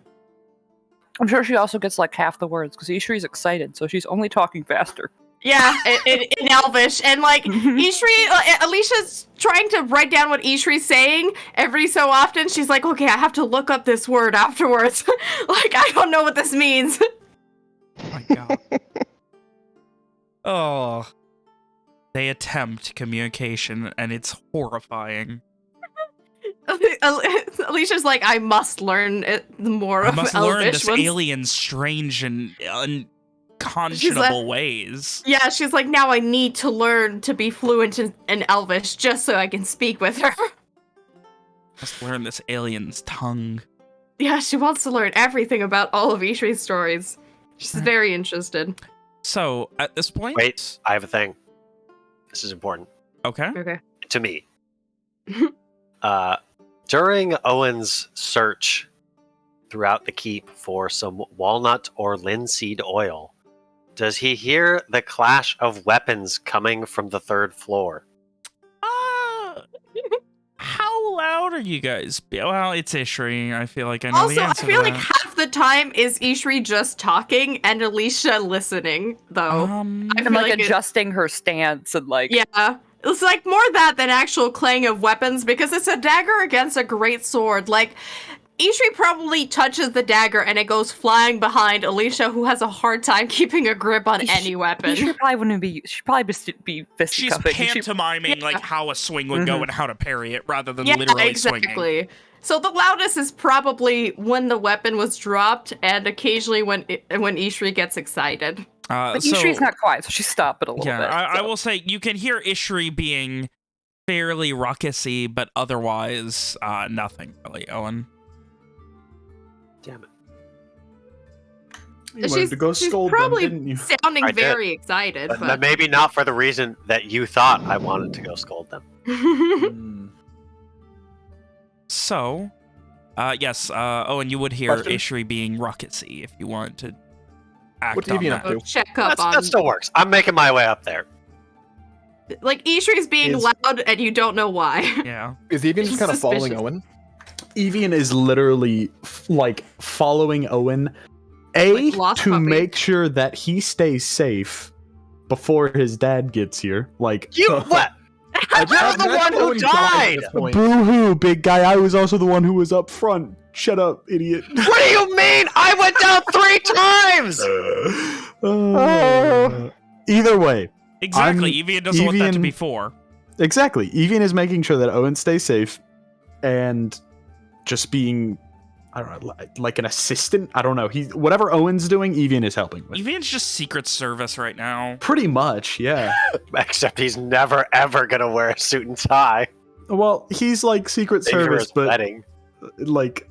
I'm sure she also gets like half the words because Ishri's excited, so she's only talking faster. Yeah, in Elvish. And like Ishri, Alicia's trying to write down what Ishri's saying. Every so often she's like, okay, I have to look up this word afterwards. Like, I don't know what this means. Oh my god. Oh. They attempt communication, and it's horrifying. Alicia's like, I must learn more of Elvish. I must learn this alien's strange and unconscionable ways. Yeah, she's like, now I need to learn to be fluent in Elvish just so I can speak with her. Must learn this alien's tongue. Yeah, she wants to learn everything about all of Ishri's stories. She's very interested. So, at this point... Wait, I have a thing. This is important. Okay. Okay. To me. During Owen's search throughout the keep for some walnut or linseed oil, does he hear the clash of weapons coming from the third floor? How loud are you guys? Well, it's Ishri. I feel like I know the Also, I answer feel to like that. half the time is Ishri just talking and Alicia listening, though. I And feel like like adjusting her stance and like... Yeah. It's like more that than actual clang of weapons, because it's a dagger against a great sword. Like, Ishri probably touches the dagger and it goes flying behind Alicia, who has a hard time keeping a grip on any weapon. She probably wouldn't be. She'd probably just be fist She's cupping. pantomiming like how a swing would go and how to parry it, rather than literally swinging. Exactly. So the loudest is probably when the weapon was dropped, and occasionally when Ishri gets excited. But Ishri's not quiet, so she stopped it a little bit. I will say you can hear Ishri being fairly ruckusy, but otherwise nothing really, Owen. Damn it. You wanted to go scold probably them, didn't you? sounding I did. very excited. But maybe not for the reason that you thought I wanted to go scold them. Mm. So, yes, Owen, you would hear Question? Ishri being ruckusy if you want to act What's on Evian that. up to? Check up on. That still works. I'm making my way up there. Like, Ishri's being loud and you don't know why. Yeah. Is Evian just kind of following Suspicious. Owen? Evian is literally like following Owen, Like lost to puppy. make sure that he stays safe before his dad gets here. Like, You what? You're the one who died. boo-hoo, big guy. I was also the one who was up front. Shut up, idiot. What do you mean? I went down 3 times. Either way, Exactly. Evian doesn't want that to Evian- be 4. exactly. Evian is making sure that Owen stays safe, and just being, I don't know, like an assistant. I don't know. Whatever Owen's doing, Evian is helping with. Evian's just Secret Service right now. Pretty much, yeah. Except he's never ever gonna wear a suit and tie. Well, he's like Secret Save for Service, his but wedding. like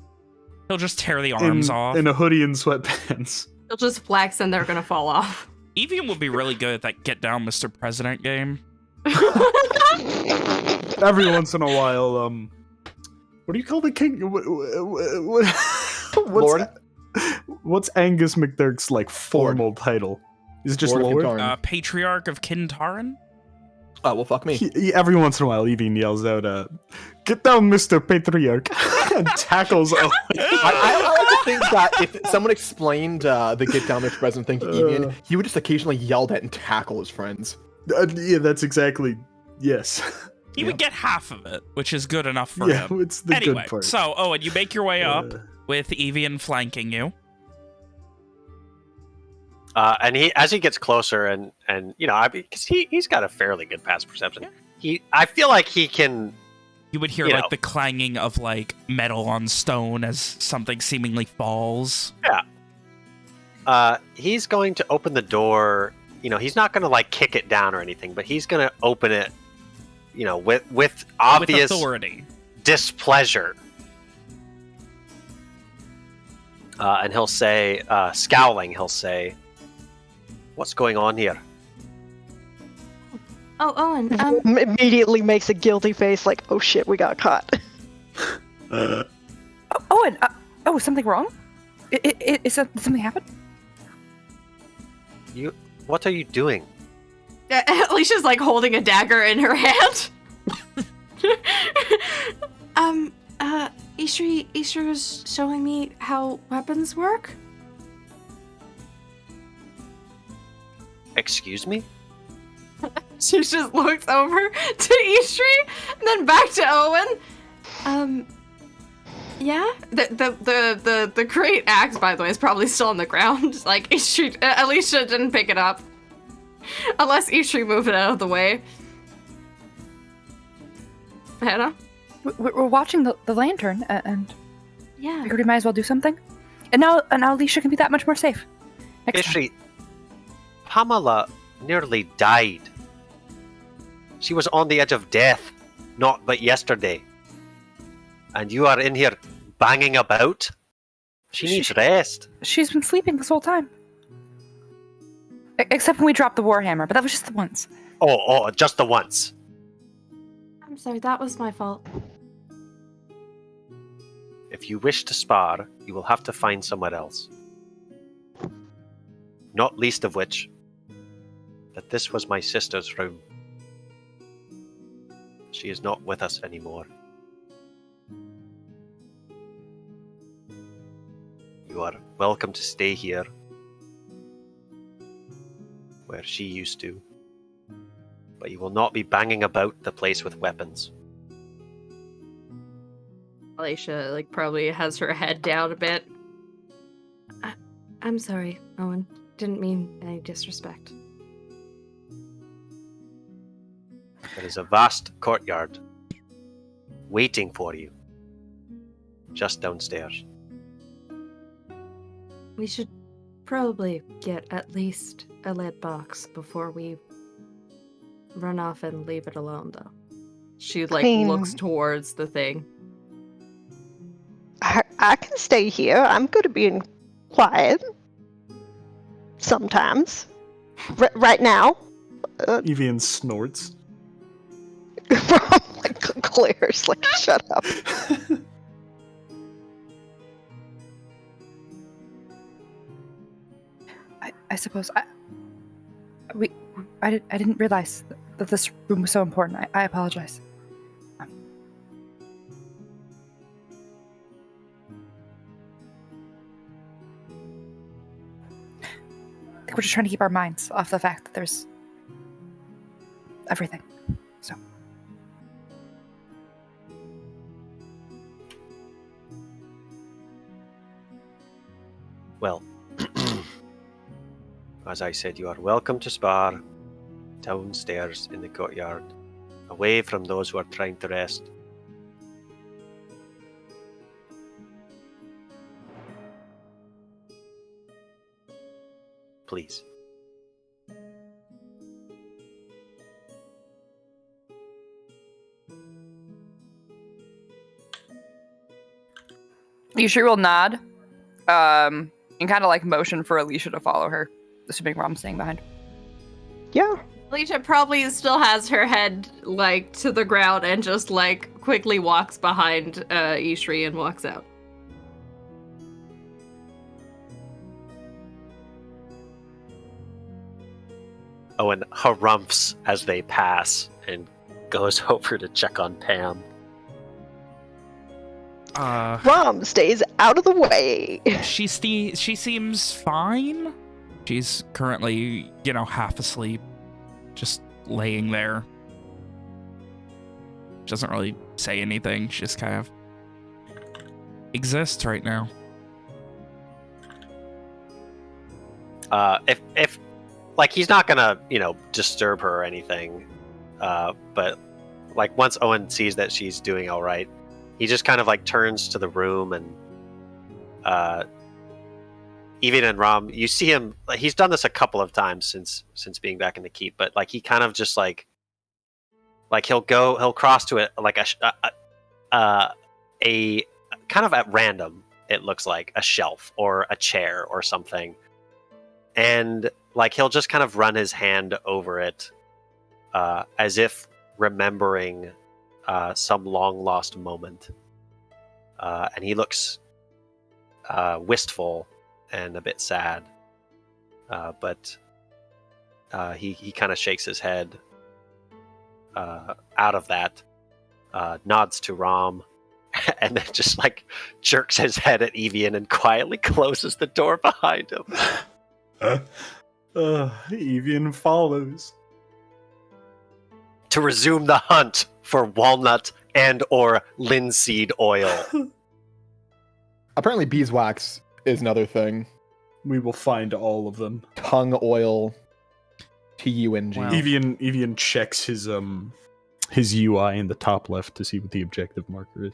He'll just tear the arms off. in a hoodie and sweatpants. They'll just flex and they're gonna fall off. Evian would be really good at that Get Down, Mr. President game. Every once in a while, what do you call the king? Lord? What's Angus McDirk's like formal title? Is it just Lord of Lord? Kintaran. Patriarch of Kintaran? Oh, well, fuck me. Every once in a while, Evian yells out, "Get down, Mr. Patriarch!" and tackles Owen. I like to think that if someone explained the Get Down Mr. President thing to Evian, he would just occasionally yell that and tackle his friends. Yeah, that's exactly, yes. He would get half of it, which is good enough for Yeah, him. it's the Anyway, good part. so, Owen, you make your way up Uh, with Evian flanking you. And as he gets closer, and you know, because he's got a fairly good passive perception. I feel like he can. You would hear, You like, know. the clanging of, like, metal on stone as something seemingly falls. He's going to open the door. You know, he's not going to like kick it down or anything, but he's going to open it. You know, with obvious With authority. displeasure. And he'll say, scowling, he'll say, "What's going on here?" Oh, Owen. Immediately makes a guilty face, like, "Oh shit, we got caught." Owen, is something wrong? Is something happened? What are you doing? Alicia's like holding a dagger in her hand. Ishri was showing me how weapons work. Excuse me? She just looks over to Ishri and then back to Owen. Yeah. The great axe, by the way, is probably still on the ground. Like Ishri, Alicia didn't pick it up, unless Ishri moved it out of the way. Hannah. We're watching the lantern, and Yeah. I figured we might as well do something. And now Alicia can be that much more safe. Next time. Ishri, Pamela nearly died. She was on the edge of death, not but yesterday. And you are in here banging about? She needs rest. She's been sleeping this whole time. Except when we dropped the warhammer, but that was just the once. Oh, just the once. I'm sorry, that was my fault. If you wish to spar, you will have to find somewhere else. Not least of which, that this was my sister's room. She is not with us anymore. You are welcome to stay here, where she used to. but you will not be banging about the place with weapons. Alicia, like, probably has her head down a bit. I'm sorry, Owen. Didn't mean any disrespect. There is a vast courtyard waiting for you just downstairs. We should probably get at least a lead box before we run off and leave it alone, though. She, like, looks towards the thing. I can stay here. I'm good at being quiet. Sometimes. Right now. Evian snorts. Like, glares, like, shut up. I suppose I didn't realize that this room was so important. I apologize. I think we're just trying to keep our minds off the fact that there's everything. So. Well, as I said, you are welcome to spar downstairs in the courtyard, away from those who are trying to rest. Please. Yushu will nod, and kind of like motion for Alicia to follow her, assuming Rom's staying behind. Yeah. Alicia probably still has her head, like, to the ground and just, like, quickly walks behind Ishri and walks out. Owen harumphs as they pass and goes over to check on Pam. Rom stays out of the way. She seems fine. She's currently, half asleep, just laying there. She doesn't really say anything. She just kind of exists right now. If like, he's not gonna, disturb her or anything. But like, once Owen sees that she's doing all right, he just kind of like turns to the room, and even in Rom, you see him. Like, he's done this a couple of times since being back in the keep, but like, he kind of just like he'll cross to it like a kind of at random. It looks like a shelf or a chair or something, and like, he'll just kind of run his hand over it, as if remembering some long lost moment, and he looks wistful and a bit sad, but he kind of shakes his head out of that, nods to Rom, and then just like jerks his head at Evian and quietly closes the door behind him. Evian follows. To resume the hunt for walnut and or linseed oil. Apparently beeswax is another thing. We will find all of them. Tongue oil. TUNG. Wow. Evian checks his UI in the top left to see what the objective marker is.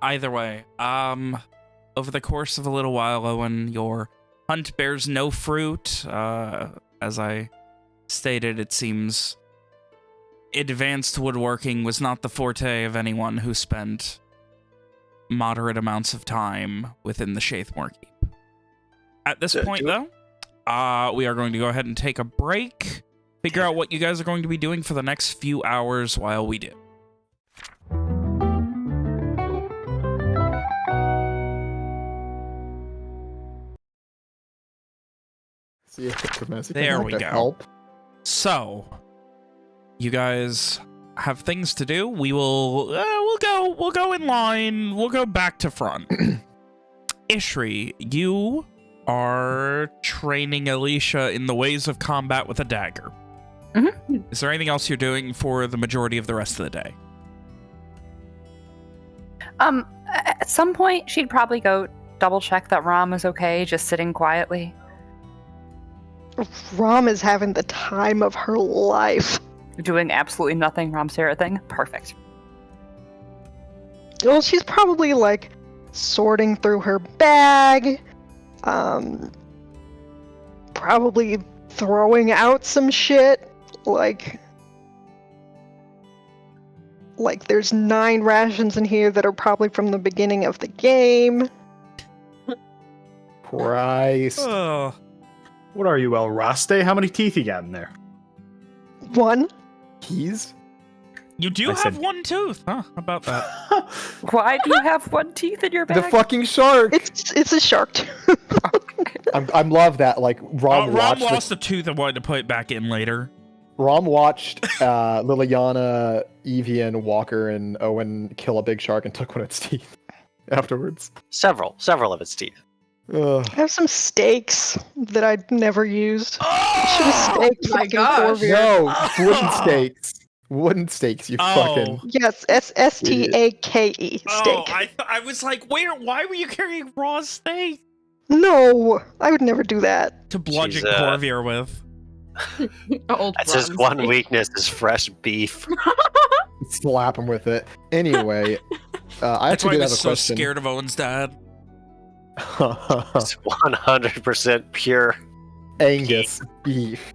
Either way, over the course of a little while, Owen, your hunt bears no fruit. As I stated, it seems advanced woodworking was not the forte of anyone who spent moderate amounts of time within the Shathmore Keep. At this point, though, we are going to go ahead and take a break, figure out what you guys are going to be doing for the next few hours while we do. See if it's There we go. Help. So, you guys have things to do. We will we'll go in line. We'll go back to front. Ishri, you are training Alicia in the ways of combat with a dagger. Mhm. Is there anything else you're doing for the majority of the rest of the day? At some point, she'd probably go double check that Rom is okay, just sitting quietly. Rom is having the time of her life. Doing absolutely nothing, Rom's favorite thing. Perfect. Well, she's probably like sorting through her bag, probably throwing out some shit. Like there's 9 rations in here that are probably from the beginning of the game. Christ. Oh, What are you, El Raste? How many teeth you got in there? 1. Keys? you do I have said- one tooth, huh? How about that? Why do you have one teeth in your bag? The fucking shark! It's a shark tooth. I'm love that. Like, Rom Rom watched lost a tooth and wanted to put it back in later. Rom watched Liliana, Evian, Walker, and Owen kill a big shark and took one of its teeth afterwards. Several of its teeth. Ugh. I have some steaks that I'd never used. Should have staked my fucking gosh. Corvair. No, wooden steaks. Wooden steaks, you fucking. Yes, STAKE Oh, steak. I was like, why were you carrying raw steak No, I would never do that. to bludgeon She's, Corvair with? Old That's his Ron's one steak. weakness is fresh beef. Slap him with it. Anyway, I That's why actually I did was have a so question. scared of Owen's dad. It's 100% pure. Angus beef.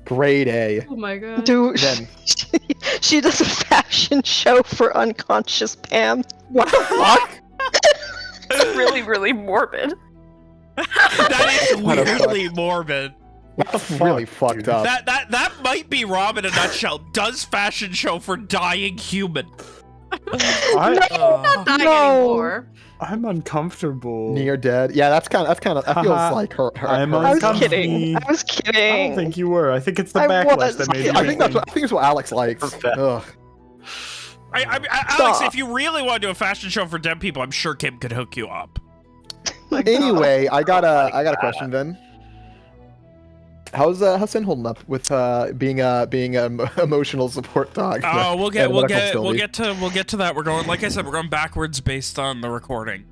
Grade A. Oh my god. Dude, Then- she does a fashion show for unconscious Pam. What the fuck? It's really, really morbid. That is What the fuck? weirdly morbid. That's really fucked up. That might be Rob in a nutshell. Does fashion show for dying human. I, Not dying No. anymore. I'm uncomfortable. Near dead. Yeah, that's kind of. That feels Haha. like her. I'm her I was uncomfortable. kidding. I was I kidding. don't think you were. I think it's the I backlash was. that made you. I think that's what Alex likes. Okay. Ugh. Alex, Stop. if you really want to do a fashion show for dead people, I'm sure Kim could hook you up. Anyway, I got a question then. How's Sin holding up with being an emotional support dog? Oh, we'll at get a we'll medical get facility? we'll get to that. We're going, like I said, we're going backwards based on the recording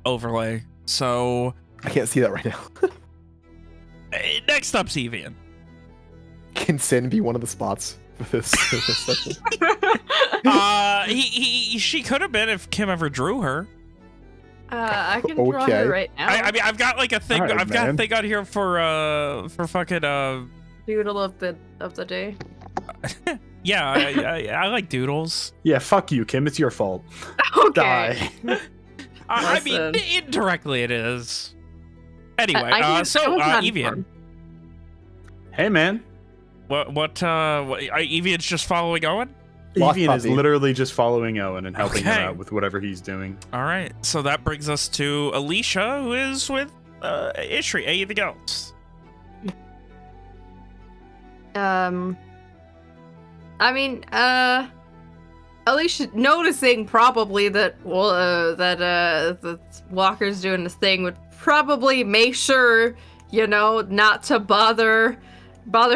overlay. So I can't see that right now. next up's Evian. Can Sin be one of the spots for this session? She could have been if Kim ever drew her. I can draw Okay. her right now. I mean, I've got like a thing. Alright, I've got a man. thing on here for fucking Doodle of the day. yeah. I like doodles. Yeah, fuck you, Kim. It's your fault. Okay. Die. I mean, Listen. indirectly it is. Anyway, I can- so I was on Evian, form. Hey, man. what Evian's just following Owen? Lost Evian is puppy. literally just following Owen and helping Okay. him out with whatever he's doing. All right, so that brings us to Alicia, who is with Ishri. Anything else? I mean, Alicia noticing probably that that Walker's doing this thing would probably make sure, not to bother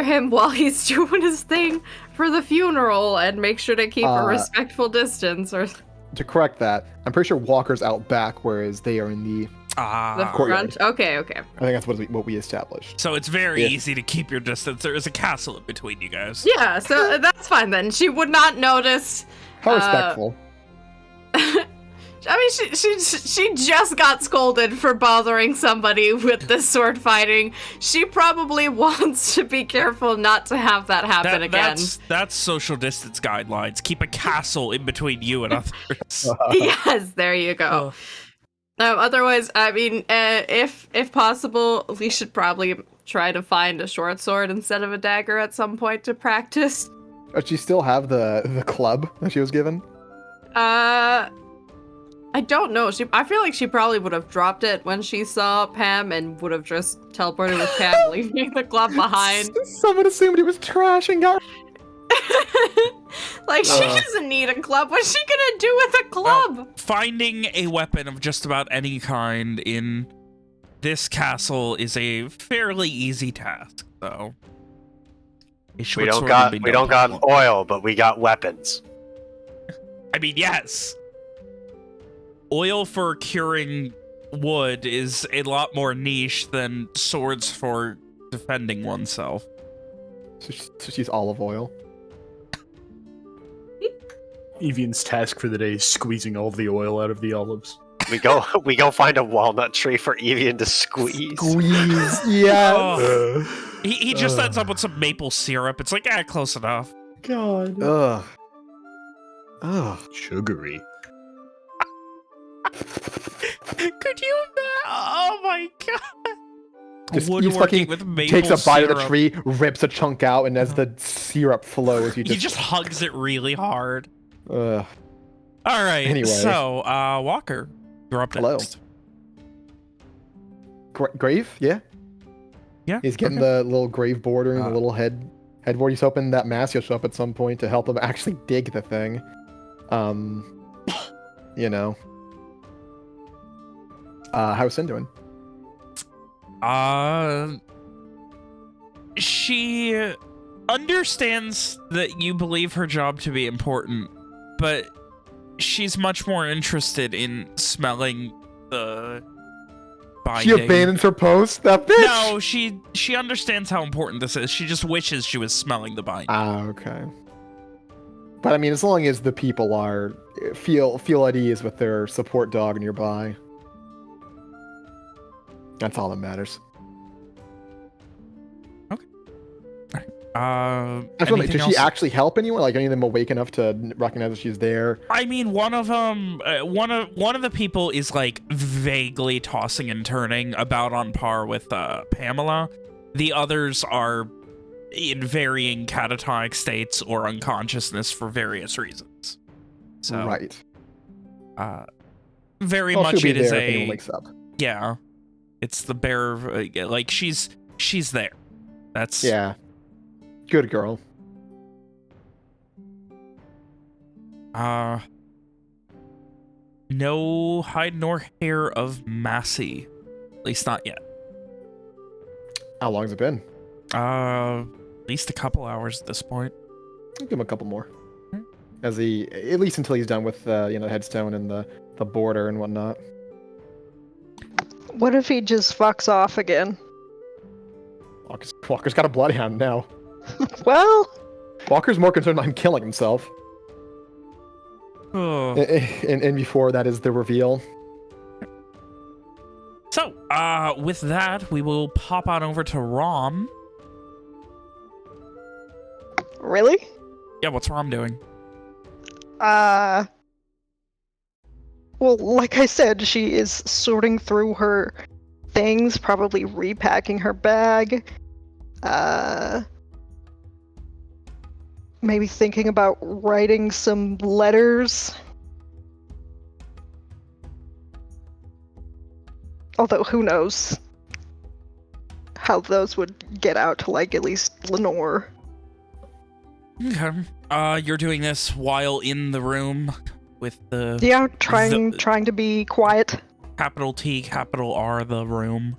him while he's doing his thing for the funeral, and make sure to keep a respectful distance. Or To correct that, I'm pretty sure Walker's out back, whereas they are in the. the courtyard. front. Okay. I think that's what we established. So it's very Yeah. easy to keep your distance. There is a castle in between you guys. Yeah, so that's fine then. She would not notice. How respectful. I mean, she just got scolded for bothering somebody with this sword fighting. She probably wants to be careful not to have that happen again. That's social distance guidelines. Keep a castle in between you and others. Yes, there you go. Otherwise, I mean, if possible, we should probably try to find a short sword instead of a dagger at some point to practice. Does she still have the club that she was given? I don't know. I feel like she probably would have dropped it when she saw Pam and would have just teleported with Pam, leaving the club behind. Someone assumed it was trash and got. Like, she doesn't need a club. What's she gonna do with a club? Finding a weapon of just about any kind in This castle is a fairly easy task, though. We don't got oil, but we got weapons. I mean, yes. Oil for curing wood is a lot more niche than swords for defending oneself. So she's olive oil. Evian's task for the day is squeezing all the oil out of the olives. We go find a walnut tree for Evian to squeeze. Squeeze, yeah. Oh. He just ends up with some maple syrup. It's like, close enough. God. Ugh. Ugh. Sugary. Could you imagine? Oh my god. Just Woodworking fucking with maple takes a bite of the syrup. tree, rips a chunk out, and as the syrup flows, He just hugs it really hard. Ugh. All right. Anyway. So, Walker, you're up Hello. next. Grave, yeah. Yeah. He's getting the little grave border and the little headboard. He's hoping that Massey will show up at some point to help him actually dig the thing. You know. How's Sin doing? She understands that you believe her job to be important, but she's much more interested in smelling the binding. She abandons her post? That bitch! No, she understands how important this is. She just wishes she was smelling the binding. Okay. But I mean, as long as the people feel at ease with their support dog nearby, that's all that matters. Did she actually help anyone? Like any of them awake enough to recognize that she's there? I mean, one of them, one of the people is like vaguely tossing and turning, about on par with Pamela. The others are in varying catatonic states or unconsciousness for various reasons. So, Right. Very Well, much she'll it be is there if anyone wakes up. yeah. It's the bear, like she's there. That's Yeah. Good girl. No hide nor hair of Massey. At least not yet. How long's it been? At least a couple hours at this point. I'll give him a couple more. At least until he's done with the headstone and the border and whatnot. What if he just fucks off again? Walker's got a bloodhound now. Well, Walker's more concerned about him killing himself. Oh. And before that is the reveal. So, with that, we will pop on over to Rom. really? Yeah, what's Rom doing? Well, like I said, she is sorting through her things, probably repacking her bag. Maybe thinking about writing some letters. Although, who knows how those would get out to, like, at least Lenore. Okay. You're doing this while in the room with the... Yeah, trying to be quiet. Capital T, capital R, the room.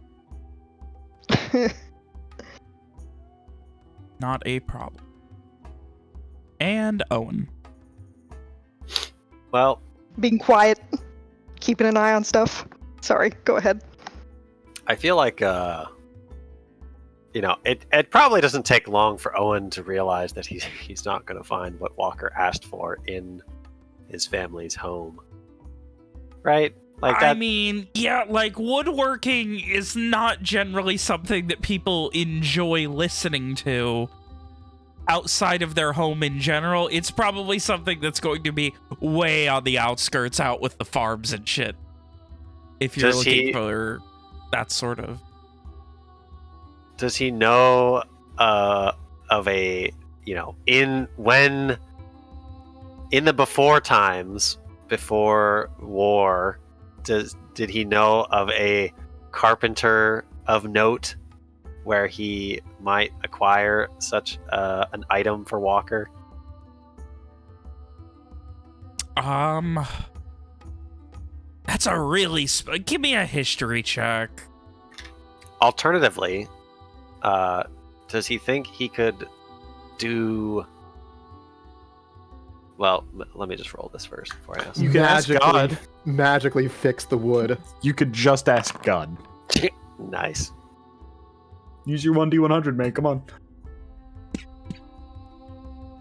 Not a problem. And Owen. Well, Being quiet, keeping an eye on stuff. Sorry, go ahead. I feel like it probably doesn't take long for Owen to realize that he's not going to find what Walker asked for in his family's home. Right? Like that. I mean, yeah, like woodworking is not generally something that people enjoy listening to outside of their home in general. It's probably something that's going to be way on the outskirts, out with the farms and shit. If you're looking for that sort of... Does he know of a, in the before times, before war, did he know of a carpenter of note where he might acquire such an item for Walker? That's a really... give me a history check. Alternatively, does he think he could do? Well, let me just roll this first before I ask. You can ask God. Magically fix the wood. You could just ask God. Nice. Use your 1d100, man. Come on.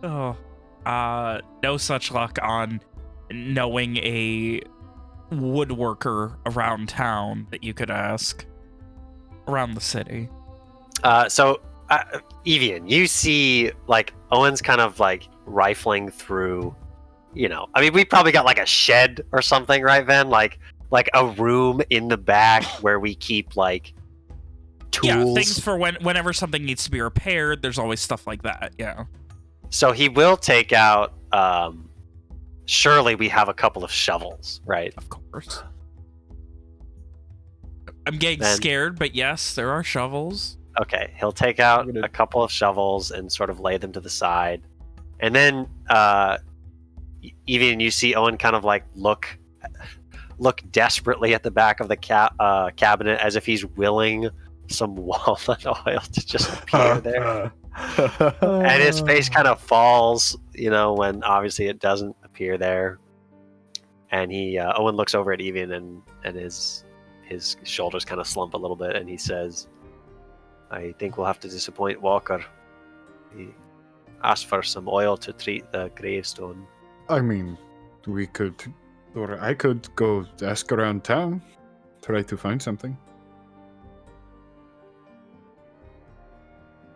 Oh, no such luck on knowing a woodworker around town that you could ask around the city. So, Evian, you see like Owen's kind of like rifling through. I mean, we probably got like a shed or something, right, Ven? Like a room in the back where we keep like tools. Yeah, things for whenever something needs to be repaired. There's always stuff like that. Yeah. So he will take out. Surely we have a couple of shovels, right? Of course. I'm getting scared, but yes, there are shovels. Okay, he'll take out a couple of shovels and sort of lay them to the side, and then even you see Owen kind of like look desperately at the back of the cabinet as if he's willing some walnut oil to just appear there. And his face kind of falls, when obviously it doesn't appear there. And Owen looks over at Evian and his shoulders kind of slump a little bit, and he says, "I think we'll have to disappoint Walker. He asked for some oil to treat the gravestone." I mean, we could, or I could go ask around town, try to find something.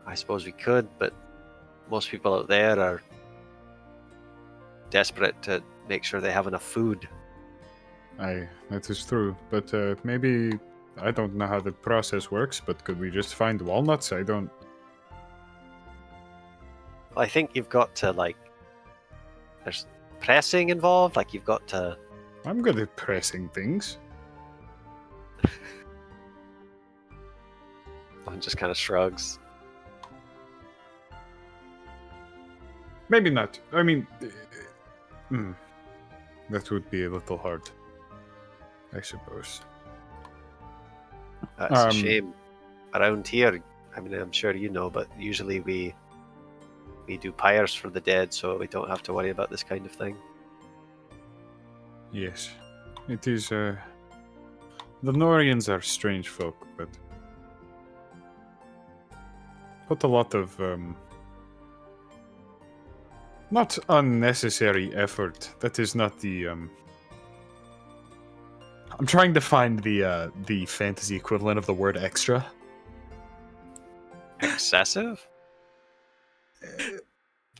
I suppose we could, but most people out there are desperate to make sure they have enough food. That is true, but maybe, I don't know how the process works, but could we just find walnuts? I don't... I think you've got to, there's pressing involved, you've got to... I'm good at pressing things. One just kind of shrugs. Maybe not. I mean, that would be a little hard, I suppose. That's a shame. Around here, I mean, I'm sure you know, but usually we do pyres for the dead, so we don't have to worry about this kind of thing. Yes. It is, the Norians are strange folk, but put a lot of, not unnecessary effort. That is not the, I'm trying to find the fantasy equivalent of the word extra. Excessive?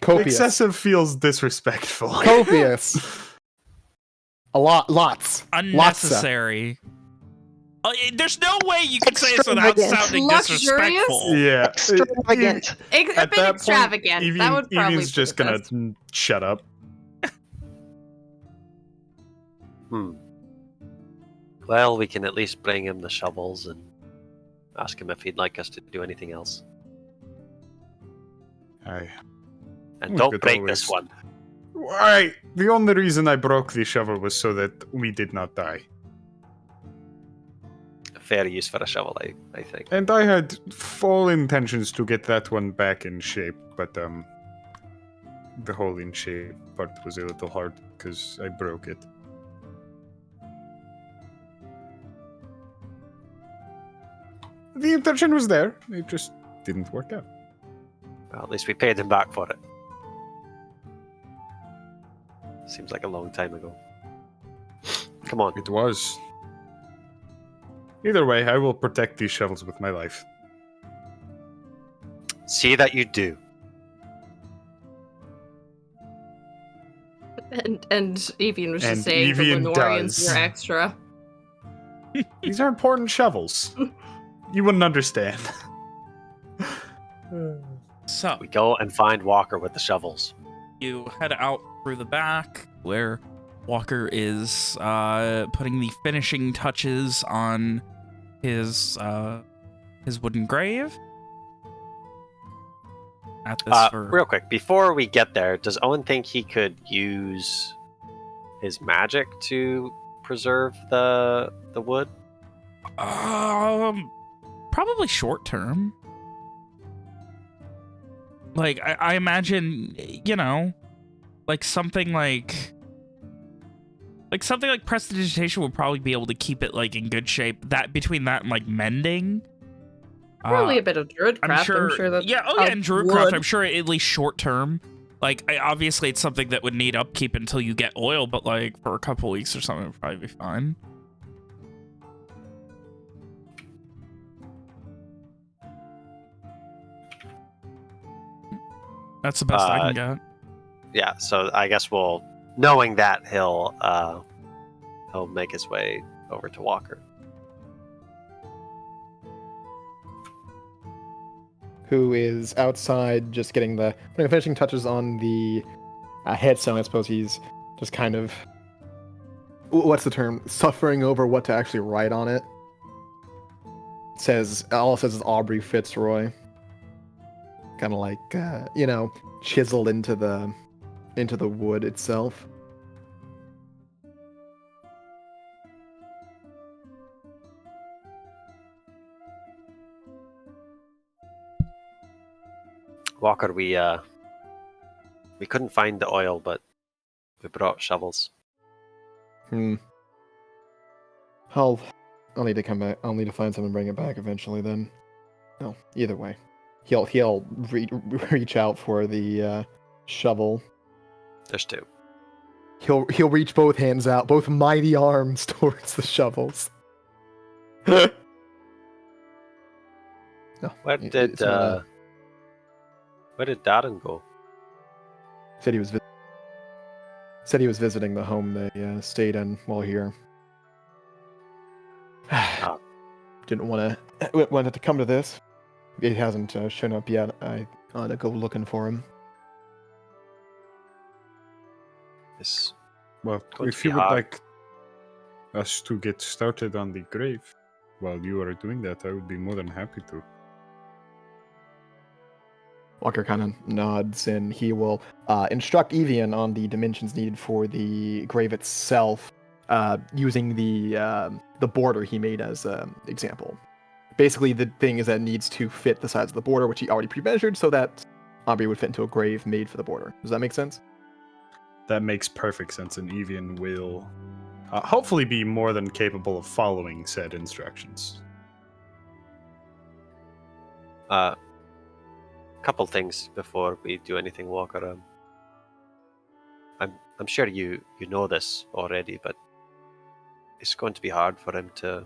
Copious. Excessive feels disrespectful. Copious. Lots. Unnecessary. There's no way you can say this without sounding disrespectful. Yeah. Extravagant. A bit extravagant. That would probably Evian's just be the gonna best. shut up. Well, we can at least bring him the shovels and ask him if he'd like us to do anything else. Aye. And We don't could break this always- one. Why? The only reason I broke the shovel was so that we did not die. Fair use for a shovel, I think. And I had full intentions to get that one back in shape, but the whole in shape part was a little hard because I broke it. The intention was there, it just didn't work out. Well, at least we paid him back for it. Seems like a long time ago. Come on. It was. Either way, I will protect these shovels with my life. See that you do. And Evian was just And saying Evian the Lenorians does. are extra. These are important shovels. You wouldn't understand. So We go and find Walker with the shovels. you head out through the back where Walker is putting the finishing touches on his wooden grave. At this Real quick, before we get there, does Owen think he could use his magic to preserve the wood? Probably short term. Like, I imagine, you know, like something like prestidigitation would probably be able to keep it like in good shape. That between that and like mending, Probably a bit of druidcraft. I'm sure that. Yeah. Oh yeah, and druidcraft. I'm sure at least short term. Like, obviously, it's something that would need upkeep until you get oil, but like for a couple weeks or something, it would probably be fine. That's the best I can get. Yeah, so I guess knowing that he'll make his way over to Walker. Who is outside just getting the finishing touches on the headstone. I suppose he's just kind of, what's the term, suffering over what to actually write on it. All it says is Aubrey Fitzroy. Kind of like, chiseled into the wood itself. Walker, we couldn't find the oil, but we brought shovels. I'll need to come back. I'll need to find someone and bring it back eventually. Then, no. Either way, he'll reach out for the shovel. There's two. He'll reach both hands out, both mighty arms towards the shovels. No, Where did Darren go? Said he was visiting the home they stayed in while here. Didn't want it to come to this. It hasn't shown up yet. I ought to go looking for him. It's Well, going if to be you would hard. like us to get started on the grave while you are doing that, I would be more than happy to. Walker kind of nods, and he will instruct Evian on the dimensions needed for the grave itself, using the border he made as an example. Basically, the thing is that it needs to fit the size of the border, which he already pre-measured, so that Aubrey would fit into a grave made for the border. Does that make sense? That makes perfect sense, and Evian will hopefully be more than capable of following said instructions. Couple things before we do anything, Walker. I'm sure you know this already, but it's going to be hard for him to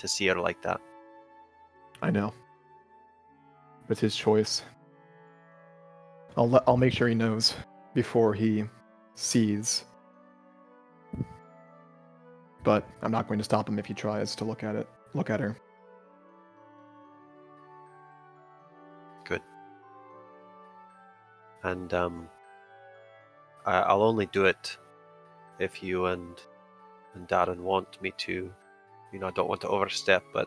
see her like that. I know. It's his choice. I'll make sure he knows before he sees. But I'm not going to stop him if he tries to look at her. Good. And I'll only do it if you and Darren want me to. You know, I don't want to overstep, but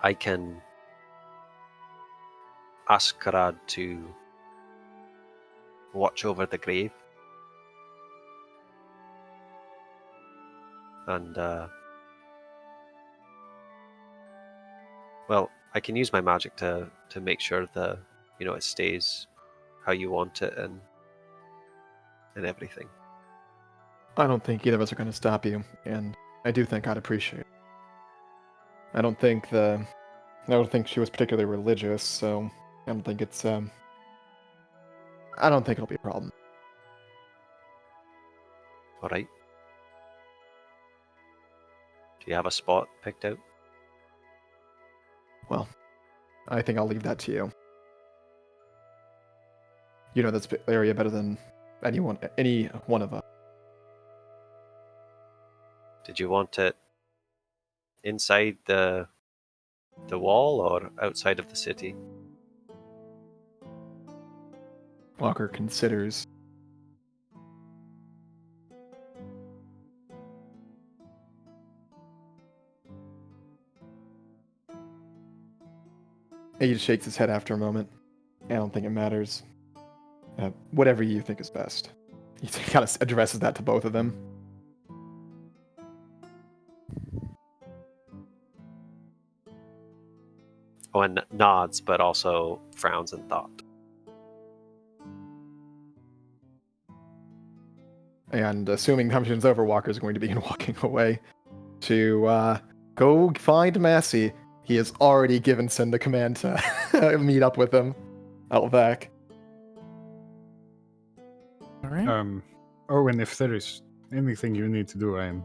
I can ask Verrat to watch over the grave. And, well, I can use my magic to make sure that, it stays how you want it and everything. I don't think either of us are going to stop you, and I do think I'd appreciate it. I don't think she was particularly religious, so I don't think it'll be a problem. All right. Do you have a spot picked out? Well, I think I'll leave that to you. You know this area better than any one of us. Did you want it inside the wall or outside of the city? Walker considers. He just shakes his head after a moment. I don't think it matters. Whatever you think is best. He kind of addresses that to both of them. Owen nods, but also frowns in thought. And assuming the conversation's over, Walker's going to begin walking away to go find Massey. He has already given Sin the command to meet up with him out back. All right. Owen, if there is anything you need to do, I am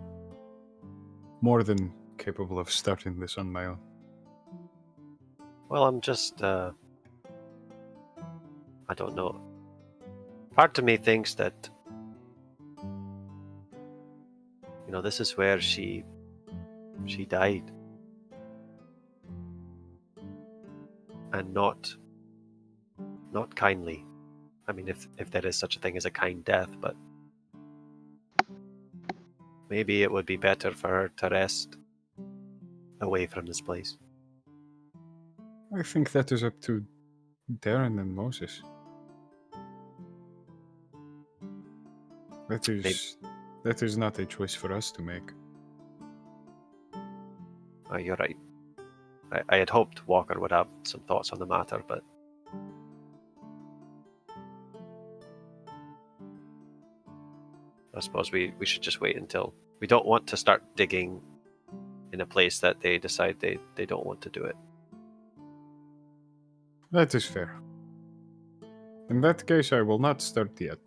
more than capable of starting this on my own. Well, I'm just, I don't know. Part of me thinks that, this is where she died. And not kindly. I mean, if there is such a thing as a kind death, but maybe it would be better for her to rest away from this place. I think that is up to Darren and Moses. That is not a choice for us to make. You're right. I had hoped Walker would have some thoughts on the matter, but I suppose we should just wait until we don't want to start digging in a place that they decide they don't want to do it. That is fair. In that case, I will not start yet.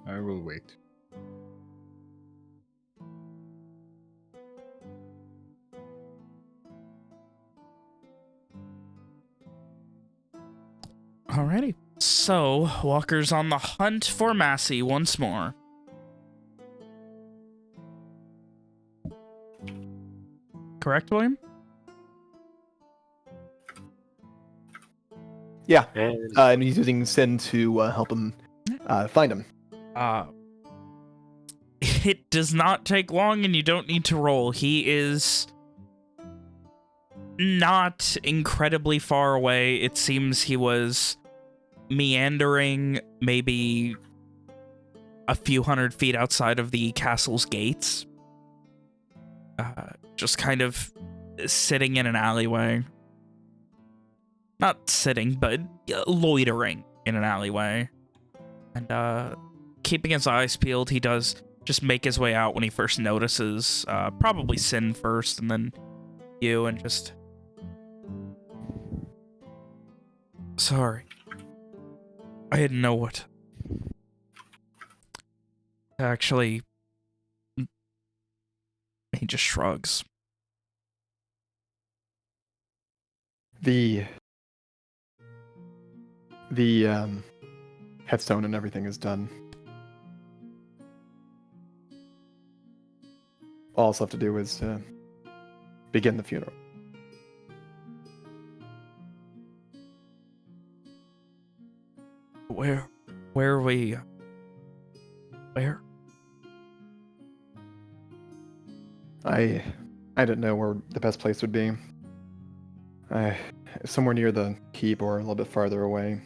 I will wait. Alrighty. So, Walker's on the hunt for Massey once more. Correct, William? Yeah, And and he's using Sin to help him find him. It does not take long and you don't need to roll. He is not incredibly far away. It seems he was meandering maybe a few hundred feet outside of the castle's gates. Just kind of sitting in an alleyway. Not sitting, but loitering in an alleyway. And keeping his eyes peeled, he does just make his way out when he first notices, probably Sin first, and then you, and just... Sorry. I didn't know what... Actually... He just shrugs. The headstone and everything is done. All it's left to do is begin the funeral. Where are we? Where? I didn't know where the best place would be. Somewhere near the keep or a little bit farther away.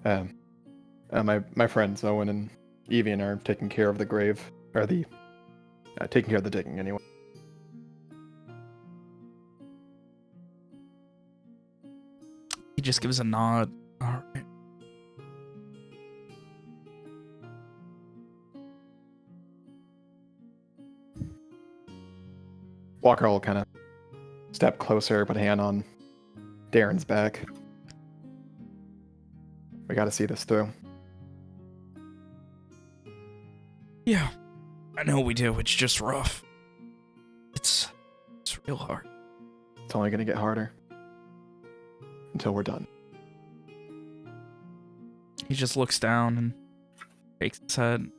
My friends Owen and Evian are taking care of the grave, or taking care of the digging anyway. He just gives a nod. All right. Walker will kind of step closer, put a hand on Darren's back. We gotta see this through. Yeah, I know we do. It's just rough. It's real hard. It's only gonna get harder. Until we're done. He just looks down and shakes his head.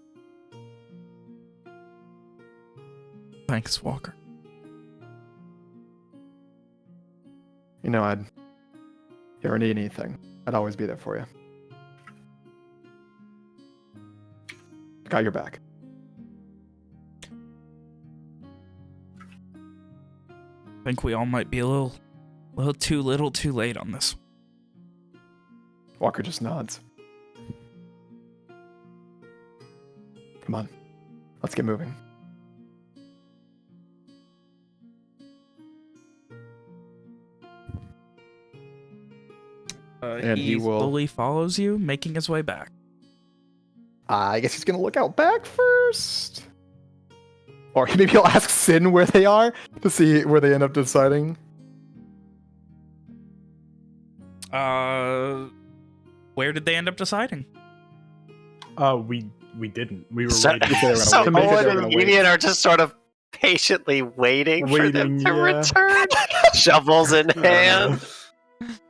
Thanks, Walker. You know, if you ever need anything, I'd always be there for you. Got your back. I think we all might be a little too late on this. Walker just nods. Come on, let's get moving. And he will- slowly follows you, making his way back. I guess he's gonna look out back first. Or maybe he'll ask Sin where they are to see where they end up deciding. Where did they end up deciding? We didn't. We were So, waiting. so wait. Maybe Owen they're and gonna wait. Vivian are just sort of patiently waiting for them Waiting, to yeah. return. Shovels in hand.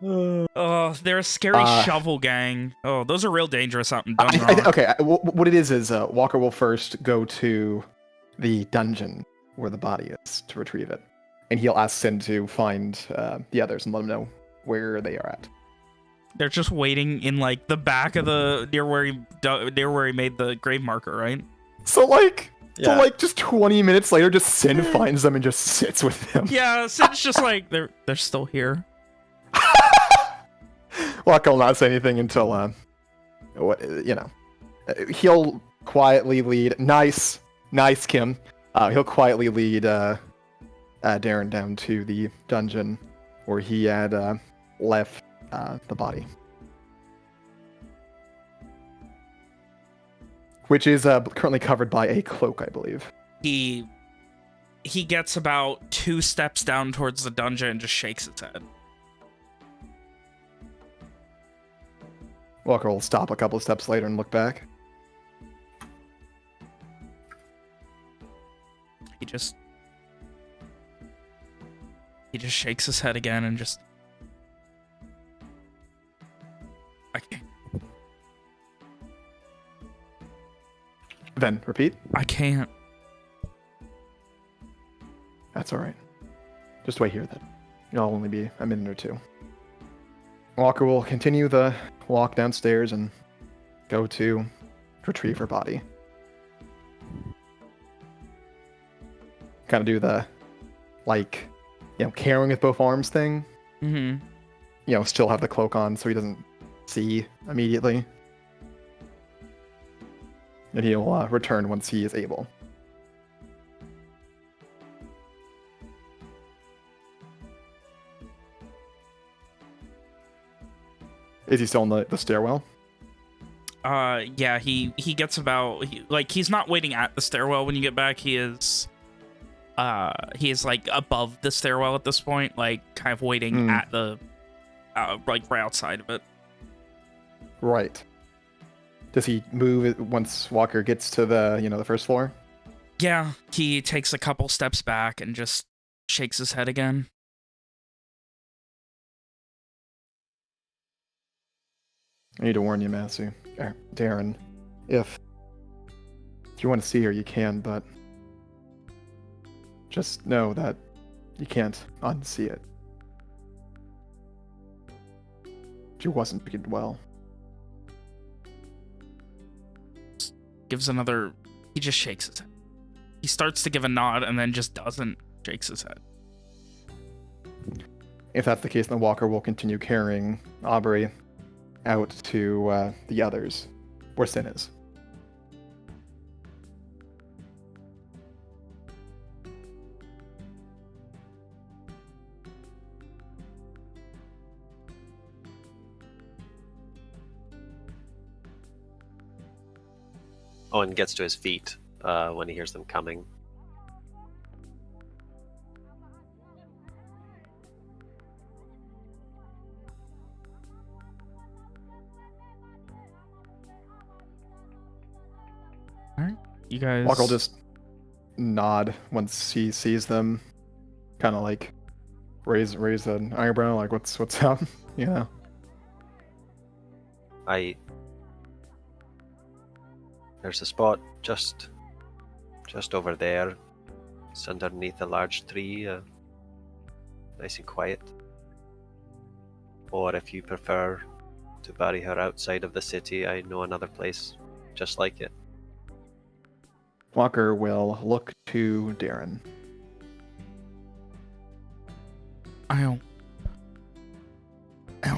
Oh, they're a scary shovel gang. Oh, those are real dangerous out in Dunrock. Okay, what it is Walker will first go to the dungeon where the body is to retrieve it. And he'll ask Sin to find the others and let them know where they are at. They're just waiting in like the back of the near where he made the grave marker, right? So like Yeah. just 20 minutes later, just Sin finds them and just sits with them. Yeah, Sid's just like they're still here. Walker will not say anything until he'll quietly lead. Nice, Kim. He'll quietly lead Darren down to the dungeon where he had left the body, which is currently covered by a cloak, I believe. He gets about 2 steps down towards the dungeon and just shakes his head. Walker will stop a couple of steps later and look back. He just shakes his head again and just I can't. Then repeat. I can't. That's all right. Just wait here then. It'll only be a minute or two. Walker will continue the walk downstairs and go to retrieve her body. Kind of do the, carrying with both arms thing. Mm-hmm. Still have the cloak on so he doesn't see immediately. And he'll return once he is able. Is he still in the stairwell? Yeah, he gets about he's not waiting at the stairwell when you get back. He is like above the stairwell at this point, like kind of waiting at the right outside of it. Right. Does he move once Walker gets to the first floor? Yeah, he takes a couple steps back and just shakes his head again. I need to warn you, Darren. If you want to see her, you can, but just know that you can't unsee it. She wasn't treated well. Gives another. He just shakes his head. He starts to give a nod and then just doesn't. Shakes his head. If that's the case, then Walker will continue carrying Aubrey out to the others, where Sin is. Owen gets to his feet when he hears them coming. You guys. Walker will just nod once he sees them, kind of like raise an eyebrow, like what's up, There's a spot just over there. It's underneath a large tree, nice and quiet. Or if you prefer to bury her outside of the city, I know another place just like it. Walker will look to Darren. I don't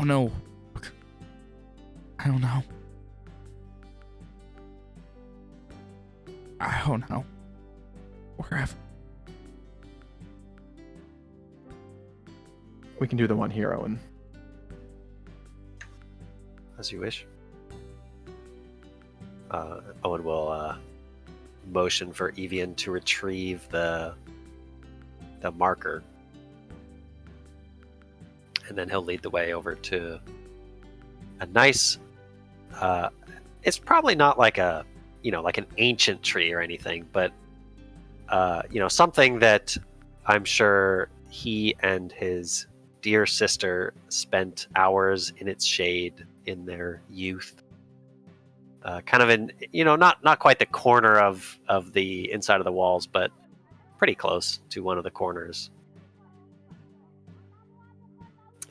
know. I don't know. I don't know. Wherever. We can do the one here, Owen. as you wish. Owen will motion for Evian to retrieve the marker, and then he'll lead the way over to a nice. It's probably not like a like an ancient tree or anything, but something that I'm sure he and his dear sister spent hours in its shade in their youth. Kind of in, not quite the corner of the inside of the walls, but pretty close to one of the corners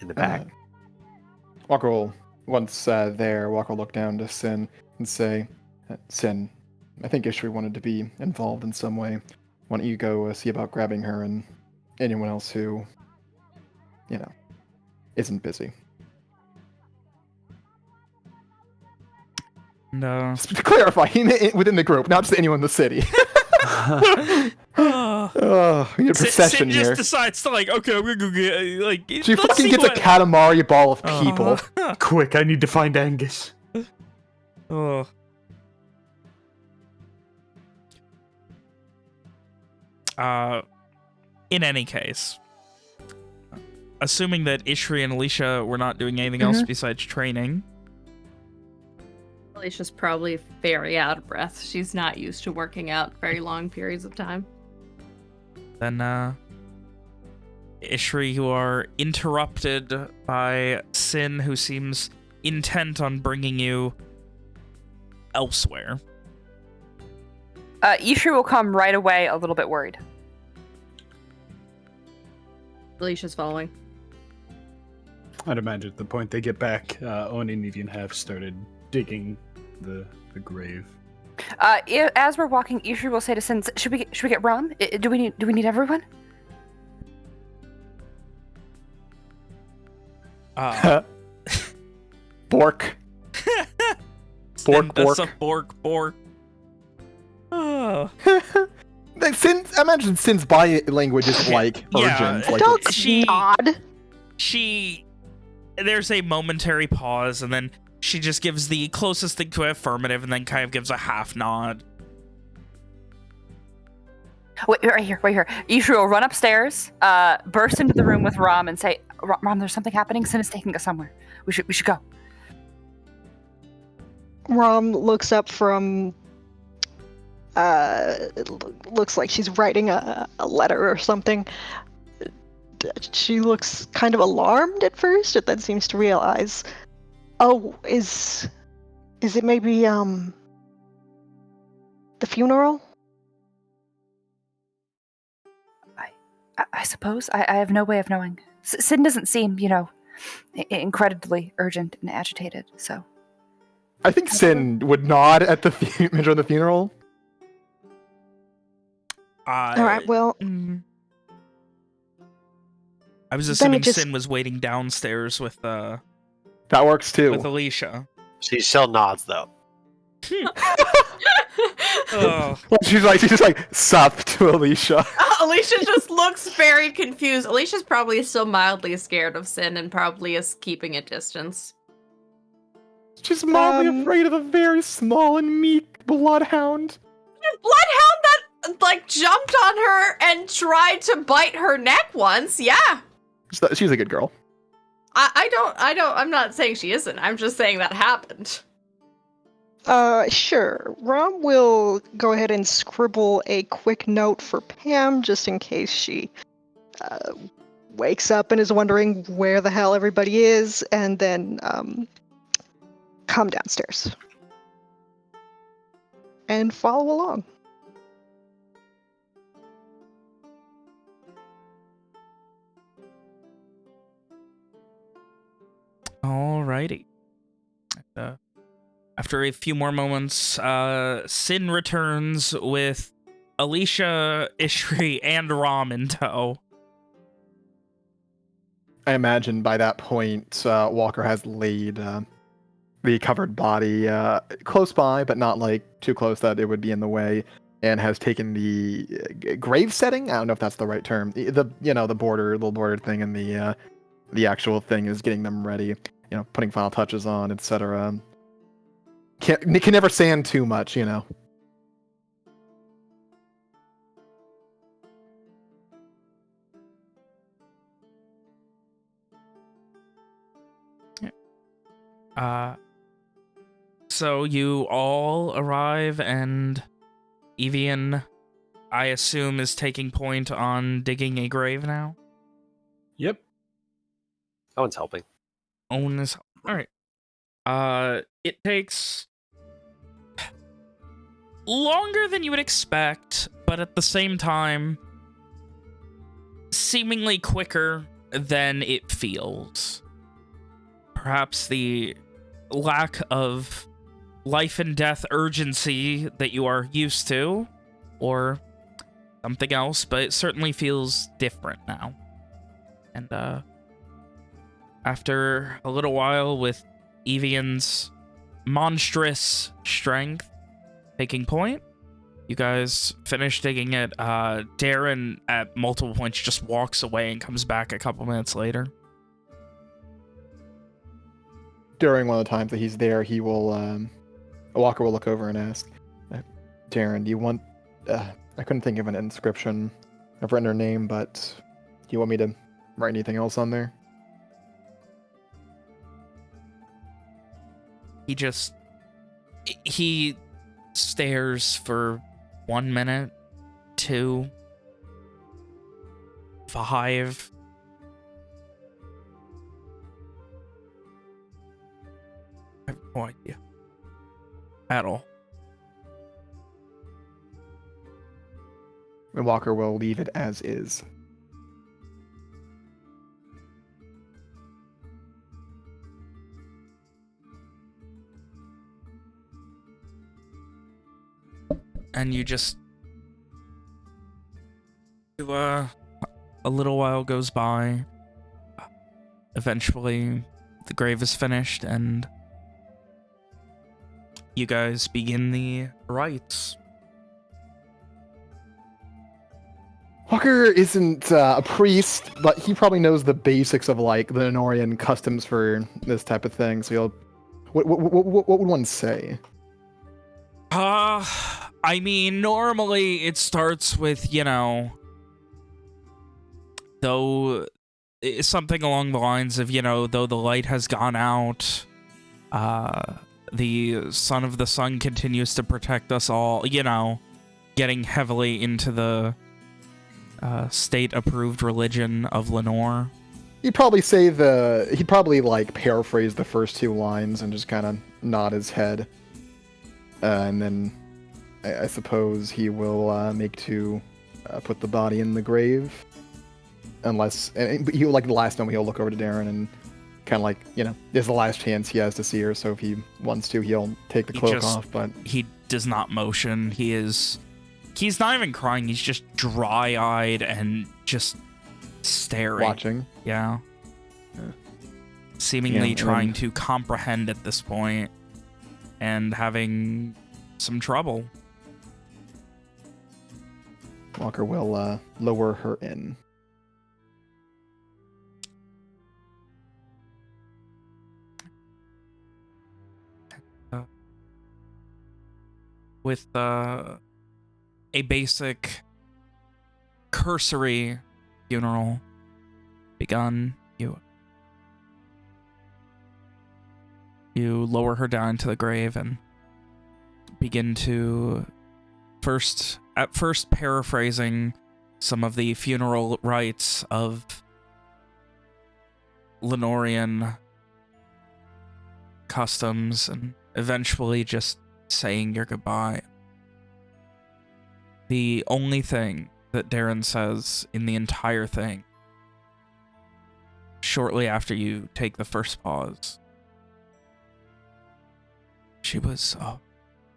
in the back. Walker will, once there, Walker will look down to Sin and say, Sin, I think Ishri wanted to be involved in some way. Why don't you go see about grabbing her and anyone else who, isn't busy. No. Just to clarify, within the group, not just anyone in the city. We need a procession Sin just here. decides to okay, I'm gonna go get She let's fucking see gets a what- Katamari ball of people. Quick, I need to find Angus. Oh. In any case, assuming that Ishri and Alicia were not doing anything else besides training. Alicia's probably very out of breath. She's not used to working out very long periods of time. Then, Ishri, you are interrupted by Sin, who seems intent on bringing you elsewhere. Ishri will come right away, a little bit worried. Alicia's following. I'd imagine at the point they get back, Owen and Evian have started digging the grave. As we're walking, Ishri will say to Sin, "Should we get rum? Do we need everyone?" Bork. Sin Bork, does a bork. bork. Oh. I imagine Sin's body language is like Yeah, urgent. Like Don't she- nod. There's a momentary pause, and then she just gives the closest thing to affirmative, and then kind of gives a half nod. Wait, right here. Ishri will run upstairs, burst into the room with Rom, and say, "Rom, there's something happening. Sin is taking us somewhere. We should go." Rom looks up from. It looks like she's writing a letter or something. She looks kind of alarmed at first, but then seems to realize, oh, is it maybe the funeral? I suppose. I have no way of knowing. Sin doesn't seem, incredibly urgent and agitated, so. I think Sin would nod at the mention of the funeral. All right, well, I was Then assuming it just- Sin was waiting downstairs with That works too. Alicia. She still nods though. Oh. She's just like sup to Alicia. Alicia just looks very confused. Alicia's probably still mildly scared of Sin and probably is keeping a distance. She's mildly afraid of a very small and meek bloodhound. Bloodhound that jumped on her and tried to bite her neck once. Yeah. She's a good girl. I'm not saying she isn't. I'm just saying that happened. Sure. Rom will go ahead and scribble a quick note for Pam just in case she wakes up and is wondering where the hell everybody is, and then come downstairs and follow along. Alrighty. After a few more moments, Sin returns with Alicia, Ishri, and Rom in tow. I imagine by that point, Walker has laid the covered body close by, but not like too close that it would be in the way, and has taken the grave setting. I don't know if that's the right term. The little border thing, and the actual thing is getting them ready. putting final touches on, etc. Can never stand too much, So you all arrive, and Evian, I assume, is taking point on digging a grave now? Yep. Owen's helping. Owen is... Alright. It takes longer than you would expect, but at the same time, seemingly quicker than it feels. Perhaps the lack of life and death urgency that you are used to, or something else, but it certainly feels different now. And after a little while with Evian's monstrous strength taking point, you guys finish digging it. Darren at multiple points just walks away and comes back a couple minutes later. During one of the times that he's there, he will, Walker will look over and ask, Darren, do you want, I couldn't think of an inscription. I've written her name, but do you want me to write anything else on there? He stares for 1 minute, 2, 5. I have no idea. At all. And Walker will leave it as is. And you just... a little while goes by. Eventually, the grave is finished, and you guys begin the rites. Walker isn't a priest, but he probably knows the basics of like the Nenorian customs for this type of thing. So he'll, what would one say? I mean, normally it starts with, though something along the lines of, though the light has gone out, the Son of the Sun continues to protect us all, getting heavily into the state-approved religion of Lenore. He'd probably like paraphrase the first 2 lines and just kind of nod his head. And then I suppose he will make to put the body in the grave. Unless, he'll, like the last time, he'll look over to Darren and kind of like, this is the last chance he has to see her, so if he wants to, he'll take the cloak off, but... He does not motion. He's not even crying, he's just dry-eyed and just staring. Watching. Yeah. Seemingly trying to comprehend at this point, and having some trouble. Walker will lower her in. With a basic cursory funeral begun, you lower her down to the grave and begin to at first paraphrasing some of the funeral rites of Lenorian customs, and eventually just saying your goodbye. The only thing that Darren says in the entire thing, shortly after you take the first pause, she was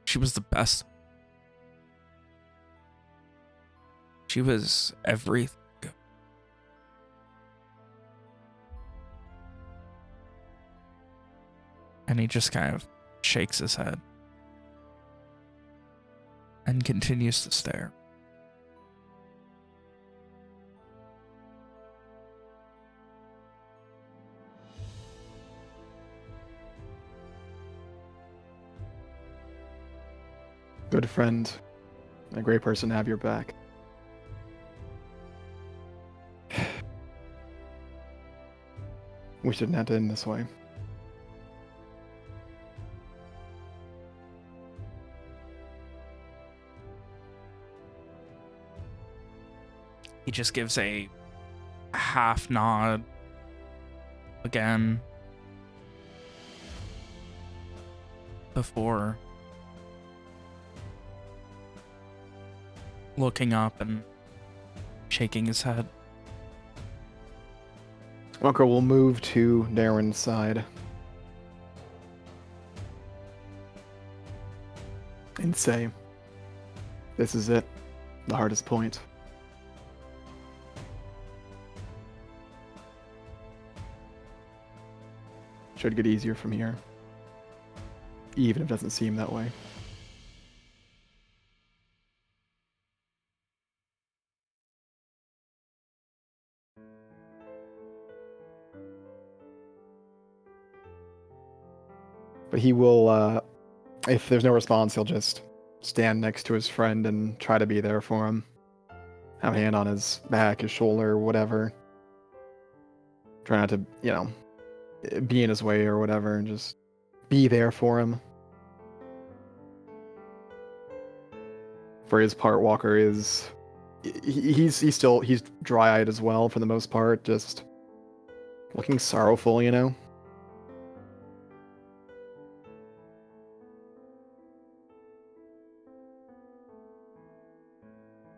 the best. She was everything. And he just kind of shakes his head and continues to stare. good friend, a great person to have your back. We shouldn't have to end this way. He just gives a half nod again before looking up and shaking his head. Walker will move to Darren's side and say, "This is it, the hardest point. Should get easier from here, even if it doesn't seem that way." But he will, if there's no response, he'll just stand next to his friend and try to be there for him. Have a hand on his back, his shoulder, whatever. Try not to, be in his way or whatever, and just be there for him. For his part, Walker is he's dry-eyed as well for the most part, just looking sorrowful,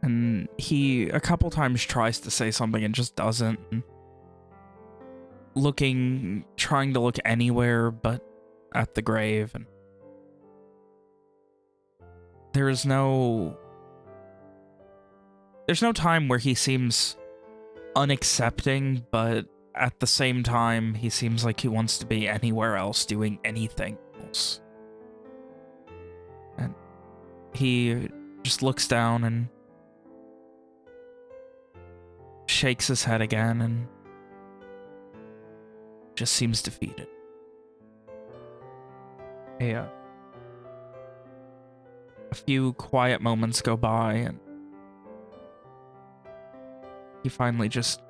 And he a couple times tries to say something and just doesn't. Trying to look anywhere but at the grave, and there's no time where he seems unaccepting, but at the same time, he seems like he wants to be anywhere else doing anything else. And he just looks down and shakes his head again and just seems defeated. A few quiet moments go by, and he finally just...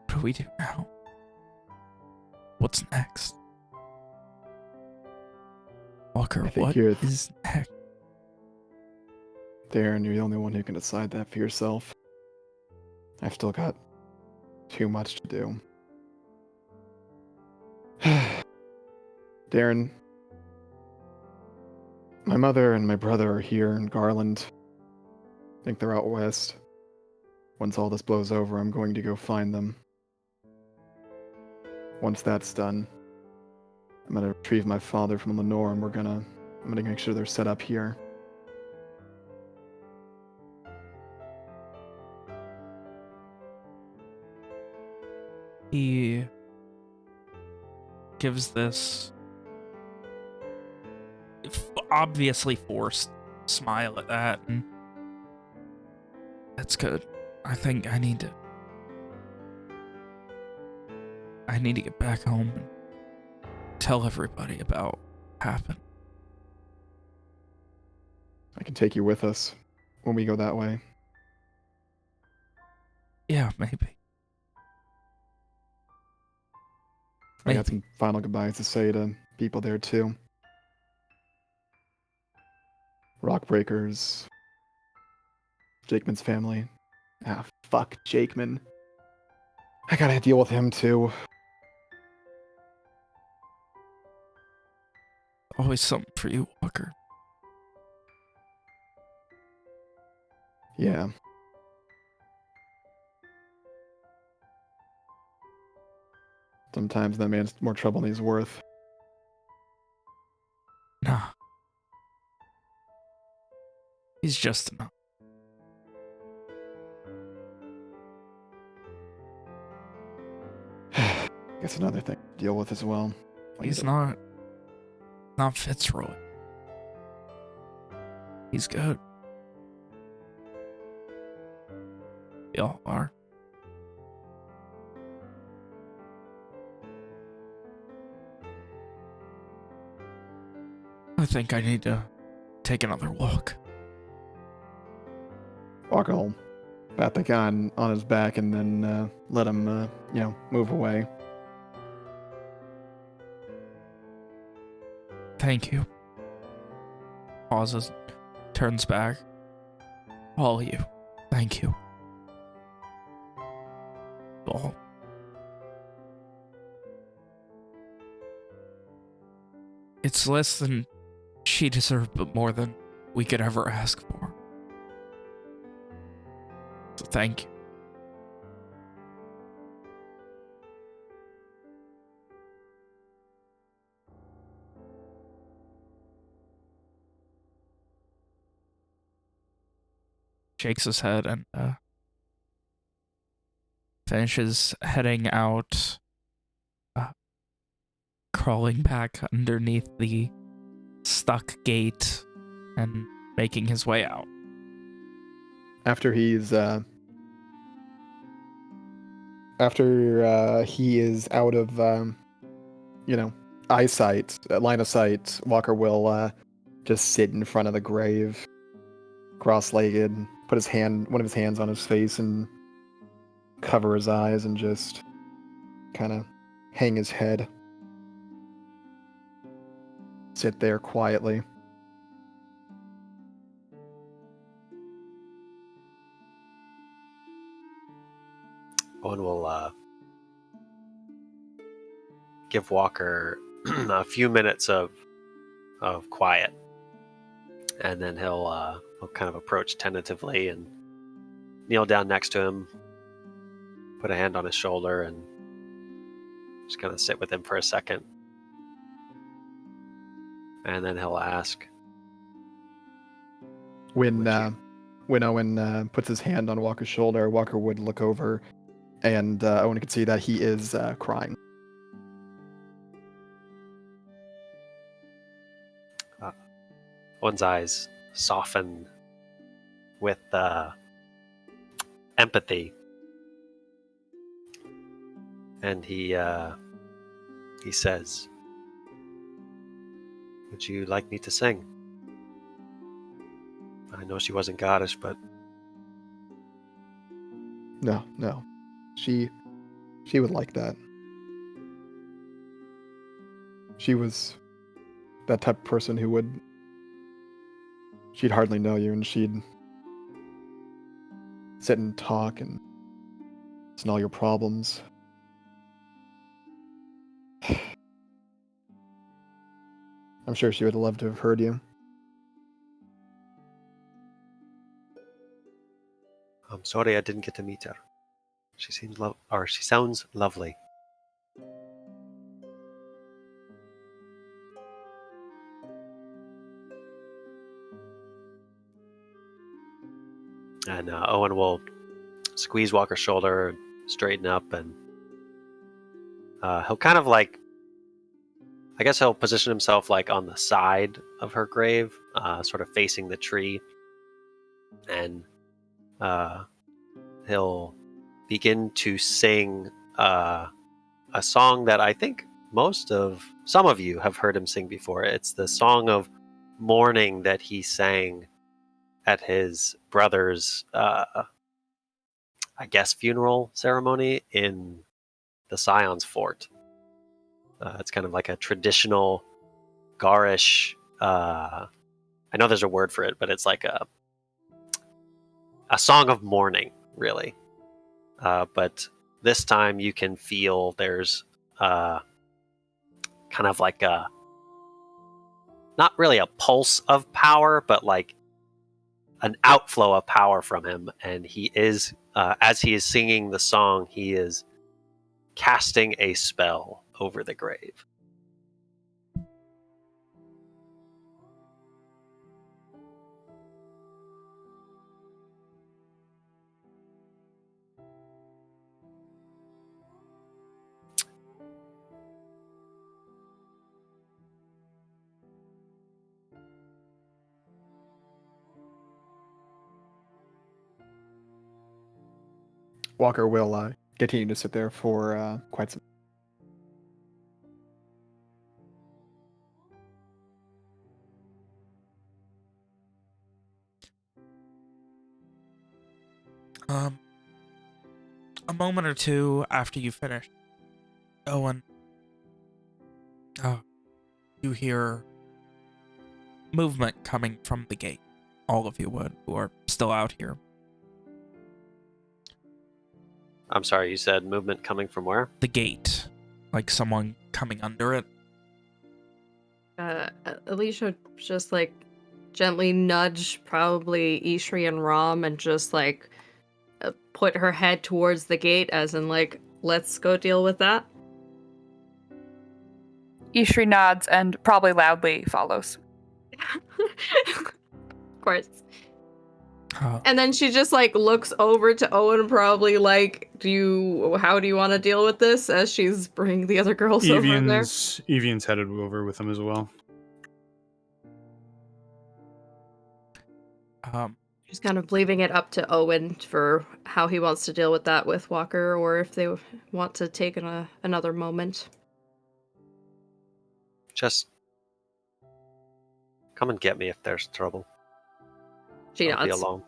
What do we do now? What's next? Walker, I think what you're is next? Darren, you're the only one who can decide that for yourself. I've still got too much to do. Darren, my mother and my brother are here in Garland. I think they're out west. Once all this blows over, I'm going to go find them. Once that's done, I'm gonna retrieve my father from Lenore, and I'm gonna make sure they're set up here. He gives this obviously forced smile at that, and that's good. I think I need to get back home and tell everybody about what happened. I can take you with us when we go that way. Yeah, maybe. I got some final goodbyes to say to people there too. Rockbreakers, Jakeman's family. Ah, fuck Jakeman. I gotta deal with him too. Always something for you, Walker. Yeah. Sometimes that man's more trouble than he's worth. Nah. He's just enough. Guess another thing to deal with as well. He's not Fitzroy. He's good. Y'all are. I think I need to take another walk. Walker will pat the gun on his back and then let him, move away. Thank you. Pauses, turns back. All you. Thank you. All. It's less than she deserved, but more than we could ever ask for. So thank you. Shakes his head and finishes heading out, crawling back underneath the stuck gate and making his way out. After he is out of eyesight, line of sight, Walker will just sit in front of the grave, cross-legged, put one of his hands on his face and cover his eyes and just kind of hang his head. Sit there quietly. Owen will give Walker a few minutes of quiet, and then he'll kind of approach tentatively and kneel down next to him, put a hand on his shoulder, and just kind of sit with him for a second. And then he'll ask, When Owen puts his hand on Walker's shoulder, Walker would look over, and Owen could see that he is crying. Owen's eyes soften with empathy, and he says, "Would you like me to sing? I know she wasn't Goddish, but..." No. She would like that. She was that type of person who would... She'd hardly know you, and she'd sit and talk and listen to all your problems. I'm sure she would have loved to have heard you. I'm sorry I didn't get to meet her. She sounds lovely. And Owen will squeeze Walker's shoulder, straighten up, and he'll kind of I guess he'll position himself on the side of her grave, sort of facing the tree, and he'll begin to sing a song that I think some of you have heard him sing before. It's the song of mourning that he sang at his brother's, funeral ceremony in the Scion's fort. It's kind of like a traditional garish. I know there's a word for it, but it's like a song of mourning, really. But this time you can feel there's kind of like not really a pulse of power, but like an outflow of power from him. And he is, as he is singing the song, he is casting a spell over the grave. Walker will continue to sit there for quite some... A moment or two after you finish, Owen, you hear movement coming from the gate. All of you would, who are still out here. I'm sorry, you said movement coming from where? The gate. Like someone coming under it. Alicia just like gently nudge probably Ishri and Rom and just like put her head towards the gate as in like, let's go deal with that. Ishri nods and probably loudly follows. Of course. And then she just like looks over to Owen, probably like, how do you want to deal with this? As she's bringing the other girls over there. Evian's headed over with him as well. She's kind of leaving it up to Owen for how he wants to deal with that with Walker, or if they want to take another moment. Just come and get me if there's trouble. She I'll be nods alone.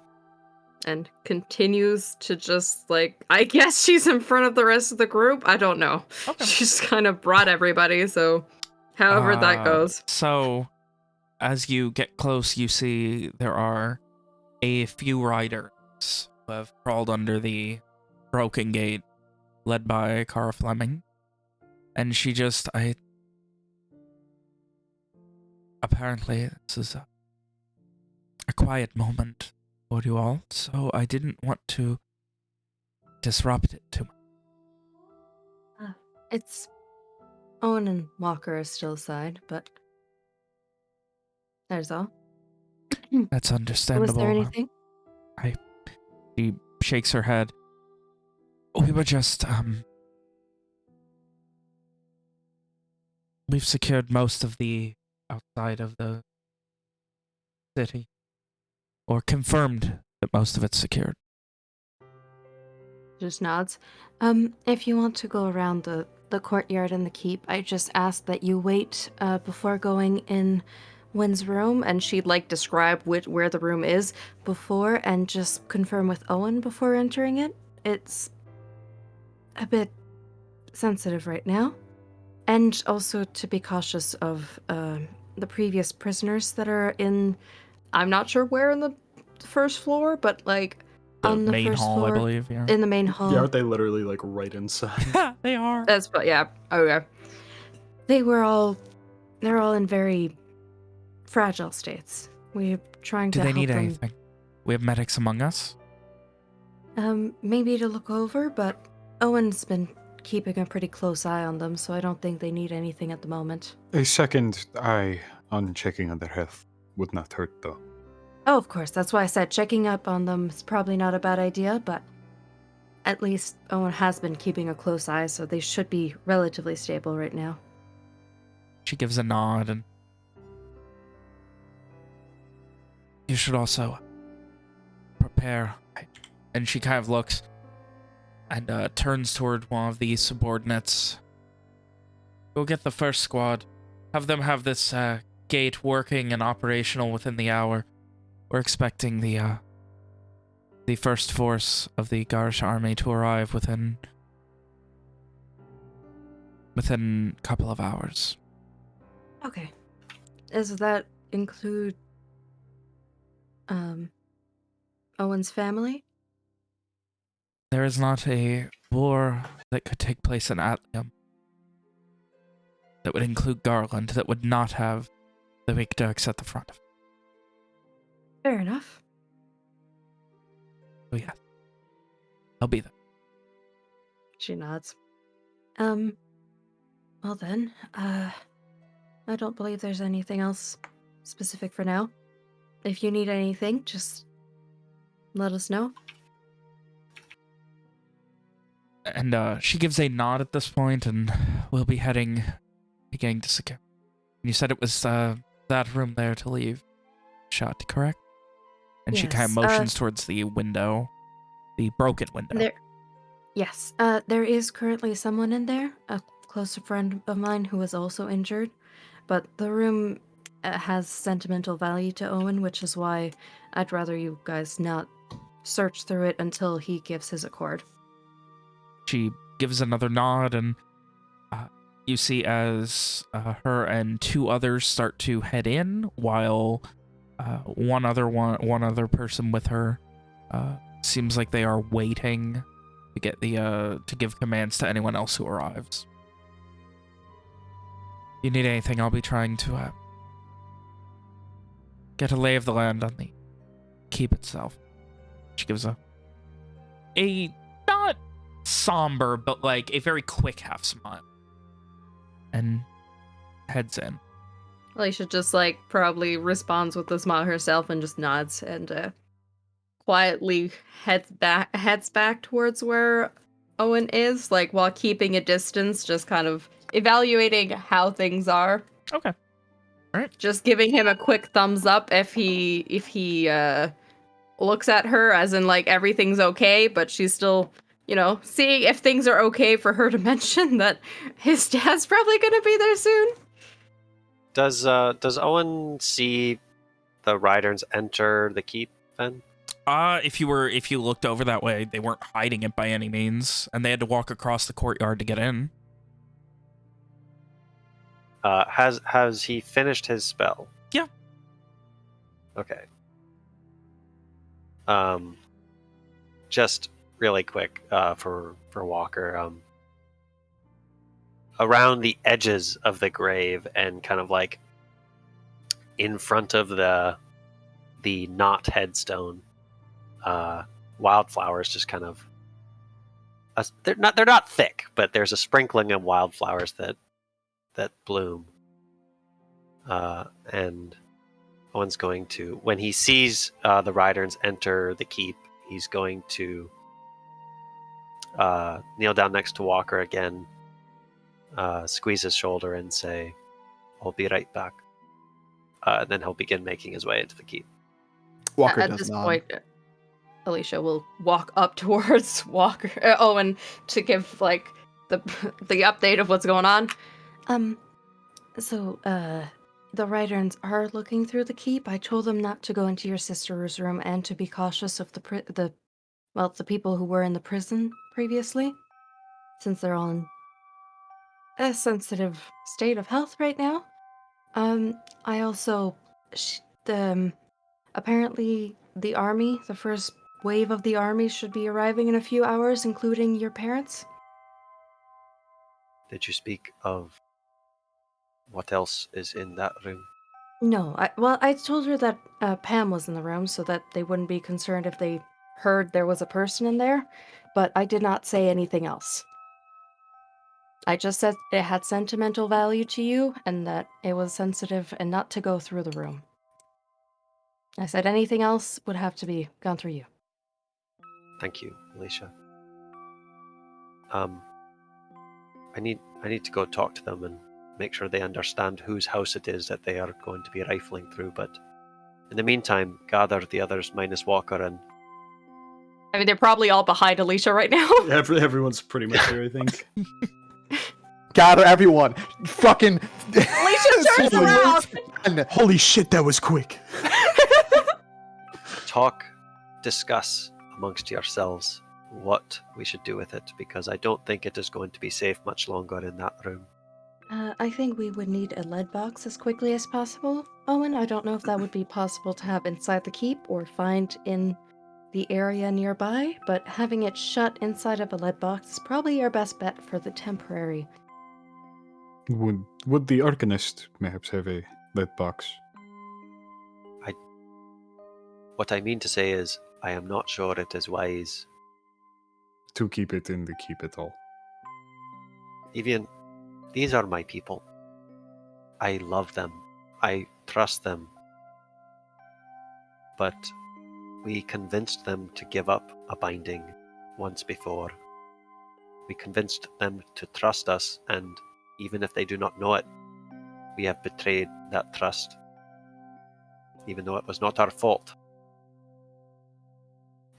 and continues to just like, I guess she's in front of the rest of the group. I don't know. Okay. She's kind of brought everybody, so however that goes. So, as you get close, you see there are a few riders who have crawled under the broken gate, led by Cara Fleming. And she just, apparently, this is a quiet moment for you all, so I didn't want to disrupt it too much. It's Owen and Walker are still aside, but there's all. That's understandable. Was there anything? She shakes her head. We were just, we've secured most of the outside of the city. Or confirmed that most of it's secured. Just nods. If you want to go around the courtyard and the keep, I just ask that you wait before going in Wynn's room, and she'd like describe where the room is before, and just confirm with Owen before entering it. It's a bit sensitive right now, and also to be cautious of the previous prisoners that are in. I'm not sure where in the first floor, but like on the main first hall, floor, I believe. Yeah. in the main hall. Yeah, aren't they literally like right inside? They are. Yeah. Okay. They're all in very fragile states. We're trying Do to they help need them. anything? We have medics among us. Maybe to look over, but Owen's been keeping a pretty close eye on them, so I don't think they need anything at the moment. A second eye on checking on their health would not hurt, though. Oh, of course. That's why I said checking up on them is probably not a bad idea, but at least Owen has been keeping a close eye, so they should be relatively stable right now. She gives a nod, and you should also prepare. And she kind of looks and turns toward one of the subordinates. Go get the first squad. Have them have this gate working and operational within the hour. We're expecting the first force of the Garish army to arrive within a couple of hours. Okay. Does that include Owen's family? There is not a war that could take place in Atlium that would include Garland that would not have the big Dirks at the front of it. Fair enough. Oh yeah. I'll be there. She nods. Well then, I don't believe there's anything else specific for now. If you need anything, just let us know. And she gives a nod at this point, and we'll be heading again to secure. You said it was that room there to leave shut, correct? And she kind of Yes, motions towards the window, the broken window. Yes, there is currently someone in there, a close friend of mine who is also injured, but the room has sentimental value to Owen, which is why I'd rather you guys not search through it until he gives his accord. She gives another nod, and you see as her and two others start to head in, while one other person with her seems like they are waiting to get to give commands to anyone else who arrives. If you need anything, I'll be trying to get a lay of the land on the keep itself. She gives a not somber, but like a very quick half smile, and heads in. Alicia just like probably responds with a smile herself and just nods and quietly heads back towards where Owen is, like while keeping a distance, just kind of evaluating how things are. Okay. All right. Just giving him a quick thumbs up if he looks at her as in like everything's okay, but she's still, seeing if things are okay for her to mention that his dad's probably gonna be there soon. Does Owen see the Ryders enter the keep then? If you looked over that way, they weren't hiding it by any means, and they had to walk across the courtyard to get in. Has he finished his spell? Yeah. Okay. Just really quick, for Walker, around the edges of the grave and kind of like in front of the knot headstone, wildflowers just kind of they're not thick, but there's a sprinkling of wildflowers that bloom. And Owen's going to, when he sees the Ryders enter the keep, he's going to kneel down next to Walker again, squeeze his shoulder and say, "I'll be right back." And then he'll begin making his way into the keep. Walker At does this not. point, Alicia will walk up towards Owen to give like the update of what's going on. So the Ryders are looking through the keep. I told them not to go into your sister's room and to be cautious of the people who were in the prison previously, since they're all in a sensitive state of health right now. I also, apparently the army, the first wave of the army should be arriving in a few hours, including your parents. Did you speak of what else is in that room? No, I told her that Pam was in the room so that they wouldn't be concerned if they heard there was a person in there, but I did not say anything else. I just said it had sentimental value to you and that it was sensitive and not to go through the room. I said anything else would have to be gone through you. Thank you, Alicia. I need to go talk to them and make sure they understand whose house it is that they are going to be rifling through, but in the meantime, gather the others minus Walker and... I mean, they're probably all behind Alicia right now. Everyone's pretty much here, I think. Gather everyone. Fucking. Alicia turns around. Holy shit, that was quick. talk, discuss amongst yourselves what we should do with it, because I don't think it is going to be safe much longer in that room. I think we would need a lead box as quickly as possible. Owen, I don't know if that would be possible to have inside the keep or find in the area nearby, but having it shut inside of a lead box is probably your best bet for the temporary. Would the Arcanist perhaps have a lead box? What I mean to say is, I am not sure it is wise. To keep it in the keep at all. Evian, these are my people. I love them. I trust them. But we convinced them to give up a binding once before. We convinced them to trust us, and even if they do not know it, we have betrayed that trust, even though it was not our fault.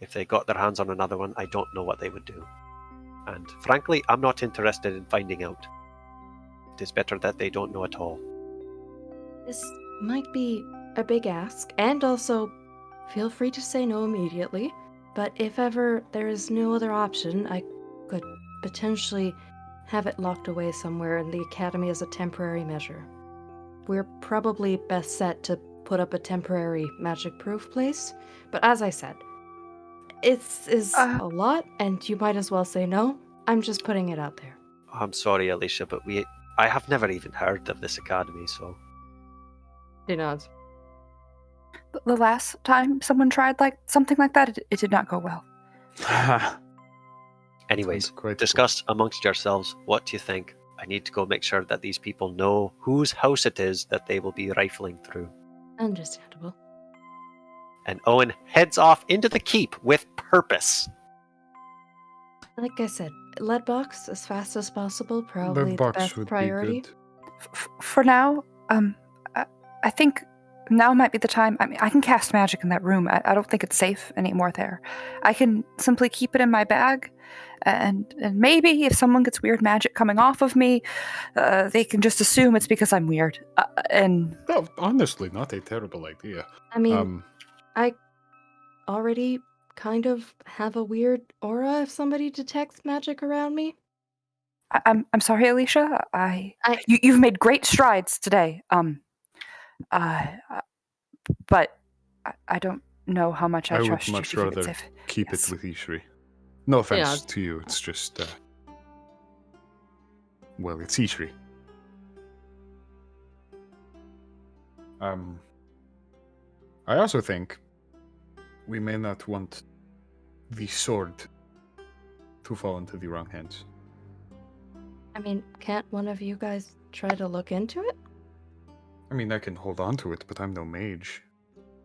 If they got their hands on another one, I don't know what they would do. And frankly, I'm not interested in finding out. It is better that they don't know at all. This might be a big ask, and also feel free to say no immediately. But if ever there is no other option, I could potentially have it locked away somewhere in the academy as a temporary measure. We're probably best set to put up a temporary magic-proof place, but as I said, it's a lot, and you might as well say no. I'm just putting it out there. I'm sorry, Alicia, but I have never even heard of this academy, so... She nods. The last time someone tried something like that, it did not go well. Anyways, Sounds quite discuss amongst yourselves what you think. I need to go make sure that these people know whose house it is that they will be rifling through. Understandable. And Owen heads off into the keep with purpose. Like I said, lead box as fast as possible, The probably the box best would priority. be good. For now, I think now might be the time. I mean, I can cast magic in that room. I don't think it's safe anymore there. I can simply keep it in my bag, and maybe if someone gets weird magic coming off of me, they can just assume it's because I'm weird. No, honestly, not a terrible idea. I mean, I already kind of have a weird aura if somebody detects magic around me. I'm sorry, Alicia. You've made great strides today. But I don't know how much I would trust you much to keep it rather safe. keep Yes. it with Ishri. No offense Yeah. to you, it's just, well, it's Ishri. I also think we may not want the sword to fall into the wrong hands. I mean, can't one of you guys try to look into it? I mean, I can hold on to it, but I'm no mage.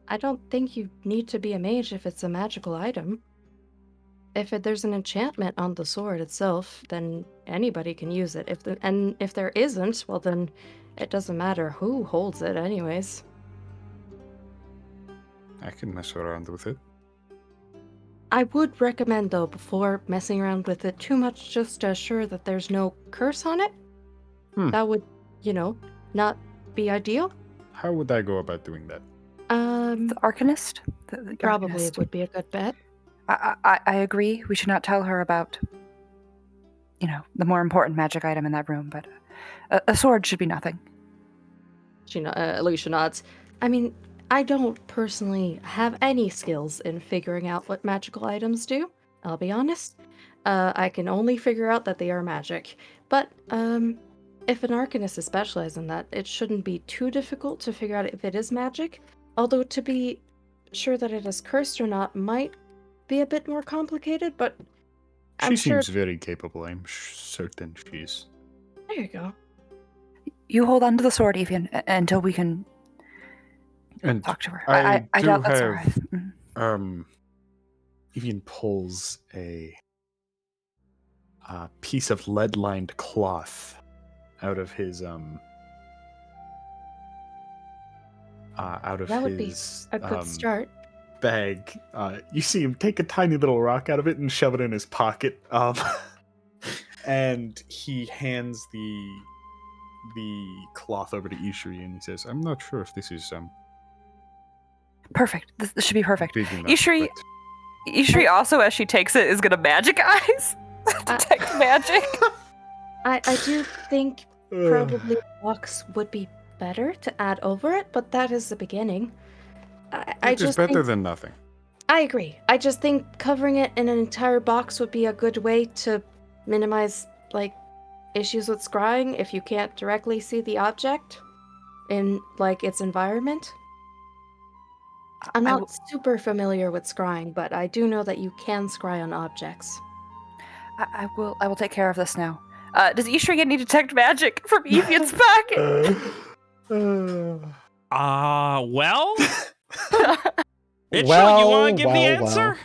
I don't think you need to be a mage if it's a magical item. If there's an enchantment on the sword itself, then anybody can use it. If there isn't, well then it doesn't matter who holds it anyways. I can mess around with it. I would recommend though, before messing around with it too much, just to assure that there's no curse on it. That would, not be ideal. How would I go about doing that? The Arcanist? The Probably Arcanist. would be a good bet. I agree. We should not tell her about, the more important magic item in that room, but a sword should be nothing. Alicia nods. I mean, I don't personally have any skills in figuring out what magical items do. I'll be honest. I can only figure out that they are magic. But, if an Arcanist is specialized in that, it shouldn't be too difficult to figure out if it is magic. Although to be sure that it is cursed or not might be a bit more complicated, but She I'm seems sure... very capable. I'm certain she is. There you go. You hold on to the sword, Evian, until we can And talk to her. I I do doubt that's have, alright. Mhm. Evian pulls a piece of lead-lined cloth out of his That would be a good start. bag. You see him take a tiny little rock out of it and shove it in his pocket. And he hands the cloth over to Ishri and he says, "I'm not sure if this is Perfect. This should be perfect. big enough." Ishri, but Ishri also, as she takes it, is gonna magic eyes. Detect magic. I do think probably a box would be better to add over it, but that is the beginning. I it is just better think, than nothing. I agree. I just think covering it in an entire box would be a good way to minimize, issues with scrying if you can't directly see the object in, its environment. I'm not super familiar with scrying, but I do know that you can scry on objects. I will take care of this now. Does Ishri get any detect magic from Evian's pocket? Well? Mitchell, you want to give the answer?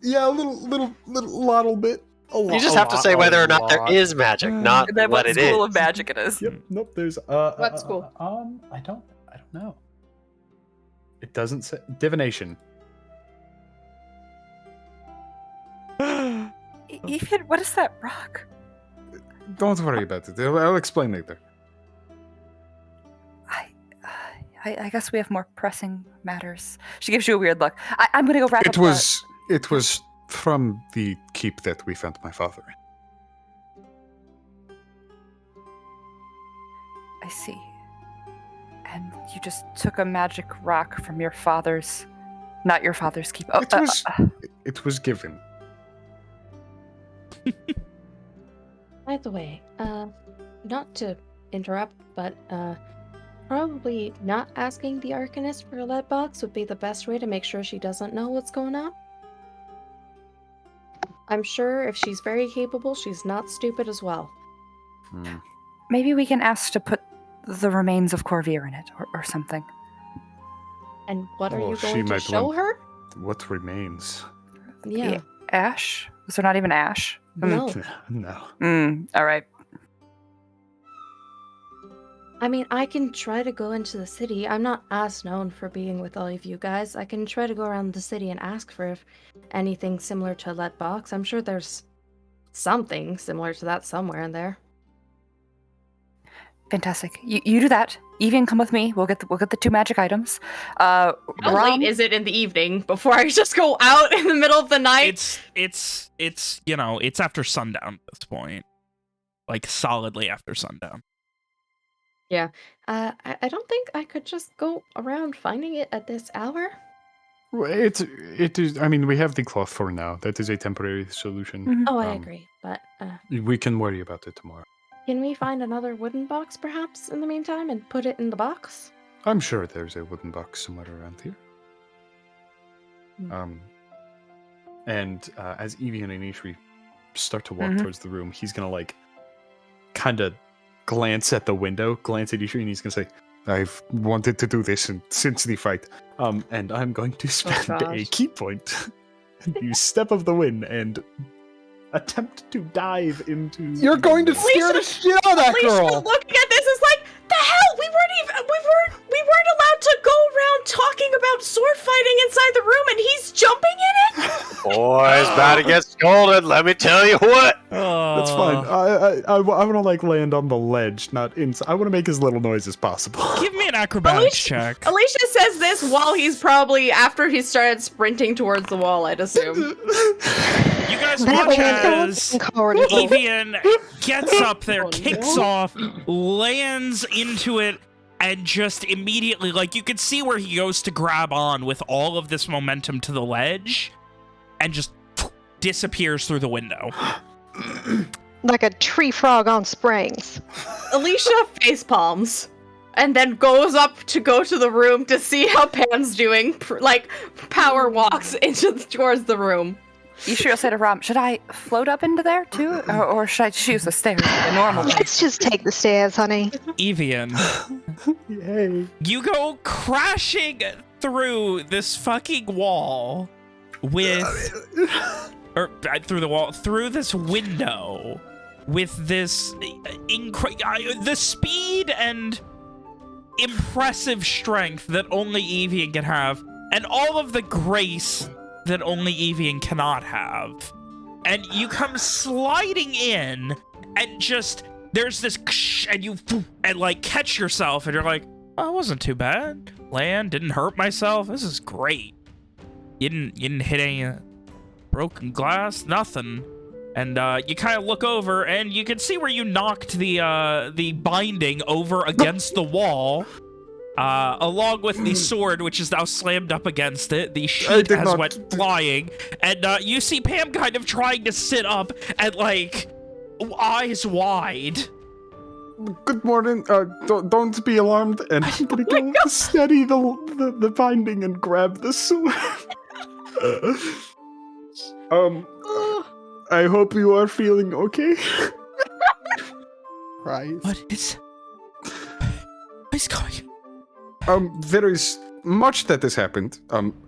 Yeah, a little bit. You just have to say whether or not there is magic, not And then what what it school is. of magic it is. Yep, nope, there's What school? I don't know. It doesn't say divination. Evian, what is that rock? Don't worry about it. I'll explain later. I guess we have more pressing matters. She gives you a weird look. I'm gonna go wrap up. It was from the keep that we found my father in. I see. And you just took a magic rock from your father's, not your father's keep. Oh, It was given. By the way, not to interrupt, but probably not asking the Arcanist for a lead box would be the best way to make sure she doesn't know what's going on. I'm sure if she's very capable, she's not stupid as well. Maybe we can ask to put the remains of Corvair in it, or something. And what are Oh, you she going to might show want- her? What remains? Yeah. Ash? Was there not even ash? No. No. All right. I mean, I can try to go into the city. I'm not as known for being with all of you guys. I can try to go around the city and ask for anything similar to a lead box. I'm sure there's something similar to that somewhere in there. Fantastic. You do that. Evian, come with me. We'll get the 2 magic items. How Rom, late is it in the evening before I just go out in the middle of the night? It's it's after sundown at this point. Like solidly after sundown. I don't think I could just go around finding it at this hour. Well, it is. I mean, we have the cloth for now. That is a temporary solution. Mhm. Oh, I agree. But We can worry about it tomorrow. can we find another wooden box, perhaps, in the meantime, and put it in the box? I'm sure there's a wooden box somewhere around here. Hmm. And as Evian and Ishri start to walk towards the room, he's gonna kind of glance at the window, glance at Ishri, and he's gonna say, "I've wanted to do this since the fight, and I'm going to spend a gosh. key point." And you step of the wind and attempt to dive into. You're going to scare the shit out of that Alicia girl. looking at this is like, the hell? We weren't allowed to go around talking about sword fighting inside the room, and he's jumping in it. Boys, about to get scolded. Let me tell you what. That's fine. I want to land on the ledge, not inside. I want to make as little noise as possible. Give me an acrobatics check. Alicia says this while he's probably after he started sprinting towards the wall, I'd assume. You guys That watch man as incorrigible. Evian gets up there, kicks off, lands into it, and just immediately, like, you can see where he goes to grab on with all of this momentum to the ledge, and just disappears through the window. Like a tree frog on springs. Alicia face palms and then goes up to go to the room to see how Pan's doing, power walks towards the room. Ishri will say to Rom, should I float up into there too? Or should I choose the stairs the normal way? Let's just take the stairs, honey. Evian, Yay. you go crashing through this fucking wall through this window with this the speed and impressive strength that only Evian can have, and all of the grace that only Evian cannot have. And you come sliding in, and just there's this and you catch yourself, and you're like, oh, it wasn't too bad. Land, didn't hurt myself. This is great. You didn't hit any broken glass, nothing. And you kind of look over, and you can see where you knocked the binding over against the wall, along with the sword, which is now slammed up against it. The sheet has went flying, and you see Pam kind of trying to sit up and eyes wide. Good morning. Don't be alarmed. And I'm gonna go steady the binding and grab the sword. I hope you are feeling okay. Christ. What is going on? There is much that has happened.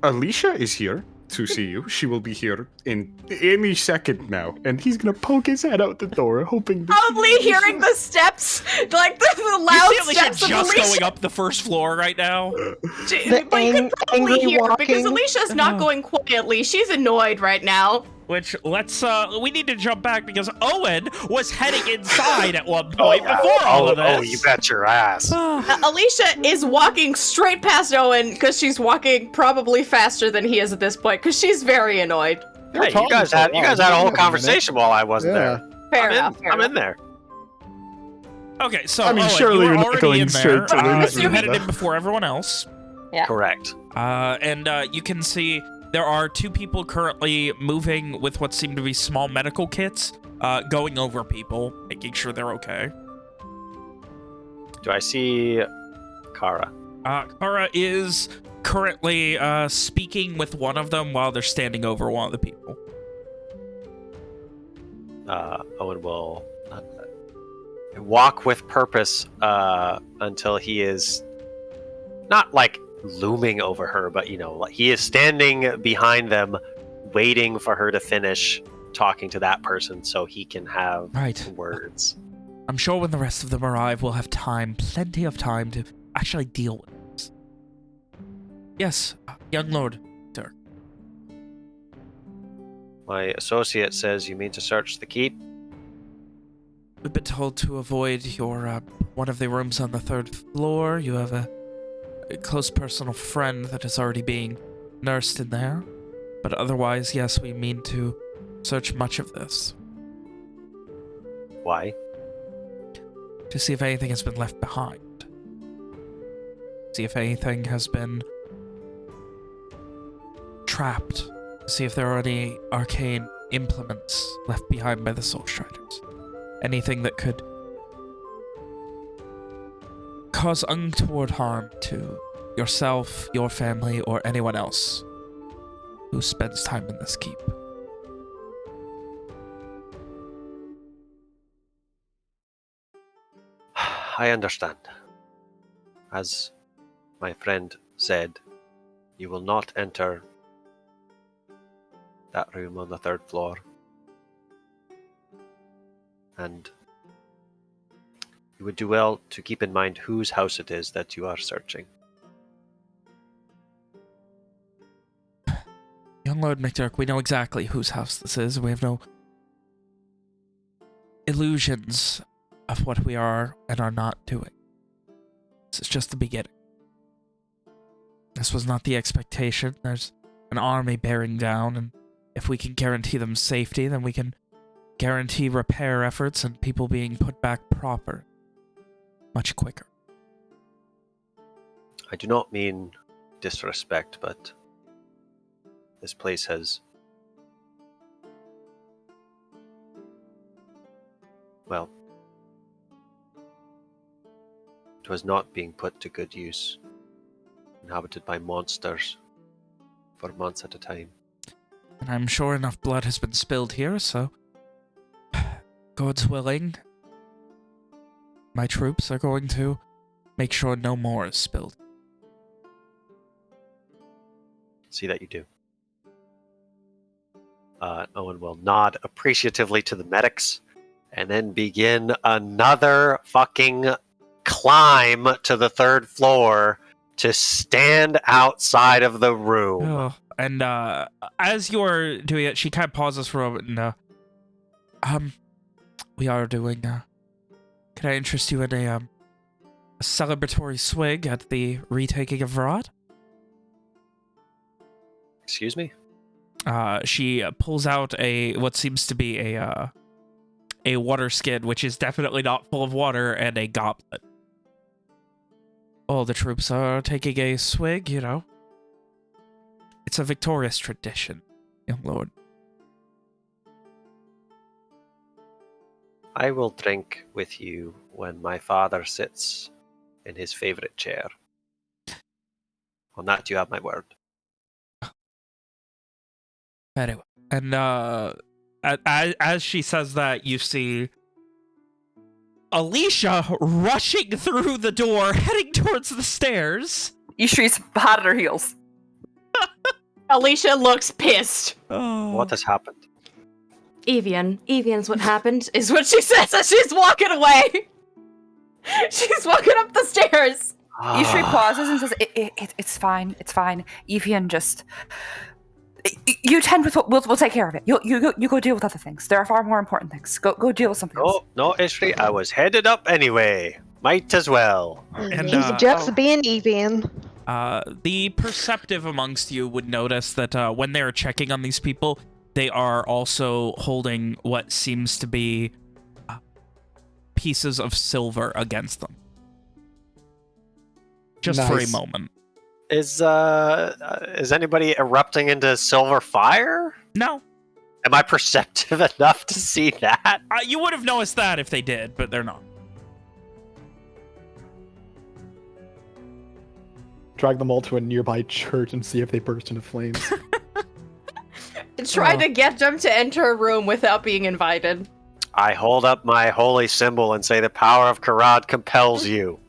Alicia is here to see you. She will be here in any second now, and he's gonna poke his head out the door, hoping to Probably hearing the steps, like the loud You see steps Alicia of just Alicia. going up the first floor right now. But you can probably angry hear walking. because Alicia's not going quietly. She's annoyed right now. Which, we need to jump back because Owen was heading inside at one point before all of this. Oh, you bet your ass. Alicia is walking straight past Owen because she's walking probably faster than he is at this point because she's very annoyed. Hey, you guys had a whole conversation while I wasn't there. Fair enough. I'm in there. Okay, so I mean, Owen, surely you were you're not already going in straight there. to You headed in before everyone else. Yeah. Correct. And you can see there are 2 people currently moving with what seem to be small medical kits, going over people, making sure they're okay. Do I see Kara? Kara is currently speaking with one of them while they're standing over one of the people. Owen will walk with purpose until he is not like looming over her, but like he is standing behind them, waiting for her to finish talking to that person so he can have words. I'm sure when the rest of them arrive, we'll have time, plenty of time to actually deal with this. Yes, young lord, sir. My associate says you mean to search the keep? We've been told to avoid your one of the rooms on the 3rd floor. You have a close personal friend that is already being nursed in there. But otherwise, yes, we mean to search much of this. Why? To see if anything has been left behind. See if anything has been trapped. See if there are any arcane implements left behind by the Soul Striders. Anything that could cause untoward harm to yourself, your family, or anyone else who spends time in this keep. I understand. As my friend said, you will not enter that room on the 3rd floor. And you would do well to keep in mind whose house it is that you are searching. Young Lord McDurk, we know exactly whose house this is. We have no illusions of what we are and are not doing. This is just the beginning. This was not the expectation. There's an army bearing down, and if we can guarantee them safety, then we can guarantee repair efforts and people being put back proper much quicker. I do not mean disrespect, but this place has, well, it was not being put to good use, inhabited by monsters for months at a time. And I'm sure enough blood has been spilled here, so God's willing, my troops are going to make sure no more is spilled. See that you do. Owen will nod appreciatively to the medics and then begin another fucking climb to the 3rd floor to stand outside of the room. Oh, and as you're doing it, she kind of pauses for a moment and, we are doing, can I interest you in a celebratory swig at the retaking of Verrat? Excuse me? She pulls out what seems to be a water skin, which is definitely not full of water, and a goblet. All the troops are taking a swig, you know. It's a victorious tradition, young lord. I will drink with you when my father sits in his favorite chair. On that you have my word. Very well. And as she says that, you see Alicia rushing through the door, heading towards the stairs. Ishri's hot at her heels. Alicia looks pissed. Oh. What has happened? Evian's what happened. Is what she says as she's walking away. She's walking up the stairs. Ishri pauses and says, it's fine, it's fine. Evian just... You tend with we'll take care of it. You go deal with other things. There are far more important things. Go deal with something else. No, Ishri, I was headed up anyway. Might as well. And, He's just being Evian. The perceptive amongst you would notice that when they're checking on these people, they are also holding what seems to be pieces of silver against them. Just for a Nice. moment. Is anybody erupting into silver fire? No. Am I perceptive enough to see that? You would have noticed that if they did, but they're not. Drag them all to a nearby church and see if they burst into flames. Try to get them to enter a room without being invited. I hold up my holy symbol and say the power of Karad compels you.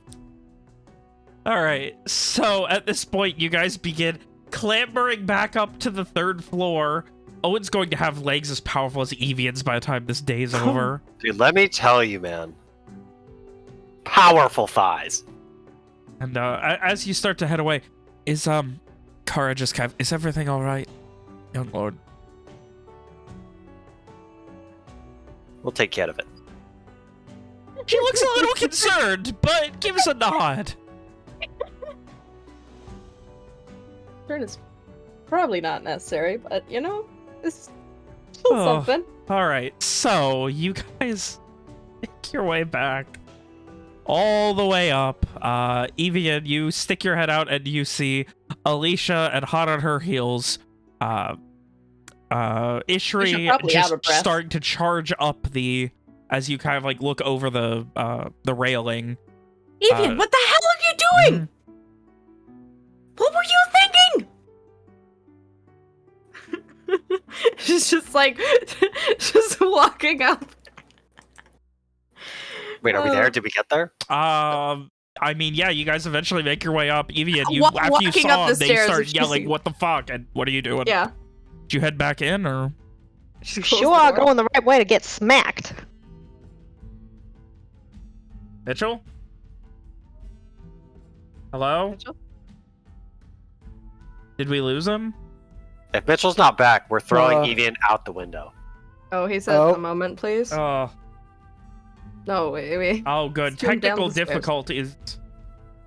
All right, so at this point, you guys begin clambering back up to the 3rd floor. Owen's going to have legs as powerful as Evian's by the time this day's over. Dude, let me tell you, man. Powerful thighs. And as you start to head away, is Kara just kind of, is everything all right, young lord? We'll take care of it. She looks a little concerned, but gives a nod. Turn is probably not necessary, but you know, it's still something. All right, so you guys make your way back all the way up. Evian, you stick your head out and you see Alicia and hot on her heels. Ishri probably out just of breath. starting to charge up as you kind of like look over the railing. Evian, what the hell are you doing? What were you thinking? She's just like, just walking up. Wait, are we there? Did we get there? I mean, yeah, you guys eventually make your way up. Evian, after you Walking saw up them, the they stairs, start if yelling, she's- "What the fuck?" And what are you doing? Yeah. Did you head back in, or? You sure are going the right way to get smacked. Mitchell? Hello? Mitchell? Did we lose him? If Mitchell's not back, we're throwing Uh. Evian out the window. Oh, he said Oh. a moment, please. Oh, No, wait. oh, good. Let's go down Technical the stairs. difficulties.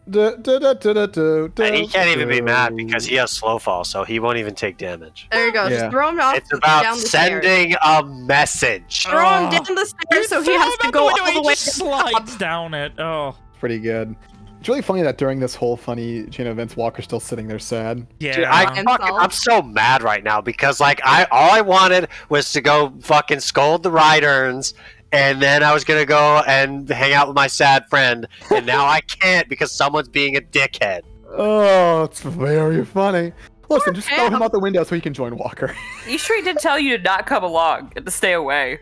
And he can't even be mad because he has slow fall, so he won't even take damage. There you go. Yeah. Just throw him off It's about down the stairs. sending a message. Throw him Oh. down the stairs so he has to go all the way. Just slides down it. Oh, Pretty good. It's really funny that during this whole funny chain of events, Walker's still sitting there sad. yeah. Dude, And I'm so mad right now because like all I wanted was to go fucking scold the Rhyderns, and then I was gonna go and hang out with my sad friend, and now I can't because someone's being a dickhead. Oh, it's very funny. Listen, just throw him Cam. out the window so he can join Walker. Ishri did tell you to not come along and to stay away.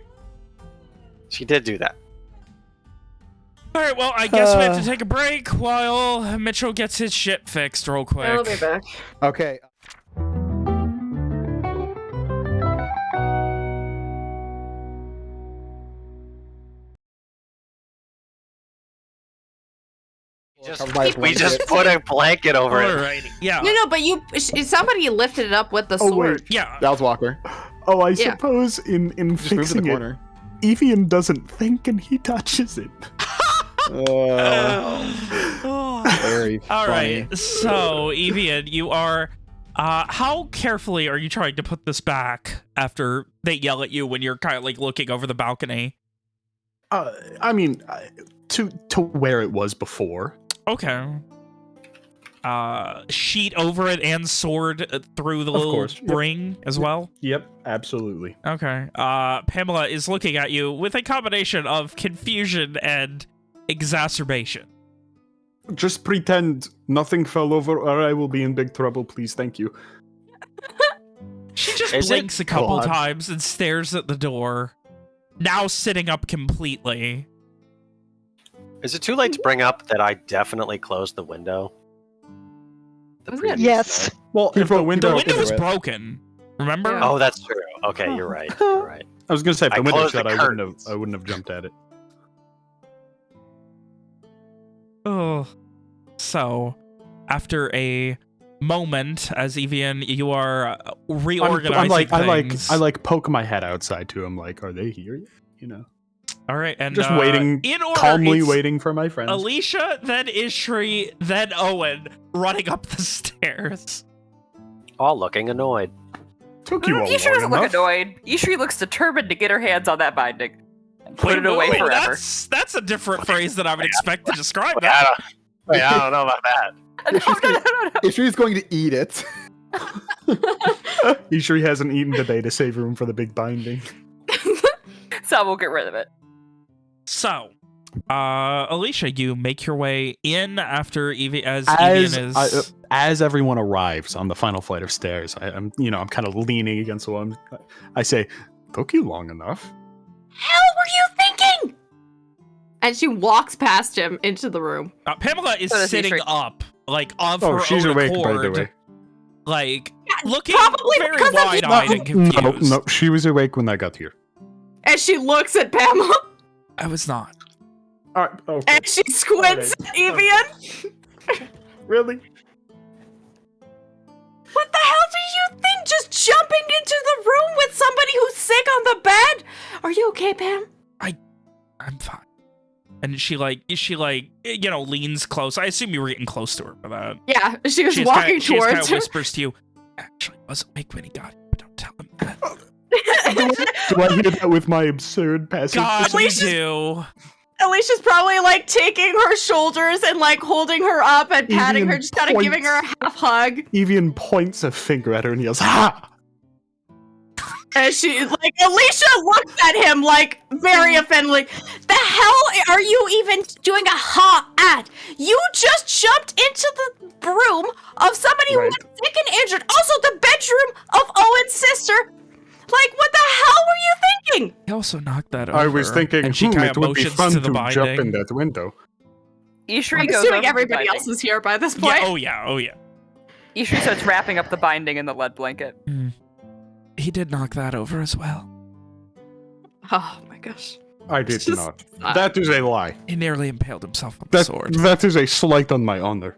She did do that. All right, well, I guess we have to take a break while Mitchell gets his shit fixed real quick. I'll be back. Okay. We just put a blanket over it. Alrighty. Yeah. No, but somebody lifted it up with the sword. wait. Yeah. That was Walker. Oh, I Yeah. suppose in Just move to the fixing it, corner. Evian doesn't think and he touches it. Very All funny. right. So, Evian, you are. How carefully are you trying to put this back after they yell at you when you're kind of like looking over the balcony? I mean, to where it was before. Okay. Sheet over it and sword through the Of little course, yep. ring as well. Yep, absolutely. Okay. Pamela is looking at you with a combination of confusion and exacerbation. Just pretend nothing fell over or I will be in big trouble, please. Thank you. She just Is it blinks a couple God? times and stares at the door, now sitting up completely. Is it too late to bring up that I definitely closed the window? The Wasn't it? previous Yes. night? Well, if the The window... window was into it. broken. Remember? Yeah. Oh, that's true. Okay, you're right. You're right. I was gonna say, if I the window closed shut, the I curtains. wouldn't have jumped at it. Oh. So, after a moment as Evian, you are reorganizing things. I poke my head outside to him, like, are they here yet? You know. All right, and Just waiting, in order, calmly waiting for my friends. Alicia, then Ishri, then Owen, running up the stairs. All looking annoyed. Took you all Ishri long doesn't look enough. annoyed. Ishri looks determined to get her hands on that binding and put it away wait, forever. That's a different phrase than I would expect to describe Wait, that. I don't know about that. No. Ishri's going to eat it. Ishri hasn't eaten today to save room for the big binding. So we'll get rid of it. So, Alicia, you make your way in after Evian is... As everyone arrives on the final flight of stairs, I'm kind of leaning against the wall. I say, took you long enough. Hell were you thinking? And she walks past him into the room. Pamela is So does sitting Ishri. up, like, of Oh, her she's own awake, accord, by the way. like, looking probably very because of wide-eyed and confused. No, she was awake when I got here. And she looks at Pamela. I was not. Okay. And she squints at Evian. Really? What the hell do you think? Just jumping into the room with somebody who's sick on the bed? Are you okay, Pam? I'm fine. And she leans close. I assume you were getting close to her for that. Yeah, she was She walking just kinda towards her. whispers to you, actually was awake when he got here, but don't tell him that. Do I hear that with my absurd passive? God, you Alicia's- do. Alicia's probably like taking her shoulders and like holding her up and patting her, Evian just kind of giving her a half hug. Evian points a finger at her and yells, "Ha!" And she like Alicia looks at him like very offended. The hell are you even doing a ha at? You just jumped into the room of somebody who Right. was sick and injured. Also the bedroom of Owen's sister. Like, what the hell were you thinking? He also knocked that over. I was thinking, and she kind it of would be motions fun to to the binding. jump in that window. Ishri I'm goes over assuming the everybody binding. else is here by this point. Yeah, oh yeah. Ishri starts wrapping up the binding in the lead blanket. He did knock that over as well. Oh my gosh. I did Just- not. That is a lie. He nearly impaled himself on the That, sword. that is a slight on my honor.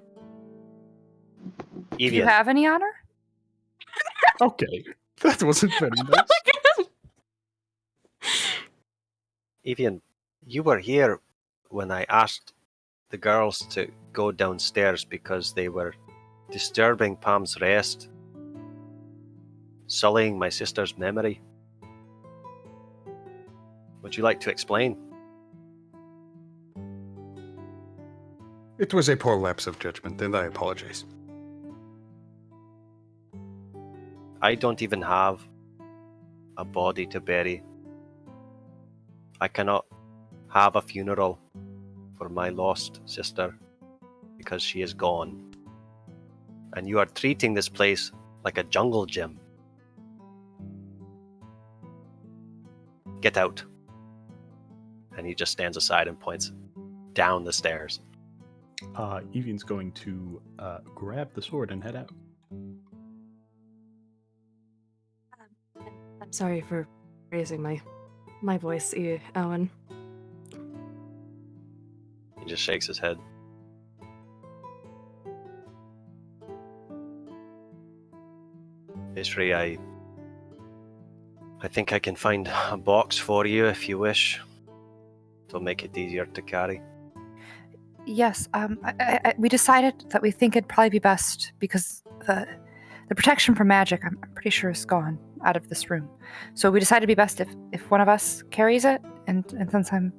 Do you Evian, have any honor? Okay. That wasn't very nice. Evian, you were here when I asked the girls to go downstairs because they were disturbing Pam's rest, sullying my sister's memory. Would you like to explain? It was a poor lapse of judgment, and I apologize. I don't even have a body to bury. I cannot have a funeral for my lost sister because she is gone. And you are treating this place like a jungle gym. Get out. And he just stands aside and points down the stairs. Evian's going to grab the sword and head out. I'm sorry for raising my voice, Owen. He just shakes his head. Ishri, I think I can find a box for you if you wish. It'll make it easier to carry. Yes, we decided that we think it'd probably be best because the protection from magic, I'm pretty sure, is gone out of this room. So we decided it'd be best if one of us carries it, and since I'm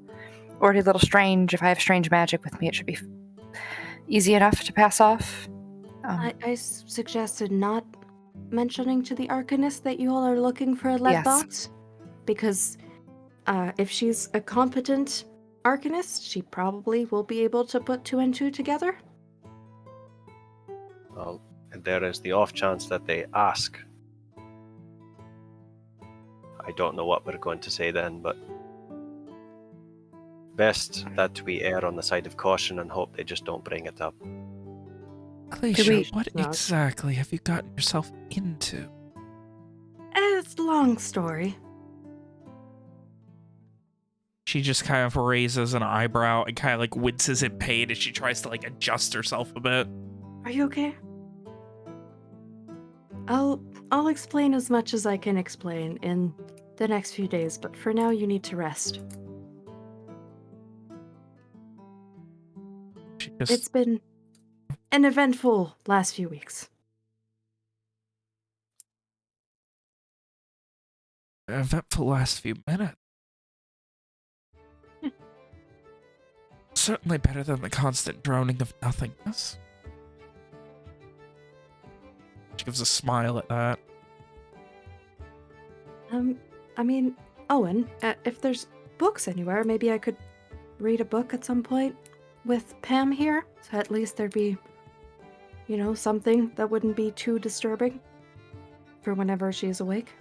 already a little strange, if I have strange magic with me, it should be easy enough to pass off. I suggested not mentioning to the Arcanist that you all are looking for a lead Yes. box, because if she's a competent Arcanist, she probably will be able to put 2 and 2 together. Well, there is the off chance that they ask. I don't know what we're going to say then, but best that we err on the side of caution and hope they just don't bring it up. Alicia, what No. exactly have you gotten yourself into? It's a long story. She just kind of raises an eyebrow and kind of like winces in pain as she tries to like adjust herself a bit. Are you okay? I'll explain as much as I can explain in the next few days, but for now you need to rest. She just It's been an eventful last few weeks. eventful last few minutes. Certainly better than the constant droning of nothingness. She gives a smile at that. I mean, Owen, if there's books anywhere, maybe I could read a book at some point with Pam here, so at least there'd be, something that wouldn't be too disturbing for whenever she's awake.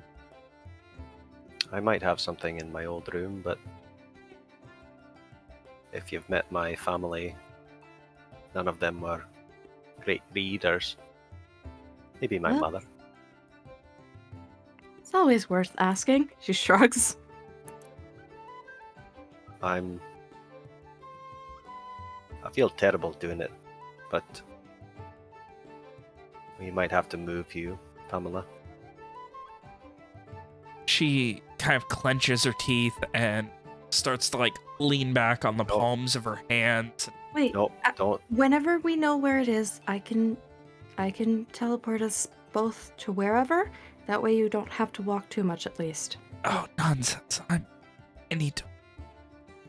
I might have something in my old room, but if you've met my family, none of them were great readers. Maybe my Well, mother. It's always worth asking. She shrugs. I feel terrible doing it, but we might have to move you, Pamela. She kind of clenches her teeth and starts to lean back on the palms of her hands. Wait, Nope, don't. whenever we know where it is, I can teleport us both to wherever. That way you don't have to walk too much, at least. Oh, nonsense. I need to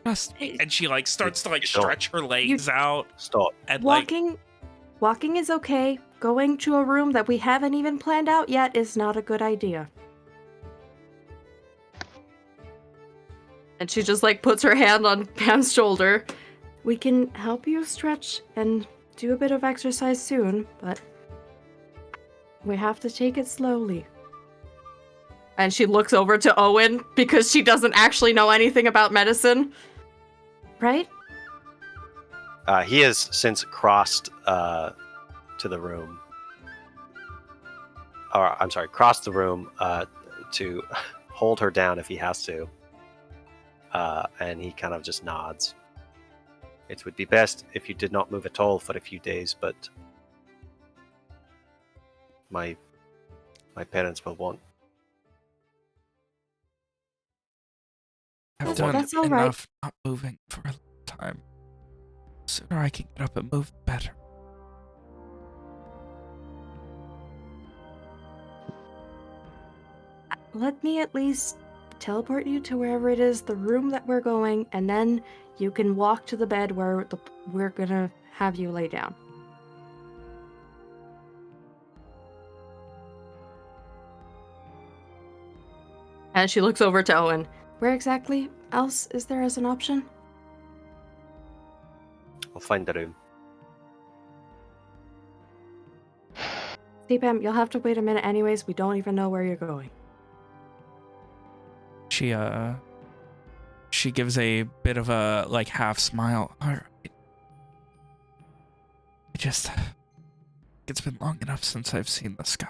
trust me. And she starts to You don't. stretch her legs out. Stop. And Walking is okay. Going to a room that we haven't even planned out yet is not a good idea. And she just puts her hand on Pam's shoulder. We can help you stretch and do a bit of exercise soon, but we have to take it slowly. And she looks over to Owen because she doesn't actually know anything about medicine. Right? He has since crossed to the room. Or, I'm sorry, crossed the room to hold her down if he has to. And he kind of just nods. It would be best if you did not move at all for a few days, but my parents will want. I've done That's all right. enough not moving for a long time. The sooner I can get up and move, the better. Let me at least teleport you to wherever it is, the room that we're going, and then you can walk to the bed where we're gonna have you lay down. And she looks over to Owen. Where exactly else is there as an option? I'll find the room. See, Pam, you'll have to wait a minute anyways. We don't even know where you're going. She gives a bit of a half smile. All right. It's been long enough since I've seen the sky.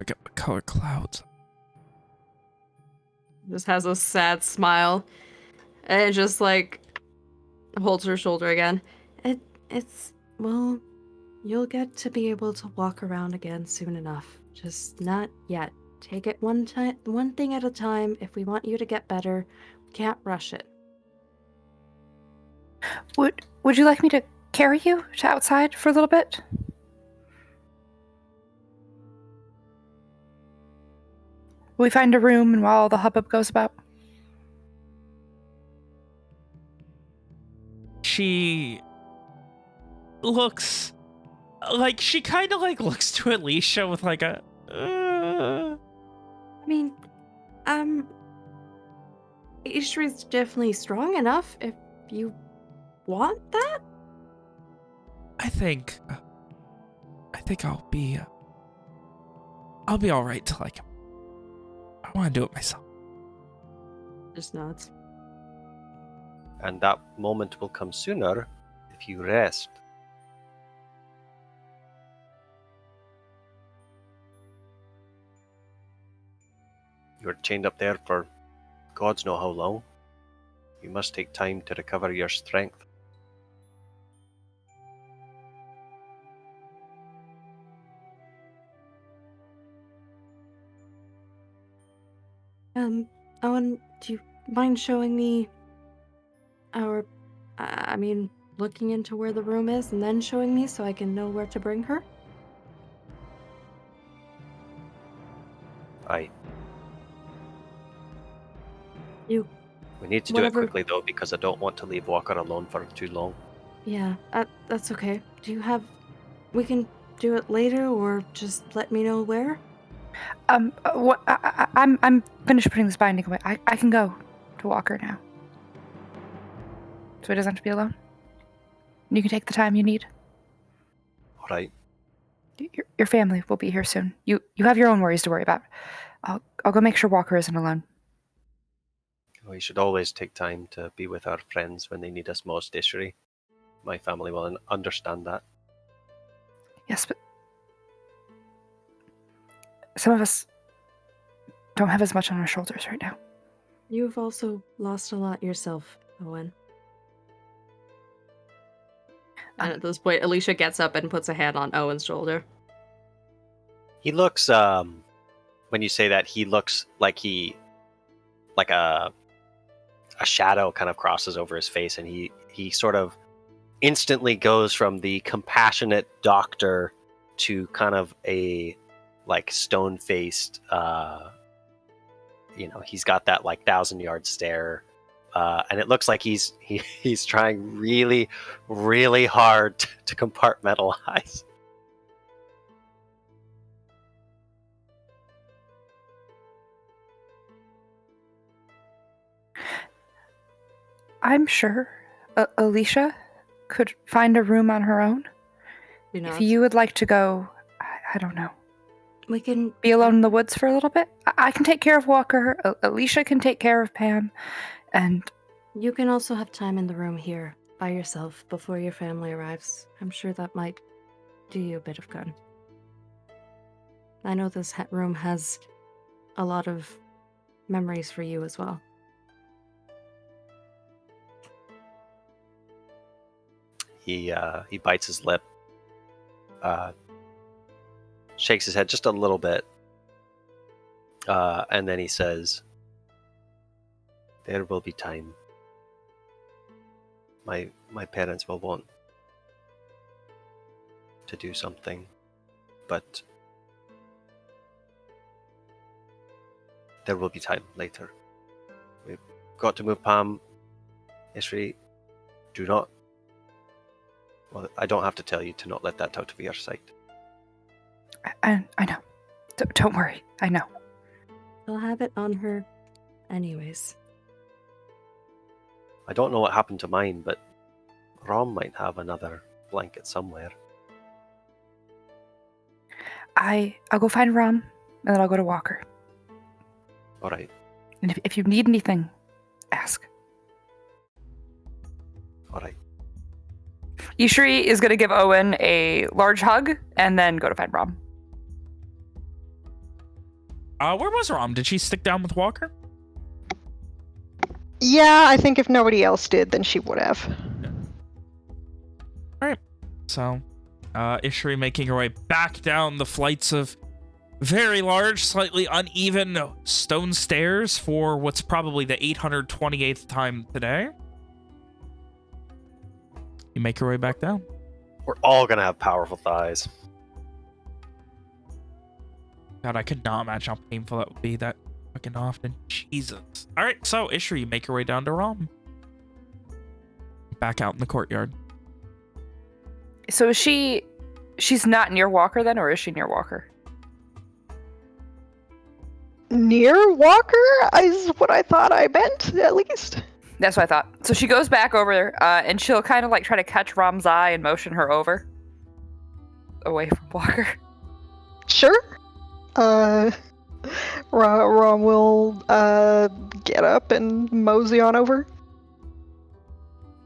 I get what color clouds. Just has a sad smile. And just holds her shoulder again. Well, you'll get to be able to walk around again soon enough. Just not yet. Take it one thing at a time. If we want you to get better, we can't rush it. Would you like me to carry you to outside for a little bit? Will we find a room and while all the hubbub goes about? She looks she kind of looks to Alicia with a I mean, Ishri's definitely strong enough if you want that. I think I'll be all right till I want to do it myself. Just nods. And that moment will come sooner if you rest. You're chained up there for gods know how long. You must take time to recover your strength. Owen, do you mind showing me looking into where the room is and then showing me so I can know where to bring her? You. We need to Whatever. do it quickly though, because I don't want to leave Walker alone for too long. Yeah, that's okay. We can do it later, or just let me know where? I'm finished putting this binding away. I can go to Walker now. So he doesn't have to be alone. You can take the time you need. All right. Your family will be here soon. You have your own worries to worry about. I'll go make sure Walker isn't alone. We should always take time to be with our friends when they need us most, Ishri. My family will understand that. Yes, but some of us don't have as much on our shoulders right now. You've also lost a lot yourself, Owen. And at this point, Alicia gets up and puts a hand on Owen's shoulder. He looks, when you say that, he looks like a shadow kind of crosses over his face, and he sort of instantly goes from the compassionate doctor to kind of a like stone-faced, he's got that like 1,000-yard stare, and it looks like he's trying really, really hard to compartmentalize. I'm sure Alicia could find a room on her own. If you would like to go, I don't know. We can be alone in the woods for a little bit. I can take care of Walker. Alicia can take care of Pam, and you can also have time in the room here by yourself before your family arrives. I'm sure that might do you a bit of good. I know this room has a lot of memories for you as well. He bites his lip, shakes his head just a little bit, and then he says, "There will be time. My parents will want to do something, but there will be time later. We've got to move Pam. Ishri, do not. Well, I don't have to tell you to not let that out of your sight." I know. Don't worry. I know. I'll have it on her anyways. I don't know what happened to mine, but Rom might have another blanket somewhere. I'll go find Rom, and then I'll go to Walker. All right. And if you need anything, ask. All right. Ishri is going to give Owen a large hug and then go to find Rom. Where was Rom? Did she stick down with Walker? Yeah, I think if nobody else did, then she would have. All right. So, Ishri making her way back down the flights of very large, slightly uneven stone stairs for what's probably the 828th time today. You make your way back down. We're all gonna have powerful thighs. God, I could not imagine how painful that would be that fucking often. Jesus. All right, so Ishri, you make your way down to Rom. Back out in the courtyard. So she's not near Walker then, or is she near Walker? Near Walker is what I thought I meant, at least. That's what I thought. So she goes back over, and she'll kind of like try to catch Rom's eye and motion her over. Away from Walker. Sure. Rom will get up and mosey on over.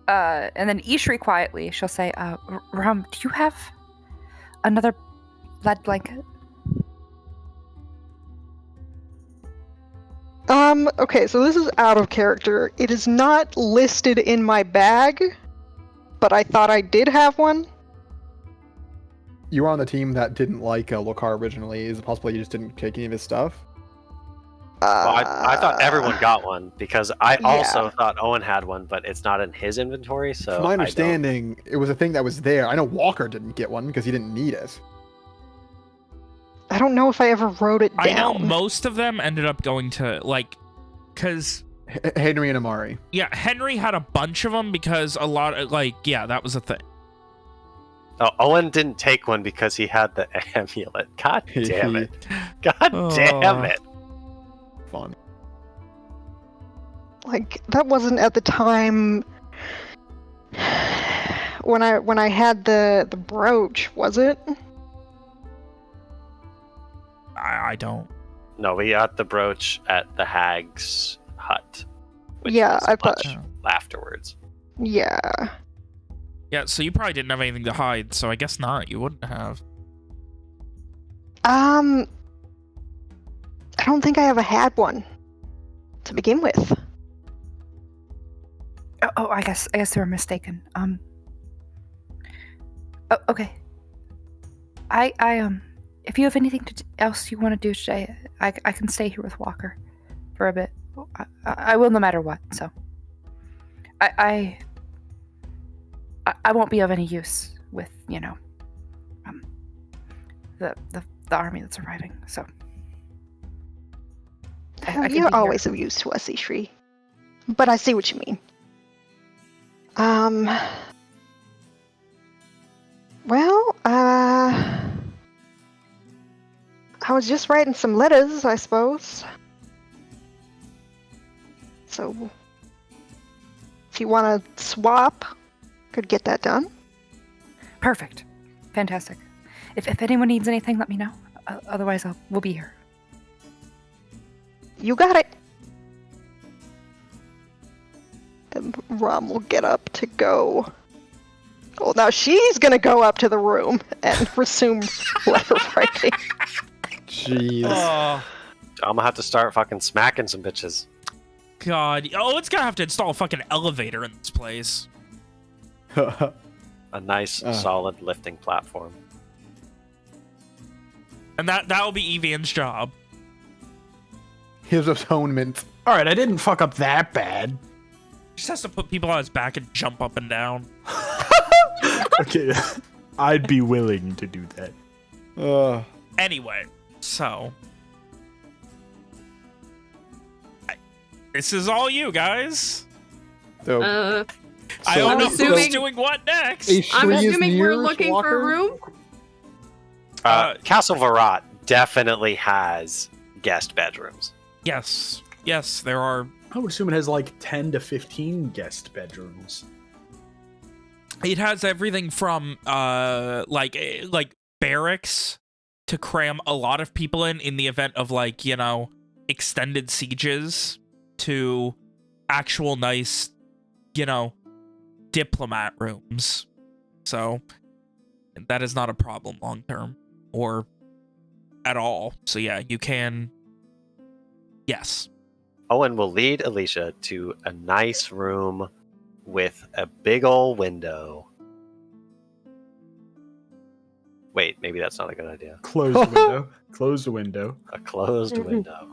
And then Ishri quietly, she'll say, Rom, do you have another lead blanket? Okay, so this is out of character. It is not listed in my bag, but I thought I did have one. You were on the team that didn't like Lokar originally. Is it possible you just didn't take any of his stuff? Well, I thought everyone got one because I also yeah. thought Owen had one, but it's not in his inventory. So From my understanding, it was a thing that was there. I know Walker didn't get one because he didn't need it. I don't know if I ever wrote it down. I know most of them ended up going to, like, because... Henry and Amari. Yeah, Henry had a bunch of them because a lot of, like, yeah, that was a thing. Oh, Owen didn't take one because he had the amulet. God damn it. God damn it. Fun. Like, that wasn't at the time when I had the brooch, was it? I don't. No, we got the brooch at the hag's hut. Which Yeah, was I thought. much afterwards. Yeah. Yeah, so you probably didn't have anything to hide, so I guess not. You wouldn't have. I don't think I ever had one to begin with. Oh, I guess they were mistaken. Oh, okay. If you have anything else you want to do today, I can stay here with Walker for a bit. I will no matter what. So, I won't be of any use with the army that's arriving. So, You're always of use to us, Ishri. But I see what you mean. Well, I was just writing some letters, I suppose. So, if you want to swap, could get that done. Perfect. Fantastic. If anyone needs anything, let me know. Otherwise, we'll be here. You got it. And Rom will get up to go. Well, now she's gonna go up to the room and resume letter writing. Jeez. Oh, I'm gonna have to start fucking smacking some bitches. God. Oh, it's gonna have to install a fucking elevator in this place. A nice, solid lifting platform. And that'll be Evian's job. His atonement. All right, I didn't fuck up that bad. He just has to put people on his back and jump up and down. Okay, I'd be willing to do that. Anyway, so... This is all you guys. So, I don't know assuming- who's doing what next. I'm Ishri is assuming we're near looking for Walker? a room. Castle Verrat definitely has guest bedrooms. Yes, there are. I would assume it has like 10 to 15 guest bedrooms. It has everything from like barracks to cram a lot of people in the event of, like, you know, extended sieges, to actual nice, you know, diplomat rooms. So that is not a problem long term or at all. So yeah, you can. Yes. Owen will lead Alicia to a nice room with a big old window. Wait, maybe that's not a good idea. Close the window. Close the window. A closed window.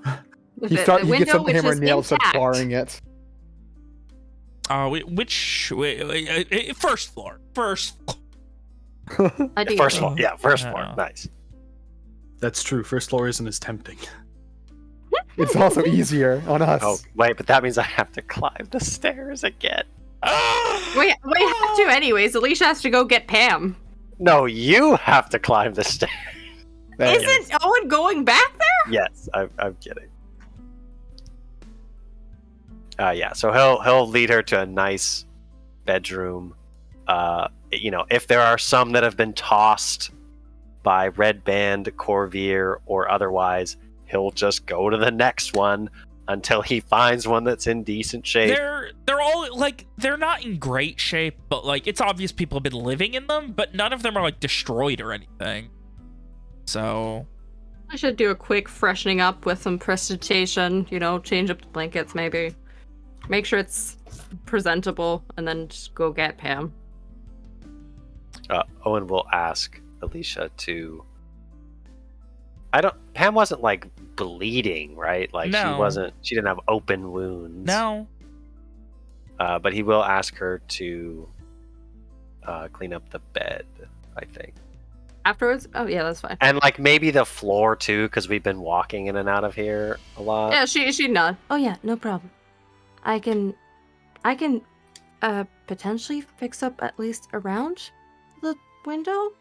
He gets up to him and nails starts barring it. First floor. First floor. First floor. Yeah, first floor. Nice. That's true. First floor isn't as tempting. It's also easier on us. Oh, wait, but that means I have to climb the stairs again. We have to anyways. Alicia has to go get Pam. No, you have to climb the stairs. Isn't Owen going back there? Yes, I'm kidding. Yeah, so he'll lead her to a nice bedroom. You know, if there are some that have been tossed by Red Band, Corvier, or otherwise, he'll just go to the next one until he finds one that's in decent shape. They're all, like, they're not in great shape, but, like, it's obvious people have been living in them, but none of them are, like, destroyed or anything. So I should do a quick freshening up with some prestidigitation, you know, change up the blankets maybe. Make sure it's presentable, and then just go get Pam. Owen will ask Alicia to Pam wasn't like bleeding, right? Like No. she didn't have open wounds. No. But he will ask her to clean up the bed, I think. Afterwards? Oh, yeah, that's fine. And like maybe the floor too, because we've been walking in and out of here a lot. Yeah, she nod. Oh yeah, no problem. I can potentially fix up at least around the window.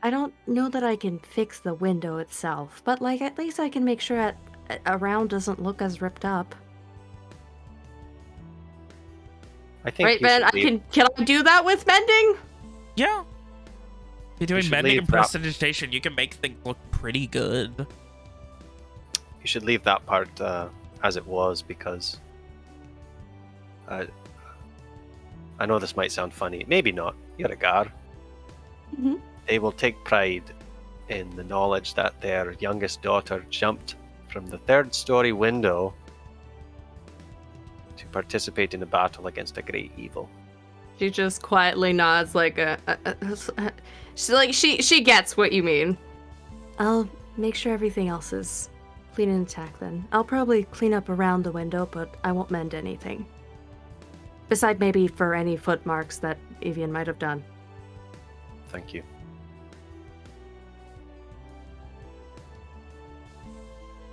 I don't know that I can fix the window itself, but like at least I can make sure around doesn't look as ripped up. I think Right, you Ben? should Can I do that with mending? Yeah. If you're doing should mending leave and that- prestidigitation, you can make things look pretty good. You should leave that part as it was, because I know this might sound funny. Maybe not. You're a guard. Mhm. They will take pride in the knowledge that their youngest daughter jumped from the third-story window to participate in a battle against a great evil. She just quietly nods like she gets what you mean. I'll make sure everything else is clean and intact then. I'll probably clean up around the window, but I won't mend anything. Beside maybe for any footmarks that Evian might have done. Thank you.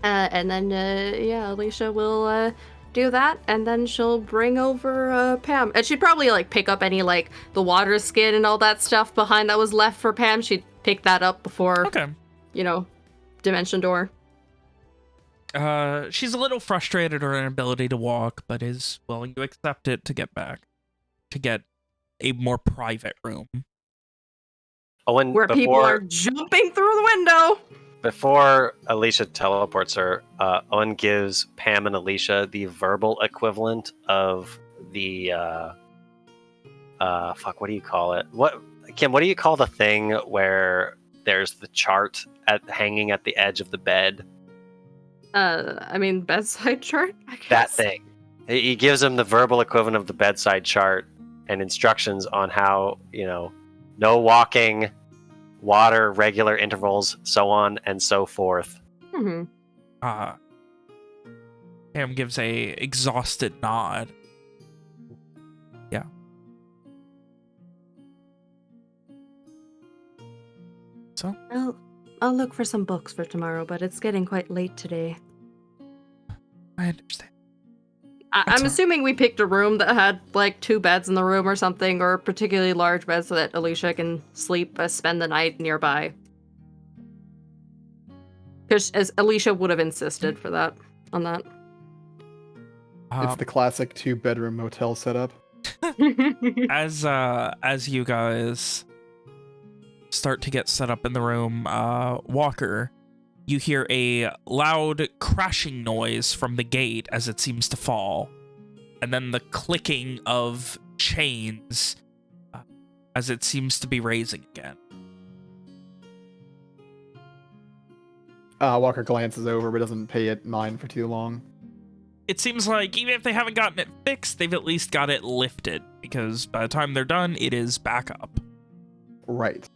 And then, Alicia will do that, and then she'll bring over Pam. And she'd probably, like, pick up any, like, the water skin and all that stuff behind that was left for Pam. She'd pick that up before, Okay. Dimension Door. She's a little frustrated at her inability to walk, but is willing to accept it to get back. To get a more private room. Owen, Where people are jumping through the window! Before Alicia teleports her, Owen gives Pam and Alicia the verbal equivalent of the what do you call it? Kim, what do you call the thing where there's the chart hanging at the edge of the bed? Bedside chart, I guess. That thing. He gives them the verbal equivalent of the bedside chart and instructions on how, no walking, water, regular intervals, so on and so forth. Mm-hmm. Pam gives a exhausted nod. Yeah. So? I'll look for some books for tomorrow, but it's getting quite late today. I understand. I'm assuming we picked a room that had, like, 2 beds in the room or something, or particularly large beds so that Alicia can spend the night nearby. Because as Alicia would have insisted on that. It's the classic 2-bedroom motel setup. As you guys start to get set up in the room, Walker, you hear a loud crashing noise from the gate as it seems to fall, and then the clicking of chains as it seems to be raising again. Walker glances over but doesn't pay it mind for too long. It seems like even if they haven't gotten it fixed, they've at least got it lifted, because by the time they're done, it is back up. Right.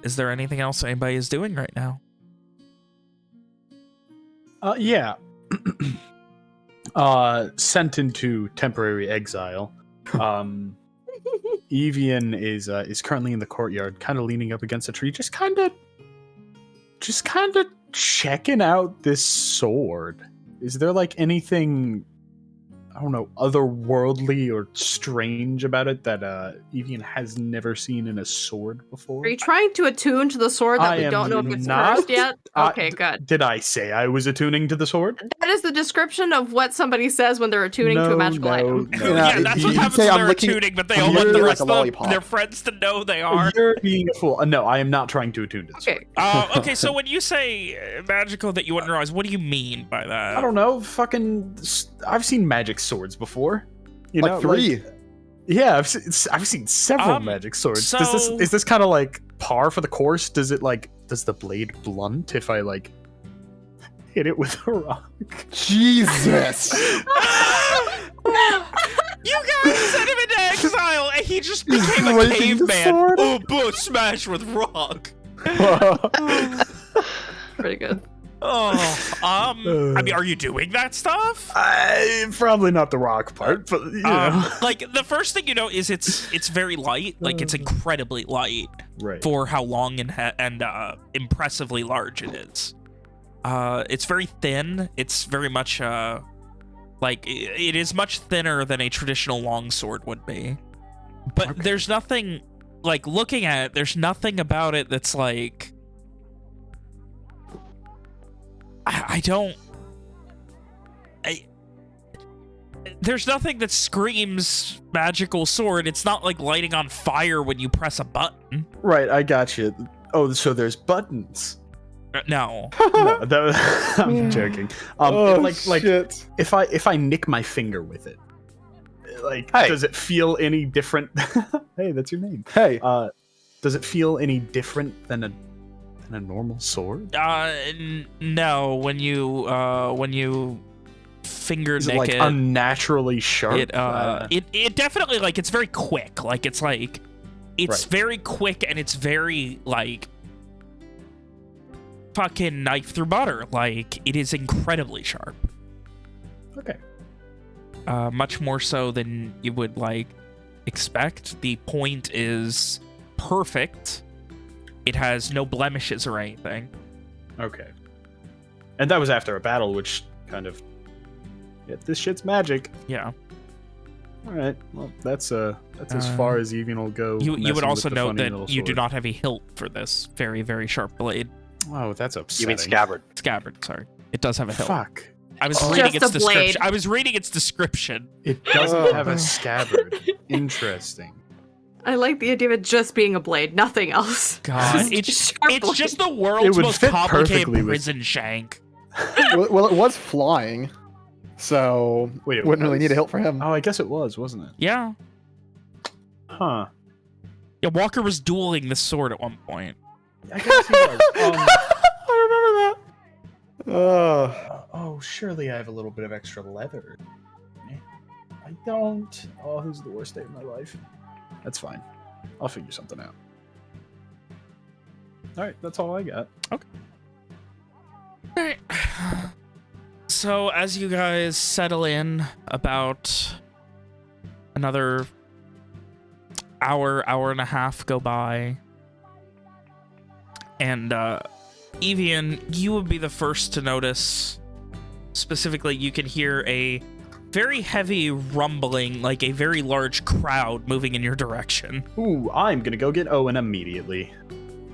Is there anything else anybody is doing right now? Yeah. Sent into temporary exile. Evian is currently in the courtyard, kind of leaning up against a tree, just kind of checking out this sword. Is there like anything, I don't know, otherworldly or strange about it that Evian has never seen in a sword before? Are you trying to attune to the sword that we don't know if it's cursed yet? Okay, good. Did I say I was attuning to the sword? That is the description of what somebody says when they're attuning to a magical item. No. Yeah, that's what happens when they're attuning, but they all want the rest of their friends to know they are. You're being a fool. No, I am not trying to attune to the sword. Okay, so when you say magical that you wouldn't realize, what do you mean by that? I don't know. I've seen magic swords before. You know, 3. Yeah, I've seen several magic swords. So... Is this kind of like par for the course? Does the blade blunt if I like hit it with a rock? Jesus! Send him into exile, and he just became a breaking the caveman. sword? Oh, boom, smash with rock. Pretty good. I mean, are you doing that stuff? Probably not the rock part, but you know. Like the first thing you know is it's very light, like it's incredibly light Right. for how long and impressively large it is. It's very thin. It's very much like it is much thinner than a traditional longsword would be. But there's nothing like looking at it. There's nothing about it that's like. There's nothing that screams magical sword. It's not like lighting on fire when you press a button. Right, I got you. Oh, so there's buttons. No. No, I'm joking. Shit. If I nick my finger with it, like, Hey. does it feel any different? Hey, that's your name. Hey. Does it feel any different than a normal sword? No. When you finger Is nick it like it, unnaturally sharp? it definitely like it's very quick. Like it's Right. very quick and it's very like fucking knife through butter. Like it is incredibly sharp. Okay. Much more so than you would like expect. The point is perfect. It has no blemishes or anything. Okay. And that was after a battle, which kind of. Yeah, this shit's magic. Yeah. All right. Well, that's as far as Evian will go. You would messing also with the note funny that little you do sword. not have a hilt for this very, very sharp blade. Oh, that's You upsetting. mean scabbard? Scabbard, sorry. It does have a hilt. Fuck. I was It's reading just its a blade. description. I was reading its description. It doesn't have a scabbard. Interesting. I like the idea of it just being a blade, nothing else. God, Just it's sharp just blade. the world's would most fit complicated perfectly with- prison shank. Well, it was flying, so Wait, it wouldn't really was? need a hilt for him. Oh, I guess it was, wasn't it? Yeah. Huh. Yeah, Walker was dueling this sword at one point. I guess he was. I remember that. Oh, surely I have a little bit of extra leather. I don't. Oh, this is the worst day of my life. That's fine. I'll figure something out. Alright, that's all I got. Alright. So, as you guys settle in, about another hour and a half go by, and Evian, you would be the first to notice. Specifically, you can hear a very heavy rumbling, like a very large crowd moving in your direction. Ooh, I'm gonna go get Owen immediately.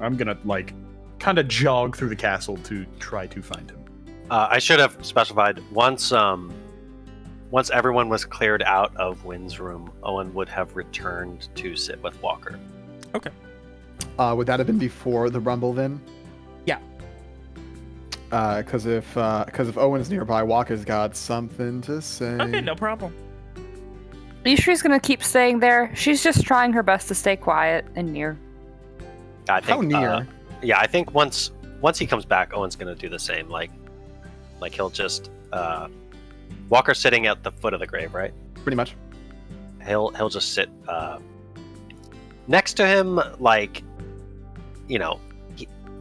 I'm gonna, like, kind of jog through the castle to try to find him. I should have specified once everyone was cleared out of Wynn's room, Owen would have returned to sit with Walker. Would that have been before the rumble then? Yeah. Because if Owen's nearby, Walker's got something to say. Okay, no problem. Ishri's gonna keep staying there. She's just trying her best to stay quiet and near. I think, How near? Yeah, I think once he comes back, Owen's gonna do the same. Like he'll just Walker's sitting at the foot of the grave, right? Pretty much. He'll just sit next to him, like, you know,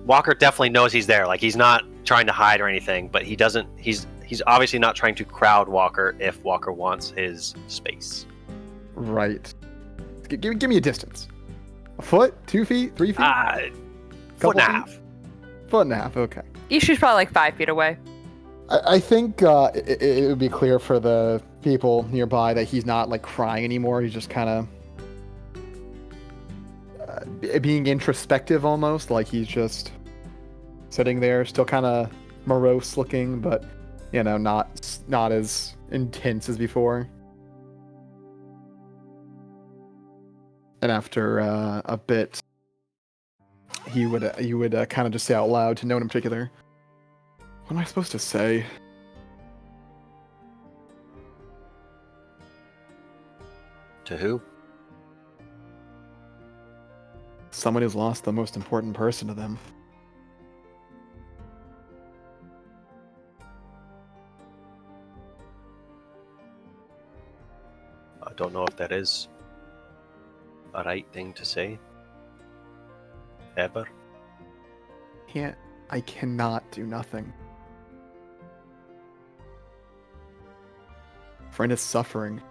Walker definitely knows he's there. Like, he's not trying to hide or anything, but he doesn't. He's obviously not trying to crowd Walker if Walker wants his space. Right. Give me a distance. A foot? 2 feet? 3 feet? Foot and a Couple half. feet? Foot and a half. Okay. Ishri's probably like 5 feet away. I think it would be clear for the people nearby that he's not like crying anymore. He's just kind of being introspective almost. Like he's just sitting there, still kind of morose looking, but you know, not as intense as before. And after a bit, he would kind of just say out loud to no one in particular, "What am I supposed to say?" To who? Someone who's lost the most important person to them. I don't know if that is a right thing to say. Ever. I cannot do nothing. Friend is suffering.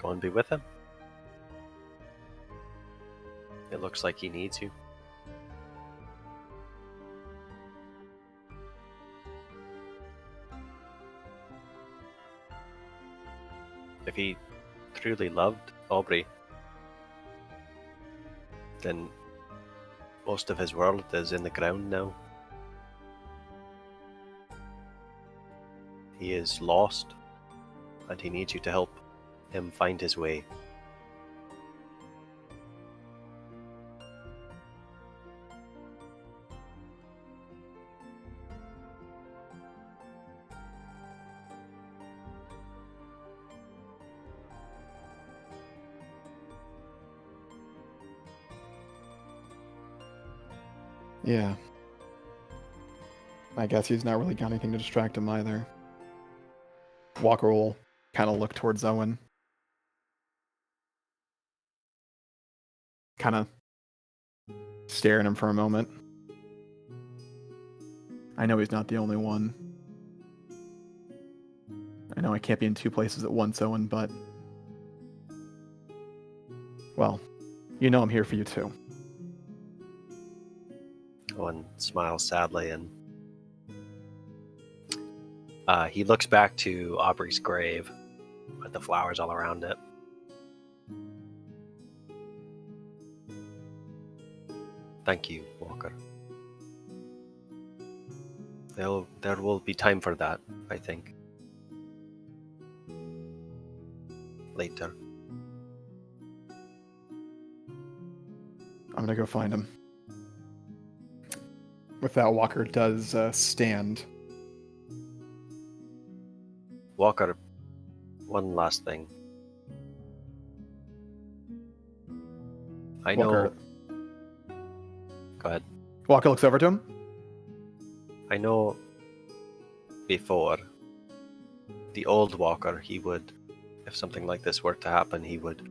Go and be with him. It looks like he needs you. If he truly loved Aubrey, then most of his world is in the ground now. He is lost, and he needs you to help him find his way. Yeah. I guess he's not really got anything to distract him either. Walker will kind of look towards Owen. Kind of stare at him for a moment. I know he's not the only one. I know I can't be in two places at once, Owen, but... Well, you know I'm here for you too. Owen smiles sadly, and he looks back to Aubrey's grave with the flowers all around it. Thank you, Walker. There will be time for that, I think. Later. I'm gonna go find him. With that, Walker does stand. Walker, one last thing. I Walker. know... Go ahead. Walker looks over to him. I know before, the old Walker, he would, if something like this were to happen, he would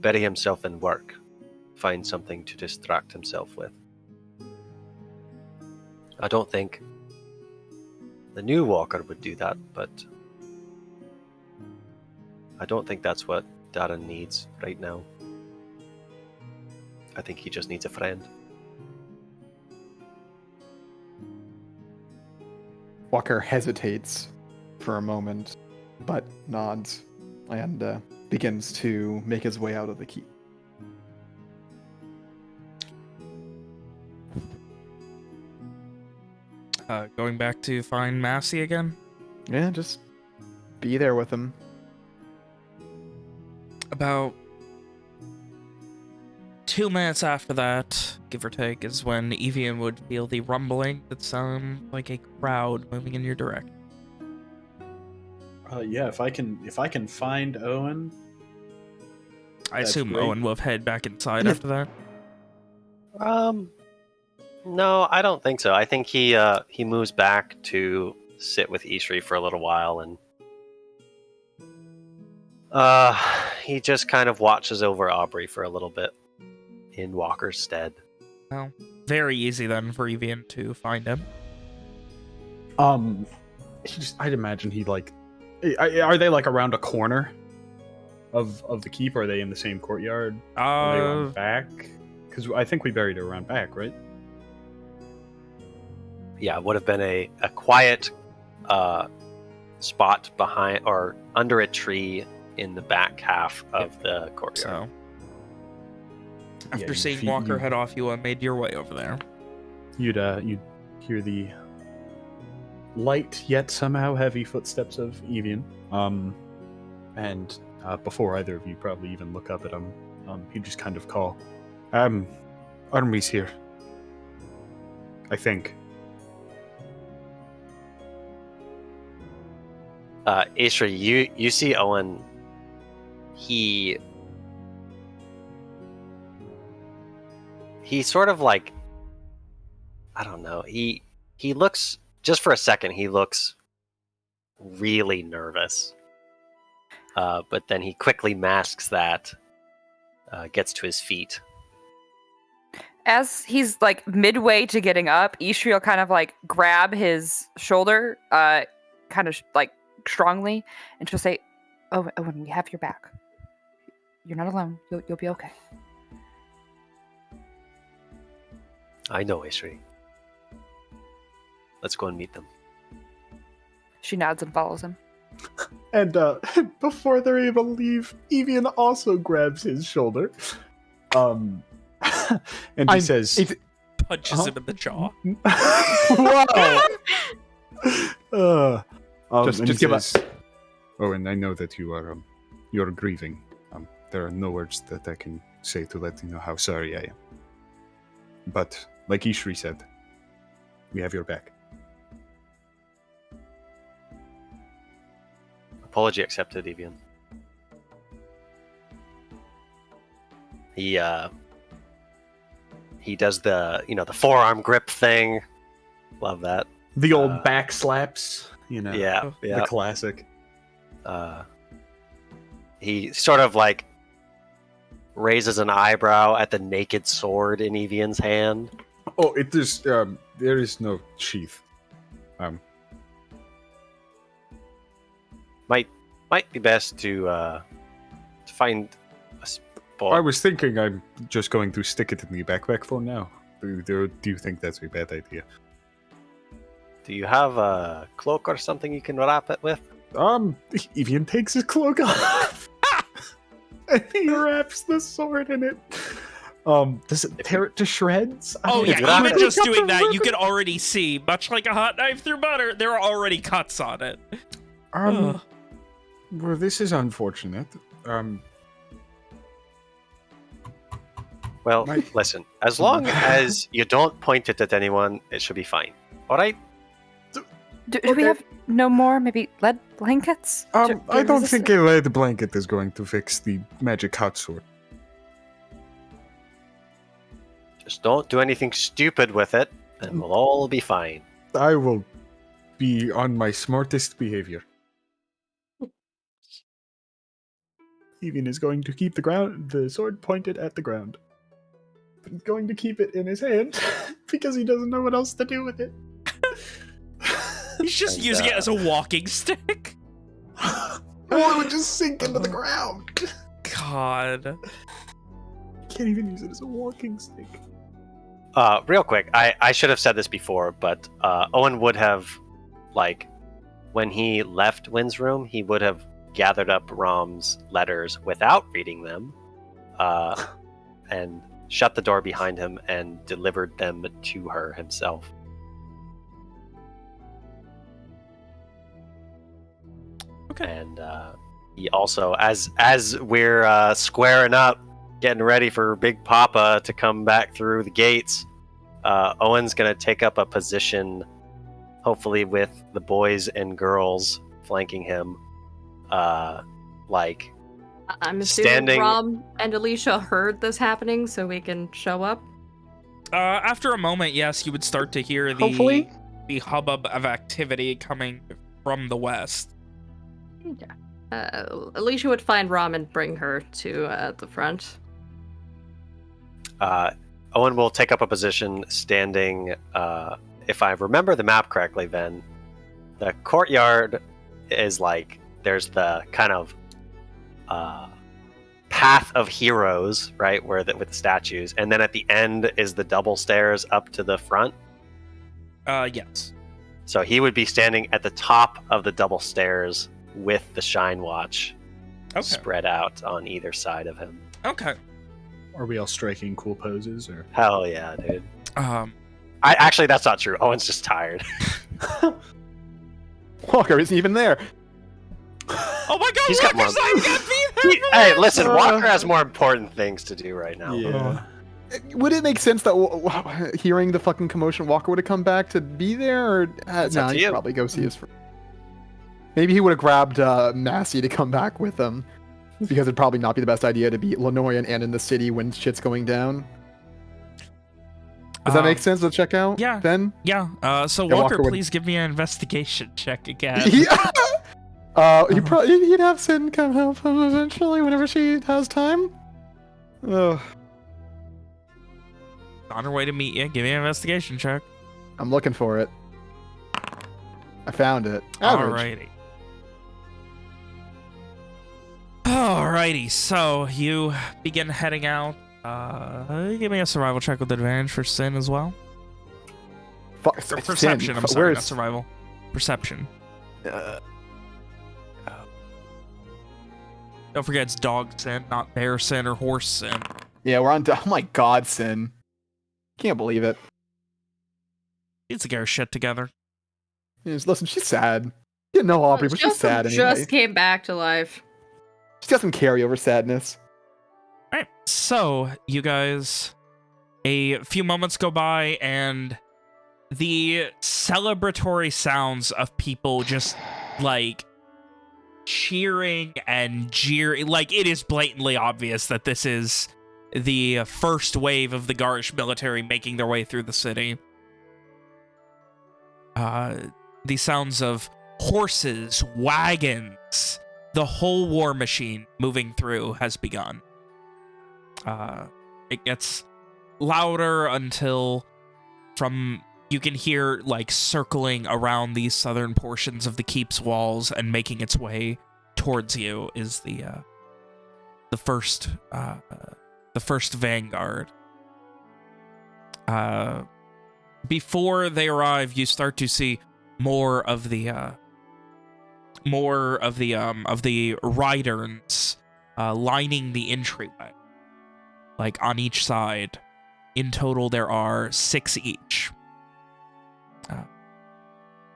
bury himself in work, find something to distract himself with. I don't think the new Walker would do that, but I don't think that's what Darren needs right now. I think he just needs a friend. Walker hesitates for a moment, but nods and begins to make his way out of the keep. Going back to find Massey again? Yeah, just be there with him. About 2 minutes after that, give or take, is when Evian would feel the rumbling that sounds like a crowd moving in your direction. Yeah, if I can find Owen, I That's assume great. Owen will head back inside Yeah. after that. No, I don't think so. I think he moves back to sit with Ishri for a little while, and he just kind of watches over Aubrey for a little bit in Walker's stead. Well, very easy then for Evian to find him. I'd imagine he like, are they like around a corner of the keep? Or are they in the same courtyard? Are they around back? Because I think we buried her around back, right? Yeah, it would have been a quiet spot behind or under a tree in the back half of the courtyard. So, after you'd seeing feed- Walker you'd- head off, you made your way over there. You'd hear the light yet somehow heavy footsteps of Evian. And before either of you probably even look up at him, he'd just kind of call, Army's here. I think. Ishri, you see Owen. He sort of like, I don't know. He looks, just for a second, he looks really nervous. But then he quickly masks that, gets to his feet. As he's like midway to getting up, Ishri will kind of like grab his shoulder, kind of like strongly, and she'll say, "Oh, Owen, we have your back. You're not alone. You'll be okay." I know, Ishri. Let's go and meet them. She nods and follows him. And before they're able to leave, Evian also grabs his shoulder. And he says, Punches him in the jaw. Wow. Just give us. Oh, and I know that you're grieving. There are no words that I can say to let you know how sorry I am. But like Ishri said, we have your back. Apology accepted, Evian. He does the the forearm grip thing. Love that. The old back slaps, Yeah. the classic. He sort of like raises an eyebrow at the naked sword in Evian's hand. Oh, it is. There is no sheath. Might be best to find a spot. I was thinking I'm just going to stick it in the backpack for now. Do you think that's a bad idea? Do you have a cloak or something you can wrap it with? Evian takes his cloak off. And he wraps the sword in it. Does it tear it to shreds? Oh It's yeah, not- even just doing that, you can already see, much like a hot knife through butter, there are already cuts on it. Ugh. Well, this is unfortunate. Well, My- listen. As long as you don't point it at anyone, it should be fine. All right. Do we have no more, maybe lead blankets? I don't think a lead blanket is going to fix the magic hot sword. Just don't do anything stupid with it, and we'll all be fine. I will be on my smartest behavior. Evian is going to keep the sword pointed at the ground. But he's going to keep it in his hand because he doesn't know what else to do with it. He's just using it as a walking stick. Oh, it would just sink into the ground. God. Can't even use it as a walking stick. Real quick, I should have said this before, but Owen would have, like, when he left Wynn's room, he would have gathered up Rom's letters without reading them, and shut the door behind him and delivered them to her himself. Okay. And he also, as we're squaring up, getting ready for Big Papa to come back through the gates, Owen's gonna take up a position, hopefully with the boys and girls flanking him, like I'm assuming standing- Rom and Alicia heard this happening, so we can show up. After a moment, yes, you would start to hear Hopefully. the hubbub of activity coming from the west. Alicia would find Rom and bring her to the front. Owen will take up a position standing, if I remember the map correctly, then the courtyard is like, there's the kind of path of heroes, right, with the statues, and then at the end is the double stairs up to the front. Yes. So he would be standing at the top of the double stairs with the Shine Watch Okay. spread out on either side of him. Okay. Are we all striking cool poses, or? Hell yeah, dude. Um. Actually, that's not true. Owen's just tired. Walker isn't even there. Oh my God! He's got Walker's more- not gonna be there. Hey, listen, Walker has more important things to do right now. Yeah. Would it make sense that hearing the fucking commotion, Walker would have come back to be there? Or It's no, up to he'd you. probably go see his friend. Maybe he would have grabbed Massey to come back with him, because it'd probably not be the best idea to be Lenoyan and in the city when shit's going down. Does that make sense to check out? yeah. Then? Yeah. So Yeah, Walker, Walker would- please give me an investigation check again. Yeah. He'd have Sin come help him eventually whenever she has time. Ugh. On her way to meet you. Give me an investigation check. I'm looking for it. I found it. Average. Alrighty, so you begin heading out. Give me a survival check with advantage for Sin as well. Or perception, I'm sorry, not survival. Perception. Don't forget it's dog Sin, not bear Sin or horse Sin. Yeah, we're on. Oh my God, Sin. Can't believe it. Needs to get her shit together. Listen, she's sad. Didn't know Aubrey, but she's sad anyway. Just came back to life. She got some carryover sadness. Alright, so you guys, a few moments go by and the celebratory sounds of people just like cheering and jeering. Like, it is blatantly obvious that this is the first wave of the Garish military making their way through the city. The sounds of horses, wagons, the whole war machine moving through has begun. It gets louder until you can hear, like, circling around these southern portions of the keep's walls and making its way towards you is the first vanguard. Before they arrive, you start to see more of the riders lining the entryway, like on each side. In total, there are 6 each,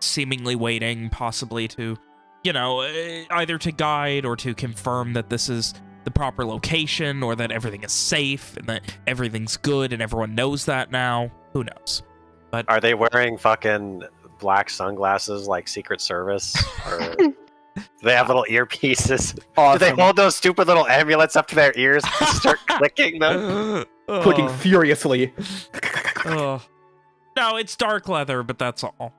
seemingly waiting, possibly to, either to guide or to confirm that this is the proper location, or that everything is safe and that everything's good and everyone knows that now. Who knows? But are they wearing fucking black sunglasses like Secret Service? Or do they have little earpieces? Awesome. Do they hold those stupid little amulets up to their ears and start clicking them? Clicking furiously. No, it's dark leather, but that's all.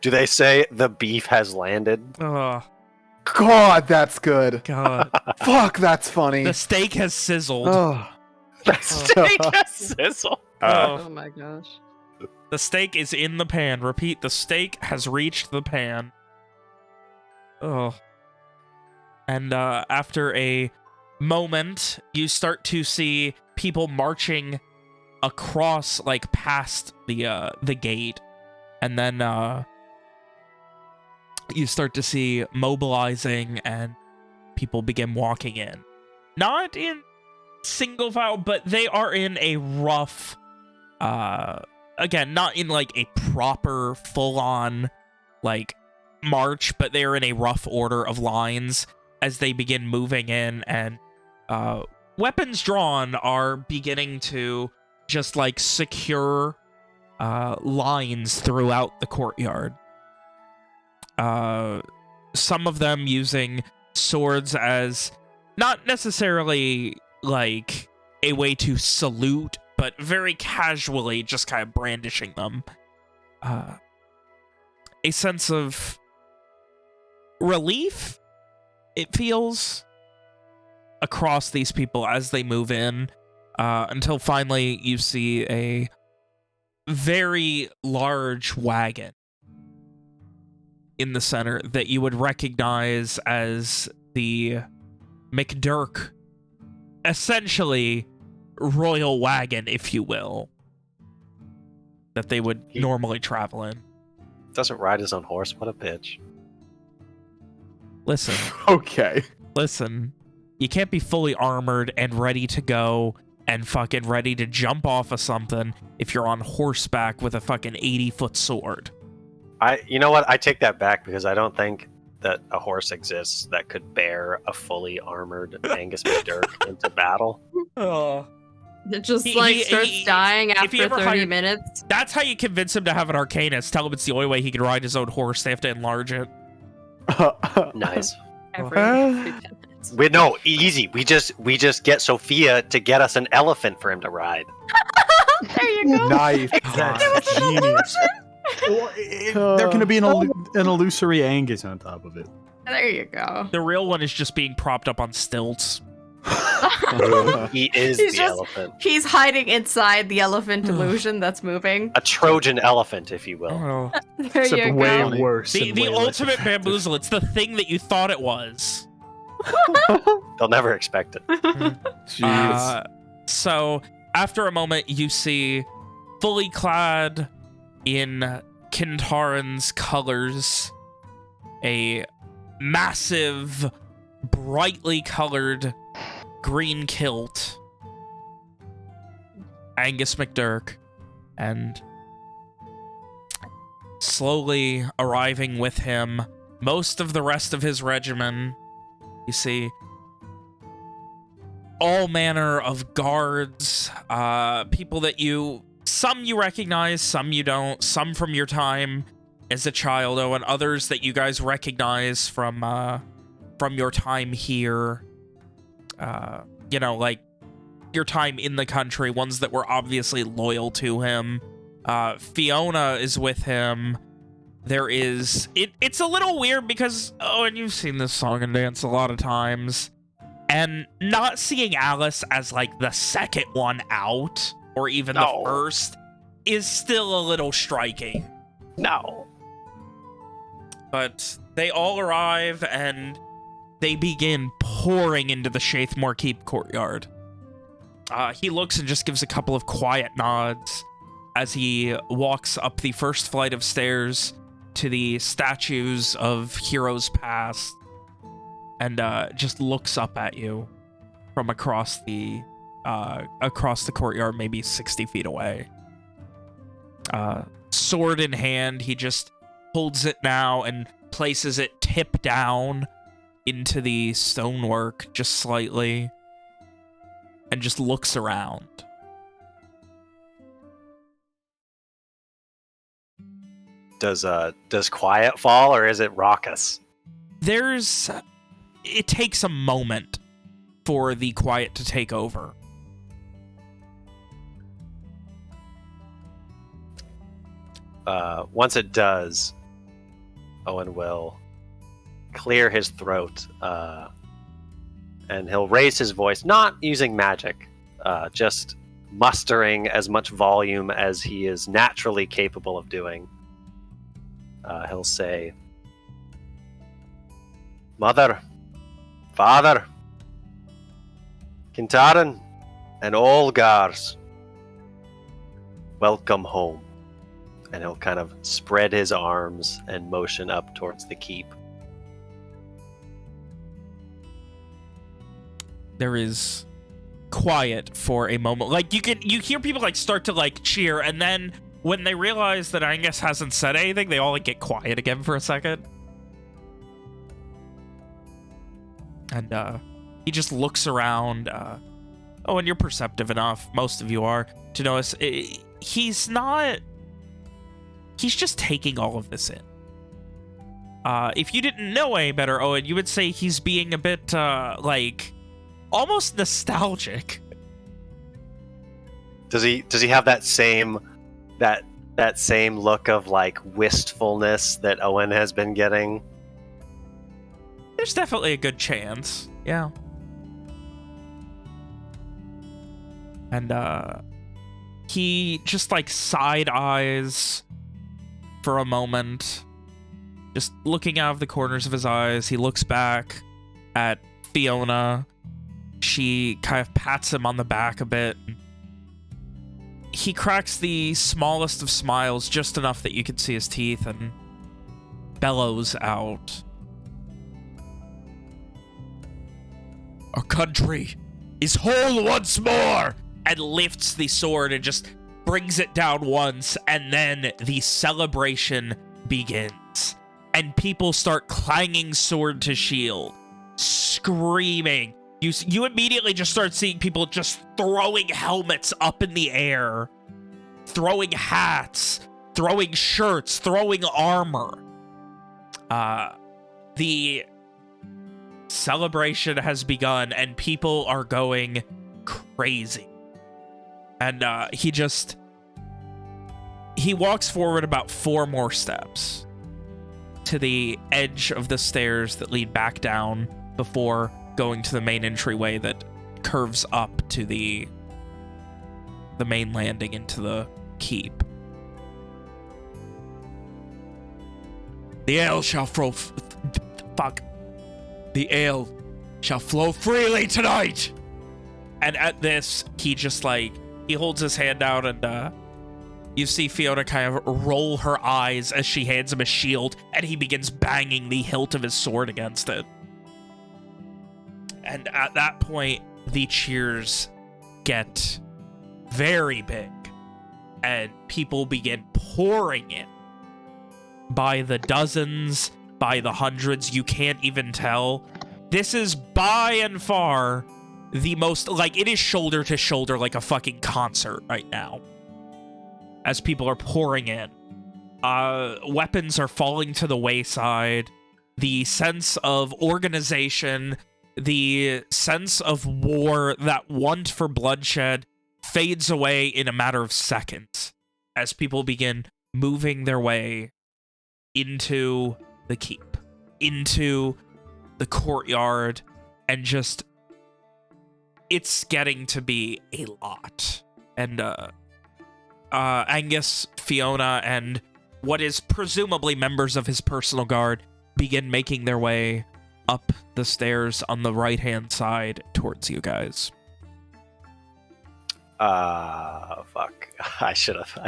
Do they say the beef has landed? God, that's good. God. Fuck, that's funny. The steak has sizzled. The steak has sizzled. Oh my gosh. The steak is in the pan. Repeat, the steak has reached the pan. And after a moment, you start to see people marching across, like, past the gate. And then you start to see mobilizing and people begin walking in. Not in single file, but they are in a rough... again, not in, like, a proper, full-on, like, march, but they're in a rough order of lines as they begin moving in, and weapons drawn are beginning to just, like, secure lines throughout the courtyard. Some of them using swords as not necessarily, like, a way to salute, but very casually just kind of brandishing them. A sense of relief, it feels, across these people as they move in, until finally you see a very large wagon in the center that you would recognize as the McDurk, essentially royal wagon, if you will, that they would normally travel in. Doesn't ride his own horse. What a bitch. Listen. Okay. Listen. You can't be fully armored and ready to go and fucking ready to jump off of something if you're on horseback with a fucking 80-foot sword. You know what? I take that back, because I don't think that a horse exists that could bear a fully armored Angus McDurk into battle. It just starts dying after 30 minutes. That's how you convince him to have an Arcanist. Tell him it's the only way he can ride his own horse. They have to enlarge it. Nice. No, easy. We just get Sophia to get us an elephant for him to ride. there you go. Nice. That's genius. There can be an illusory Angus on top of it. There you go. The real one is just being propped up on stilts. He is He's the just- elephant. He's hiding inside the elephant illusion that's moving. A Trojan elephant, if you will. Oh. There Except you way go. worse. The and way less ultimate effective. bamboozle. It's the thing that you thought it was. They'll never expect it. Jeez. So after a moment, you see, fully clad in Kintaran's colors, a massive, brightly colored green kilt, Angus McDurk, and slowly arriving with him, most of the rest of his regimen. You see all manner of guards, people that some you recognize, some you don't, some from your time as a child, and others that you guys recognize from your time here. Like your time in the country, ones that were obviously loyal to him. Fiona is with him. It's a little weird because, and you've seen this song and dance a lot of times, and not seeing Alice as like the second one out, or even the first, is still a little striking. No. But they all arrive and they begin pouring into the Shathmore Keep courtyard. He looks and just gives a couple of quiet nods as he walks up the first flight of stairs to the statues of heroes past, and just looks up at you from across the courtyard, maybe 60 feet away. Sword in hand, he just holds it now and places it tip down into the stonework just slightly, and just looks around. Does quiet fall, or is it raucous? It takes a moment for the quiet to take over. Once it does, Owen will clear his throat, and he'll raise his voice, not using magic, just mustering as much volume as he is naturally capable of doing. He'll say, "Mother, Father, Kintaran, and all Gars, welcome home." And he'll kind of spread his arms and motion up towards the keep. There is quiet for a moment. Like, you hear people like start to like cheer, and then when they realize that Angus hasn't said anything, they all like get quiet again for a second. And he just looks around. And you're perceptive enough, most of you are, to notice he's just taking all of this in. If you didn't know any better, Owen, you would say he's being a bit, like, almost nostalgic. Does he have that same look of like wistfulness that Owen has been getting? There's definitely a good chance, yeah. And he just like side eyes for a moment, just looking out of the corners of his eyes. He looks back at Fiona. She kind of pats him on the back a bit. He cracks the smallest of smiles, just enough that you can see his teeth, and bellows out, "Our country is whole once more!" and lifts the sword and just brings it down once, and then the celebration begins. And people start clanging sword to shield, screaming. You immediately just start seeing people just throwing helmets up in the air, throwing hats, throwing shirts, throwing armor. The celebration has begun, and people are going crazy. And he walks forward about 4 more steps to the edge of the stairs that lead back down before going to the main entryway that curves up to the main landing into the keep. The ale shall flow. The ale shall flow freely tonight. And at this, he just he holds his hand out, and you see Fiona kind of roll her eyes as she hands him a shield, and he begins banging the hilt of his sword against it. And at that point, the cheers get very big, and people begin pouring in by the dozens, by the hundreds. You can't even tell. This is by and far the most, it is shoulder to shoulder like a fucking concert right now as people are pouring in. Weapons are falling to the wayside. The sense of organization, the sense of war, that want for bloodshed fades away in a matter of seconds as people begin moving their way into the keep, into the courtyard, and just, it's getting to be a lot. And Angus, Fiona, and what is presumably members of his personal guard begin making their way up the stairs on the right-hand side towards you guys. Fuck. I should have.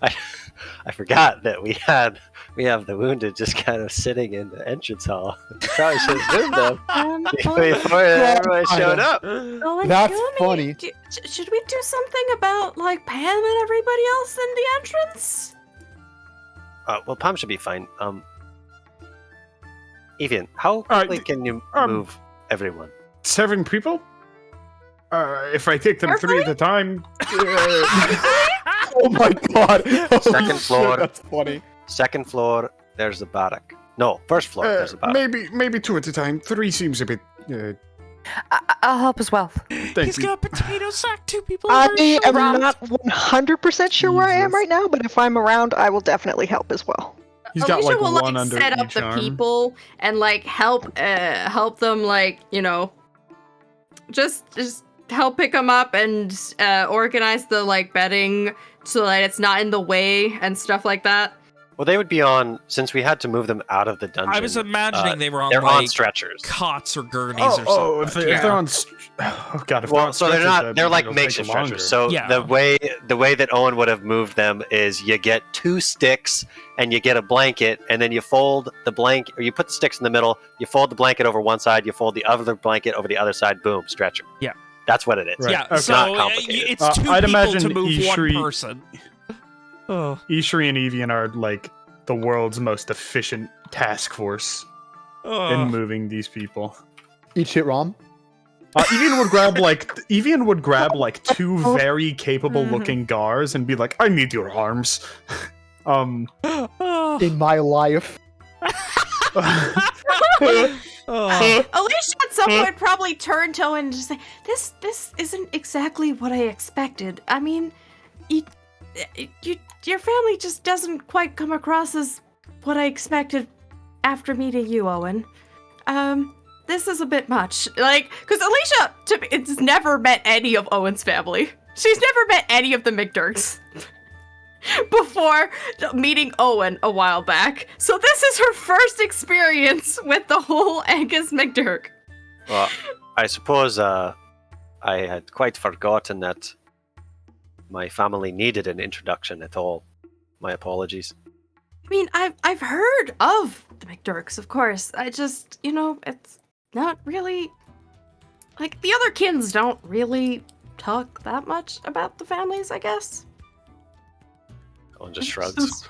I forgot that we have the wounded just kind of sitting in the entrance hall. Probably should have moved them before everybody showed up. Owen, That's funny. Should we do something about, Pam and everybody else in the entrance? Well, Pam should be fine. Evian, how quickly can you move everyone? 7 people? If I take them 3 at a time. Oh my god. Second floor. That's funny. Second floor, there's the barrack. No, first floor, there's the barrack. Maybe 2 at a time. 3 seems a bit. I'll help as well. He's got a potato sack, 2 people. I am not 100% sure where I am right now, but if I'm around, I will definitely help as well. He's got Alicia will one under set up each the arm. people and help them just help pick them up and organize the bedding so that it's not in the way and stuff like that. Well, they would be on, since we had to move them out of the dungeon. I was imagining they were on they're on stretchers, cots or gurneys or something. If they're on. Oh god. If they're on so they're stretchers, not. They're like it'll take makeshift longer. stretchers. So Yeah. the way that Owen would have moved them is you get 2 sticks and you get a blanket, and then you fold the blanket, or you put the sticks in the middle. You fold the blanket over one side. You fold the other blanket over the other side. Boom, stretcher. Yeah. That's what it is. Right. Yeah, Okay. It's so not complicated. it's 2 I'd people imagine to move Ishri- one person. Oh. Ishri and Evian are the world's most efficient task force in moving these people. Eat shit, Rom. Evian would grab 2 very capable looking guards and be like, "I need your arms." In my life. Alicia at some point probably turned to Owen and just say, "This isn't exactly what I expected. I mean, your family just doesn't quite come across as what I expected after meeting you, Owen. This is a bit much. Because Alicia it's never met any of Owen's family. She's never met any of the McDurks before meeting Owen a while back. So this is her first experience with the whole Angus McDurk. Well, I suppose I had quite forgotten that my family needed an introduction at all. My apologies. I mean, I've heard of the McDurks, of course. I just, it's not really the other kins don't really talk that much about the families, I guess. Owen just shrugs.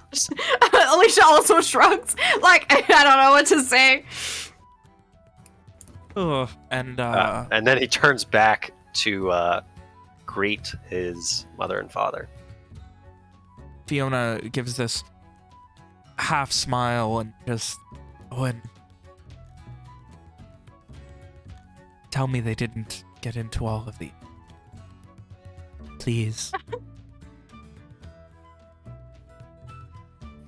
Alicia also shrugs. I don't know what to say. Ugh. And then he turns back to greet his mother and father. Fiona gives this half smile and just, Owen, tell me they didn't get into all of these. Please.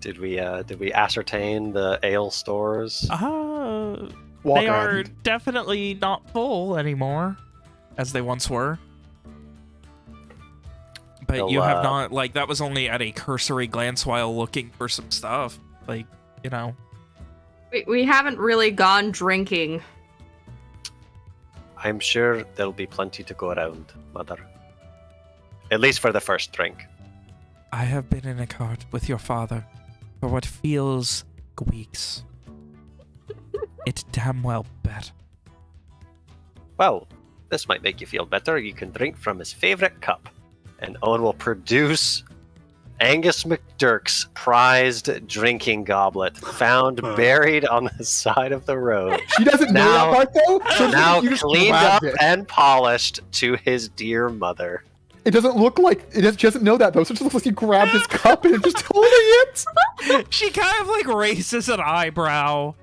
Did we ascertain the ale stores? Walk They are around. definitely not full anymore, as they once were. But They'll, you have not, like, that was only at a cursory glance while looking for some stuff. Like, you know. We haven't really gone drinking. I'm sure there'll be plenty to go around, Mother. At least for the first drink. I have been in a cart with your father for what feels weeks. It damn well bet. Well, this might make you feel better. You can drink from his favorite cup. And Owen will produce Angus McDurk's prized drinking goblet, found buried on the side of the road. She doesn't know Now- that part though. So Now you just cleaned grabbed up it. and polished to his dear mother. It doesn't look like she doesn't know that though. So it just looks like you grabbed his cup and just holding it. She kind of like raises an eyebrow,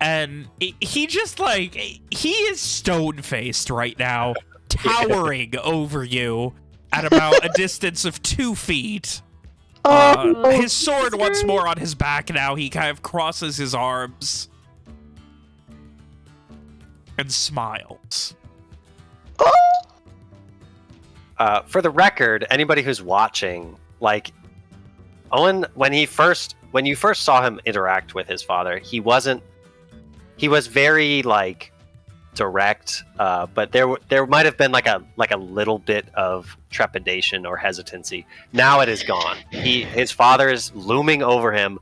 and he just like, he is stone-faced right now, towering over you at about a distance of 2 feet. His sword once more on his back now. He kind of crosses his arms and smiles. For the record, anybody who's watching, like, Owen, when you first saw him interact with his father, he was very like direct, but there might have been like a little bit of trepidation or hesitancy. Now it is gone. His father is looming over him,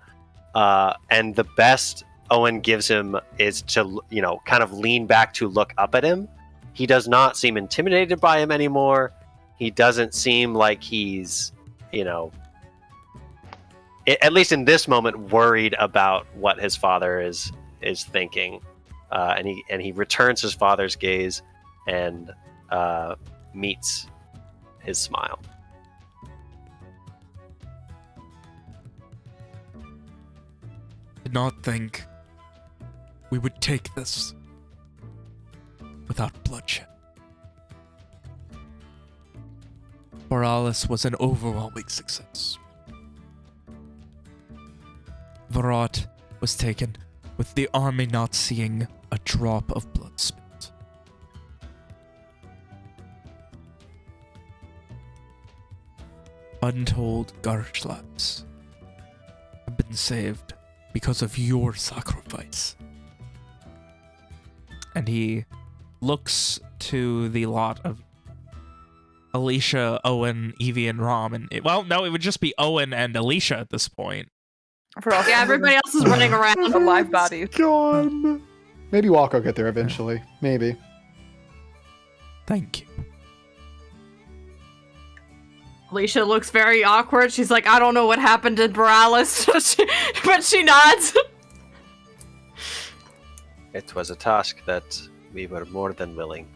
and the best Owen gives him is to, you know, kind of lean back to look up at him. He does not seem intimidated by him anymore. He doesn't seem like he's, you know, at least in this moment, worried about what his father is thinking. And he returns his father's gaze and meets his smile. Did not think we would take this without bloodshed. Borealis was an overwhelming success. Verrat was taken with the army not seeing a drop of blood spilled. Untold Garsh lives have been saved because of your sacrifice. And he looks to the lot of Alicia, Owen, Evie, and Rom, and it would just be Owen and Alicia at this point. For all Yeah, everybody else is running around. a live body. God. Maybe Walk will get there eventually. Maybe. Thank you. Alicia looks very awkward. She's like, I don't know what happened in Borealis, but she nods. It was a task that we were more than willing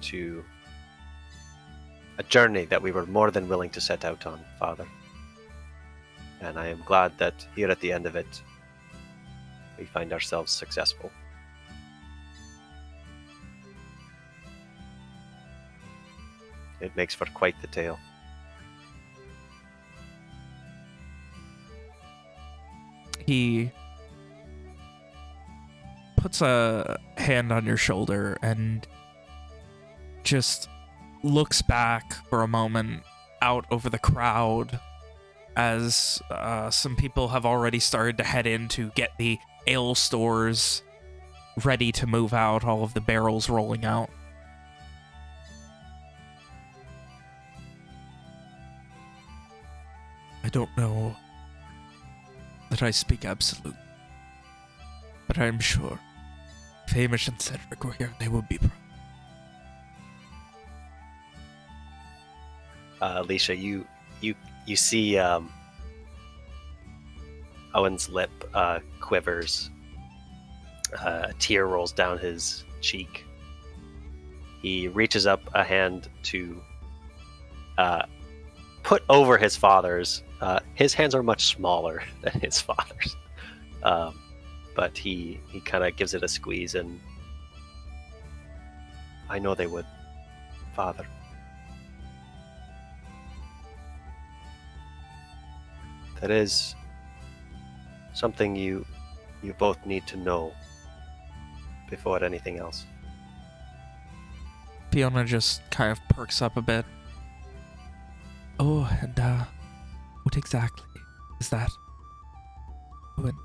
to... a journey that we were more than willing to set out on, Father. And I am glad that here at the end of it, we find ourselves successful. It makes for quite the tale. He puts a hand on your shoulder and just looks back for a moment out over the crowd as some people have already started to head in to get the ale stores ready to move out, all of the barrels rolling out. I don't know that I speak absolute, but I'm sure if Hamish and Cedric were here, they would be proud. Alicia, you see Owen's lip quivers. A tear rolls down his cheek. He reaches up a hand to put over his father's. His hands are much smaller than his father's, but he kind of gives it a squeeze, and I know they would, Father. That is something you both need to know before anything else. Fiona just kind of perks up a bit. Oh, and what exactly is that? Owen?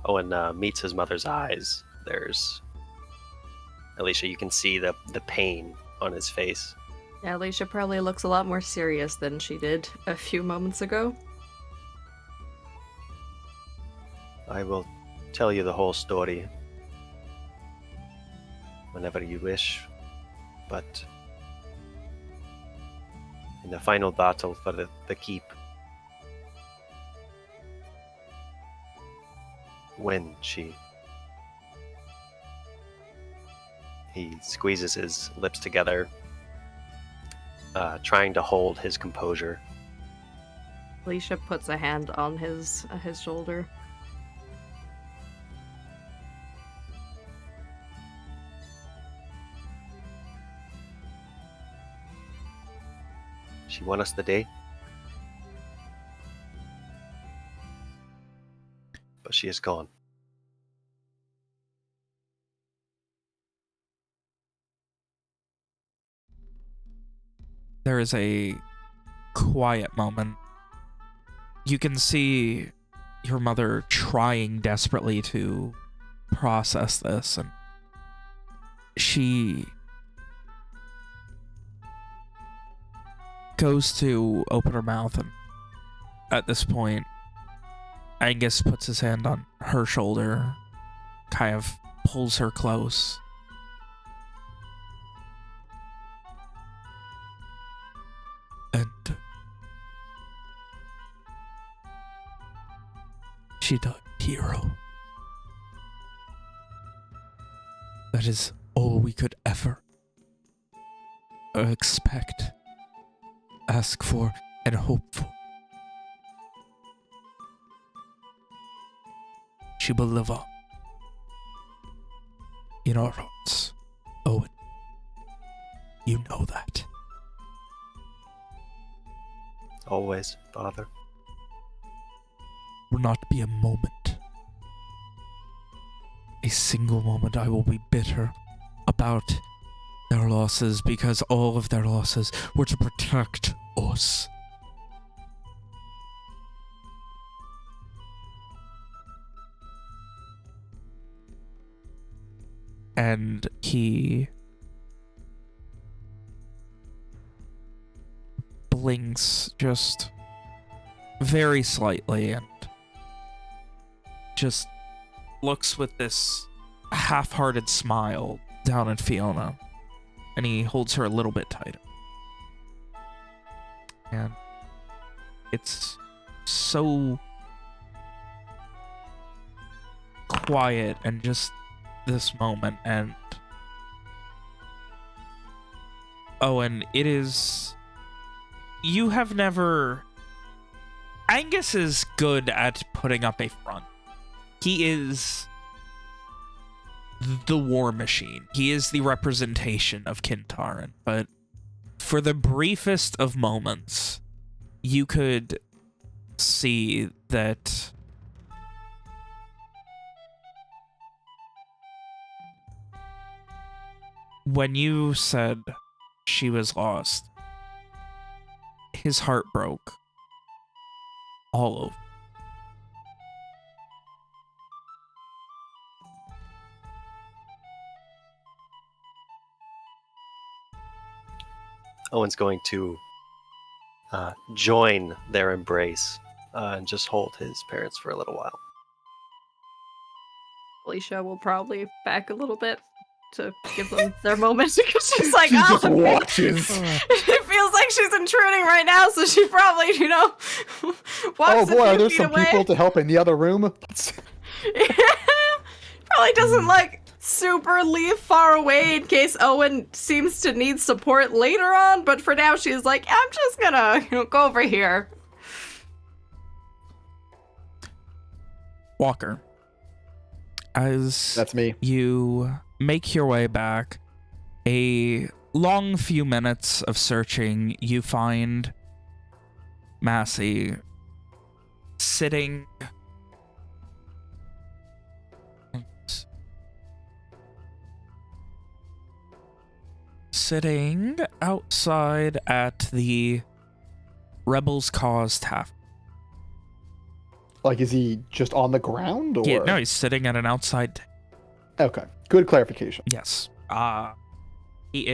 Owen meets his mother's eyes. There's Alicia, you can see the pain on his face. Yeah, Alicia probably looks a lot more serious than she did a few moments ago. I will tell you the whole story whenever you wish, but in the final battle for the keep, when he squeezes his lips together, trying to hold his composure. Alicia puts a hand on his shoulder. She won us the day, but she is gone. There is a quiet moment. You can see your mother trying desperately to process this, and she goes to open her mouth, and at this point, Angus puts his hand on her shoulder, kind of pulls her close. And she died, hero. That is all we could ever expect, ask for, and hope for. She will live on in our hearts. Owen, you know that. Always, Father. Will not be a moment, a single moment I will be bitter about their losses, because all of their losses were to protect us. And he blinks just very slightly and just looks with this half-hearted smile down at Fiona, and he holds her a little bit tighter. And it's so quiet and just this moment, and Owen, it is... You have never... Angus is good at putting up a front. He is the war machine. He is the representation of Kintaran. But for the briefest of moments, you could see that when you said she was lost, his heart broke all over. Owen's going to join their embrace and just hold his parents for a little while. Alicia will probably back a little bit to give them their moment because she's like, She oh, just watches. it feels like she's intruding right now, so she probably, walks Oh a boy, are few there feet some away. people to help in the other room? Probably doesn't super leave far away in case Owen seems to need support later on, but for now she's like, I'm just gonna go over here. Walker, as That's me. you make your way back, a long few minutes of searching, you find Massey sitting outside at the Rebels Cause Tavern. Like, is he just on the ground, or? Yeah, no, he's sitting at an outside. Okay, good clarification. Yes. He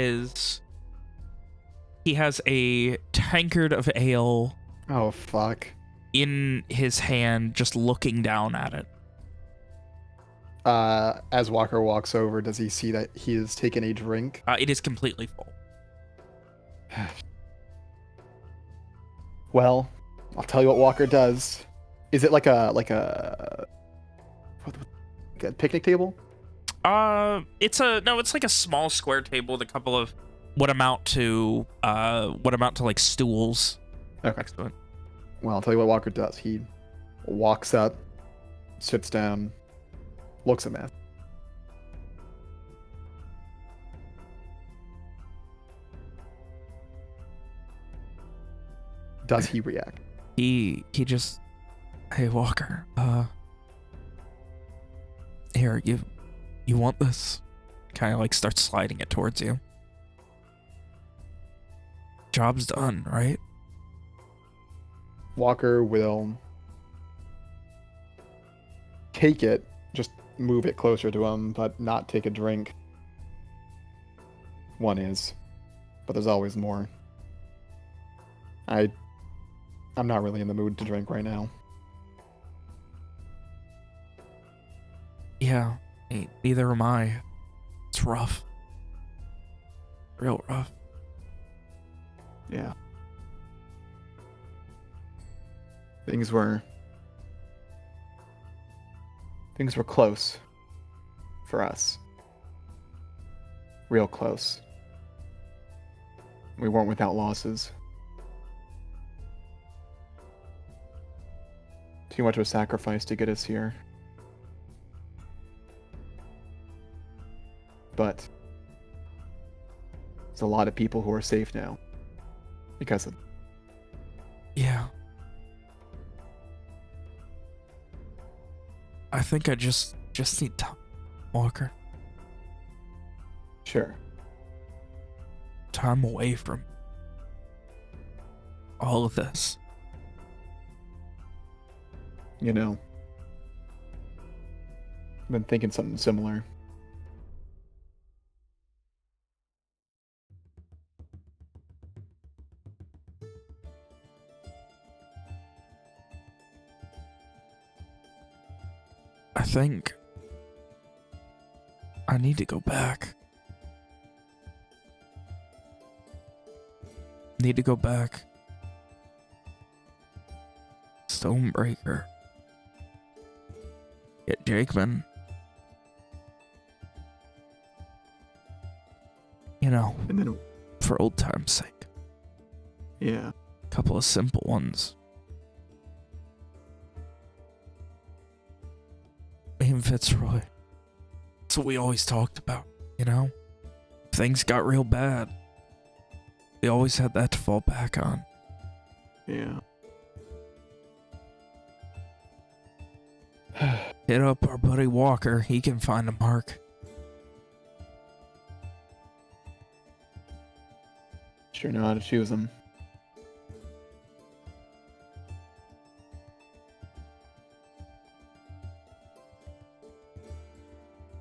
has a tankard of ale Oh, fuck. in his hand, just looking down at it. As Walker walks over, does he see that he has taken a drink? It is completely full. Well, I'll tell you what Walker does. Is it like a picnic table? It's like a small square table with a couple of what amount to like stools. Okay. Next to it. Well, I'll tell you what Walker does. He walks up, sits down, looks at Matt. Does he react? He just, hey Walker, here, you want this? Kind of like starts sliding it towards you. Job's done, right? Walker will take it, just move it closer to him, but not take a drink. One is, but there's always more. I'm not really in the mood to drink right now. Yeah, neither am I. It's rough. Real rough. Yeah. Things were close for us. Real close. We weren't without losses. Too much of a sacrifice to get us here. But there's a lot of people who are safe now because of. Yeah. I think I just need time, Walker. Sure. Time away from all of this. You know, I've been thinking something similar. I think I need to go back. Need to go back. Stonebreaker. Get Jakeman. You know, And then, for old time's sake. yeah. Couple of simple ones. Me and Fitzroy. That's what we always talked about, you know? If things got real bad, we always had that to fall back on. Yeah. Hit up our buddy Walker. He can find a mark. Sure know how to choose them.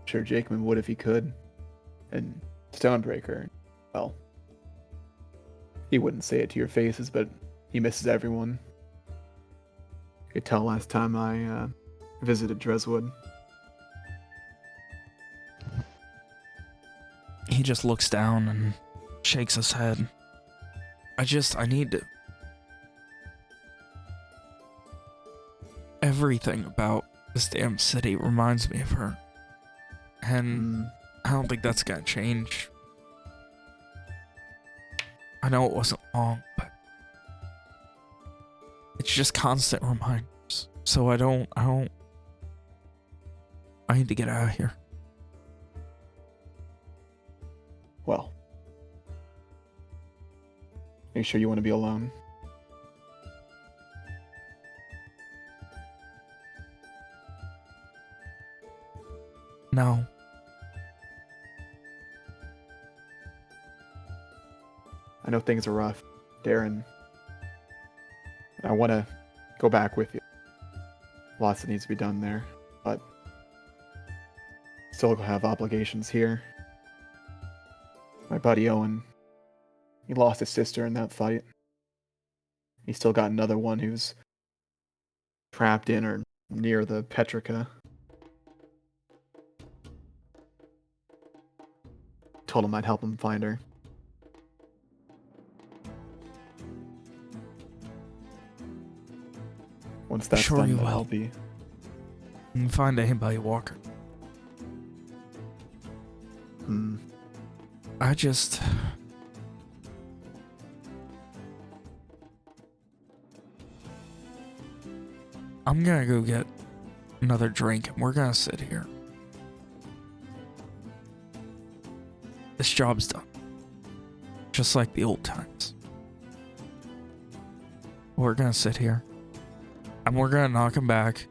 Sure, Jakeman would if he could. And Stonebreaker, well, he wouldn't say it to your faces, but he misses everyone. You could tell last time I visited Dreswood. He just looks down and shakes his head. I need to... Everything about this damn city reminds me of her. And I don't think that's gonna change. I know it wasn't long, but it's just constant reminders. So I need to get out of here. Well, Are you sure you want to be alone? No. I know things are rough, Darren. I want to go back with you. Lots that needs to be done there, but still have obligations here. My buddy Owen, he lost his sister in that fight. He's still got another one who's trapped in or near the Petrica. Told him I'd help him find her. Once that's Sure done, you then will. I'll be. You can find anybody, Walker. Hmm. I just... I'm gonna go get another drink and we're gonna sit here. This job's done. Just like the old times. We're gonna sit here. And we're gonna knock him back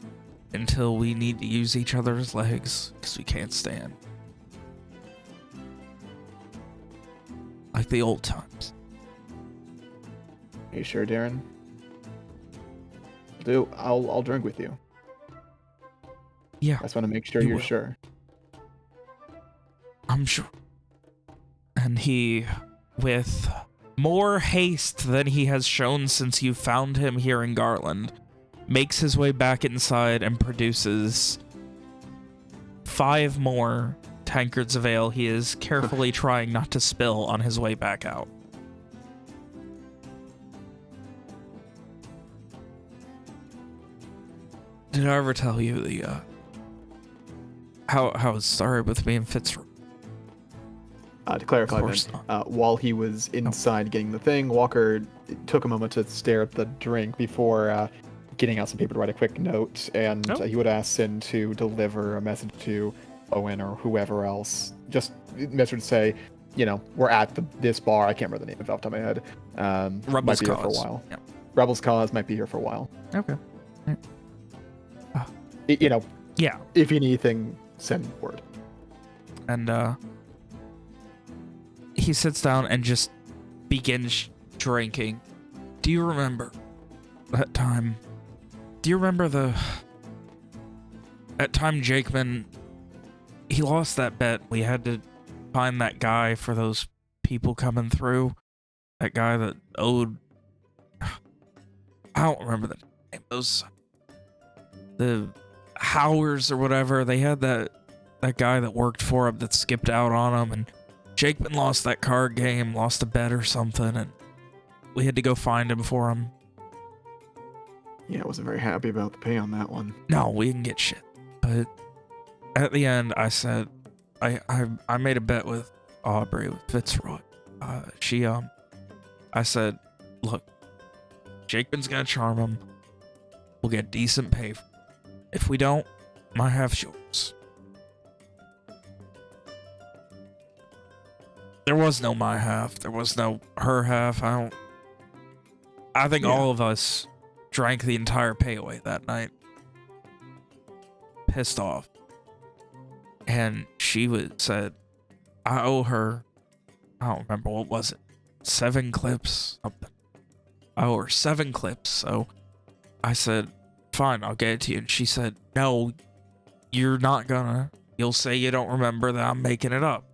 until we need to use each other's legs because we can't stand. Like the old times. Are you sure, Darren? I'll drink with you. Yeah, I just want to make sure You you're will. sure. I'm sure. And he, with more haste than he has shown since you found him here in Garland, makes his way back inside and produces 5 more tankards of ale he is carefully trying not to spill on his way back out. Did I ever tell you the, how it started with me and Fitzroy? To clarify, Of course then, while he was inside getting the thing, Walker took a moment to stare at the drink before getting out some paper to write a quick note, and he would ask Sin to deliver a message to Owen or whoever else. Just a message to say, we're at this bar. I can't remember the name of it off the top of my head. Rebels might be here for a Cause. while. Yeah. Rebels Cause might be here for a while. Okay. Yeah. If you need anything, send word. And he sits down and just begins drinking. Do you remember that time? Do you remember that time Jakeman, he lost that bet? We had to find that guy for those people coming through. That guy that owed... I don't remember the name. The Howers or whatever. They had that guy that worked for him that skipped out on him, and Jakeman lost that card game, lost a bet or something, and we had to go find him for him. Yeah, I wasn't very happy about the pay on that one. No, we didn't get shit. But at the end, I said, I made a bet with Aubrey, with Fitzroy. I said, look, Jakeman's gonna charm him. We'll get decent pay. If we don't, my half's yours. There was no my half. There was no her half. I think all of us drank the entire pay away that night. Pissed off. And she said, I owe her, I don't remember, what was it? 7 clips? Something. I owe her 7 clips. So I said, fine, I'll get it to you. And she said, no, you're not gonna. You'll say you don't remember, that I'm making it up.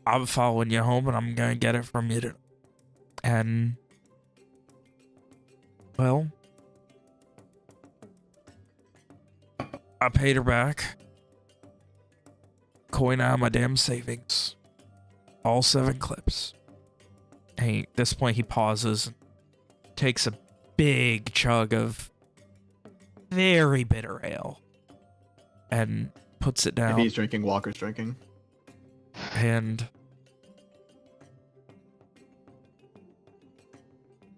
I'm following you home and I'm gonna get it from you. And, well, I paid her back. Coin out of my damn savings. All 7 clips. And at this point he pauses and takes a big chug of very bitter ale and puts it down. If he's drinking, Walker's drinking. And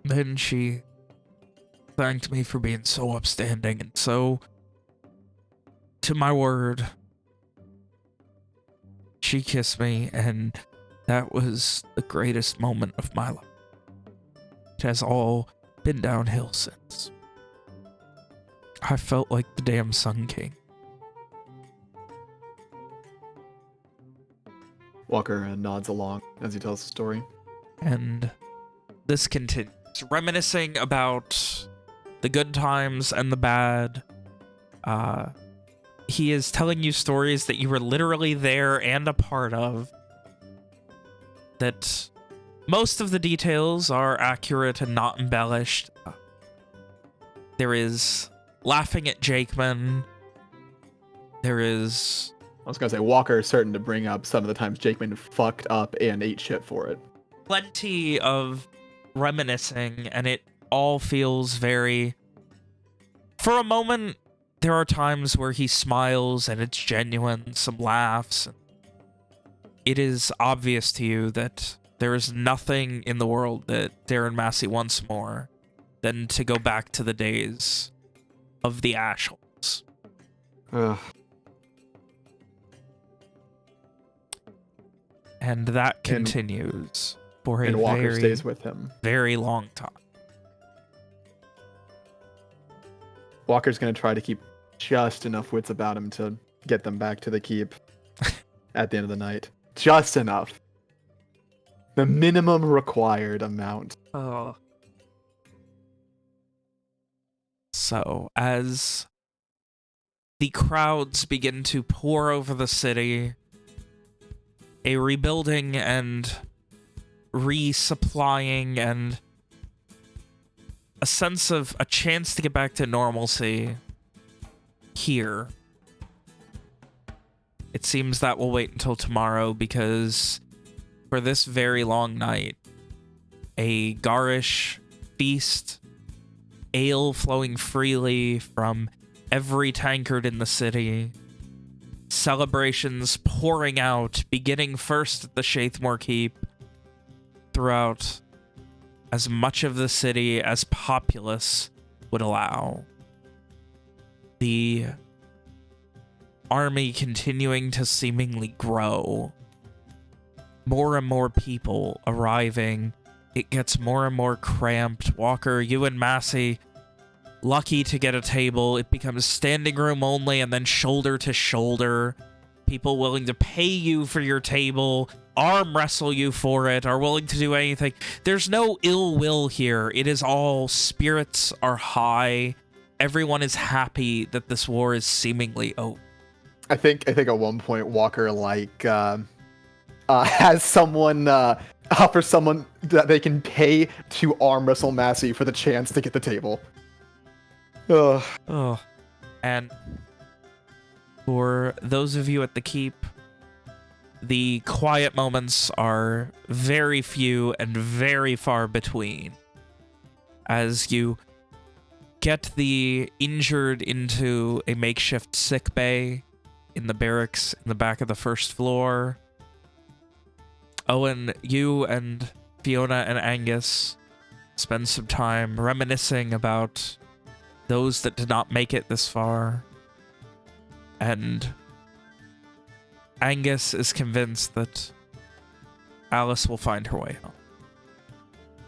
then she thanked me for being so upstanding, and so, to my word, she kissed me, and that was the greatest moment of my life. it has all been downhill since. I felt like the damn Sun King. Walker nods along as he tells the story. And this continues, reminiscing about the good times and the bad. He is telling you stories that you were literally there and a part of. That most of the details are accurate and not embellished. There is laughing at Jakeman. There is... I was gonna say, Walker is certain to bring up some of the times Jakeman fucked up and ate shit for it. plenty of reminiscing, and it all feels very... For a moment, there are times where he smiles and it's genuine, some laughs. It is obvious to you that there is nothing in the world that Darren Massey wants more than to go back to the days of the Ashholes. Ugh. And that continues for a And Walker very, stays with him. very long time. Walker's gonna try to keep just enough wits about him to get them back to the keep at the end of the night. Just enough. The minimum required amount. Oh. So, as the crowds begin to pour over the city, a rebuilding and resupplying and a sense of a chance to get back to normalcy here. It seems that will wait until tomorrow because for this very long night, a garish feast, ale flowing freely from every tankard in the city, celebrations pouring out, beginning first at the Shathmore Keep, throughout as much of the city as populace would allow. The army continuing to seemingly grow. More and more people arriving. It gets more and more cramped. Walker, you and Massey, lucky to get a table. It becomes standing room only and then shoulder to shoulder. People willing to pay you for your table, arm wrestle you for it, are willing to do anything. There's no ill will here. It is all spirits are high. Everyone is happy that this war is seemingly over. I think at one point Walker has someone offer someone that they can pay to arm wrestle Massey for the chance to get the table. Ugh. Oh, and for those of you at the keep, the quiet moments are very few and very far between. As you get the injured into a makeshift sick bay in the barracks in the back of the first floor. Owen, you and Fiona and Angus spend some time reminiscing about those that did not make it this far. And Angus is convinced that Alice will find her way home.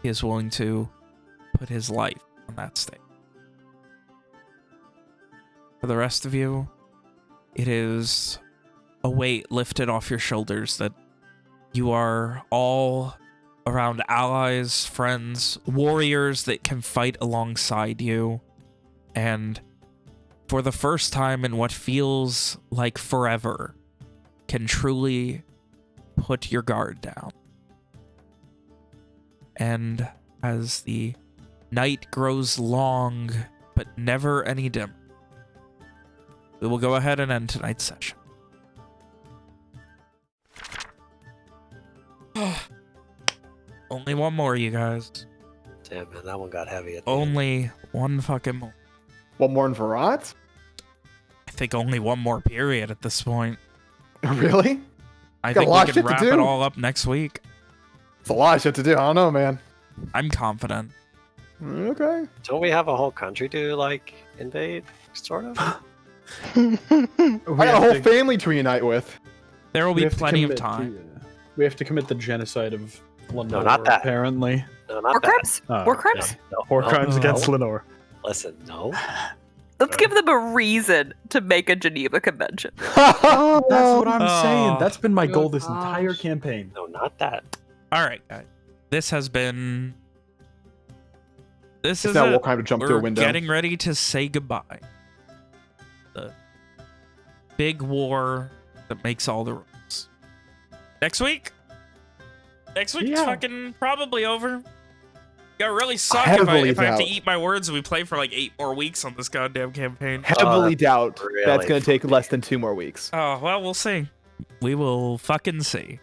He is willing to put his life on that stake. For the rest of you, it is a weight lifted off your shoulders that you are all around allies, friends, warriors that can fight alongside you. And for the first time in what feels like forever, can truly put your guard down. And as the night grows long, but never any dimmer, we will go ahead and end tonight's session. Only one more, you guys. Damn, man, that one got heavy. At the end. Only one fucking more. One more in Verrat? I think only one more period at this point. Really? I Got a think lot we of can shit to wrap do. it all up next week. It's a lot of shit to do. I don't know, man. I'm confident. Okay. Don't we have a whole country to like invade, sort of? I got a whole family to reunite with. There will we be have to plenty of commit time. we have to commit the genocide of Lenore, not that. apparently. No, not War that. crimes? Oh, War okay. crimes? No, War no, crimes no. against Lenore. Listen, no. Let's give them a reason to make a Geneva Convention. That's what I'm saying. Oh. That's been my goal Oh, this entire gosh. campaign. No, not that. All right, guys. This has been. This It's is now it. war crime to jump through a We're window. getting ready to say goodbye. The big war that makes all the rules. Next week? Next week it's Yeah. fucking probably over. Gonna really suck Heavily if I have to doubt. eat my words and we play for like 8 more weeks on this goddamn campaign. Heavily doubt really that's going to take fucking- less than 2 more weeks. Oh, well, we'll see. We will fucking see.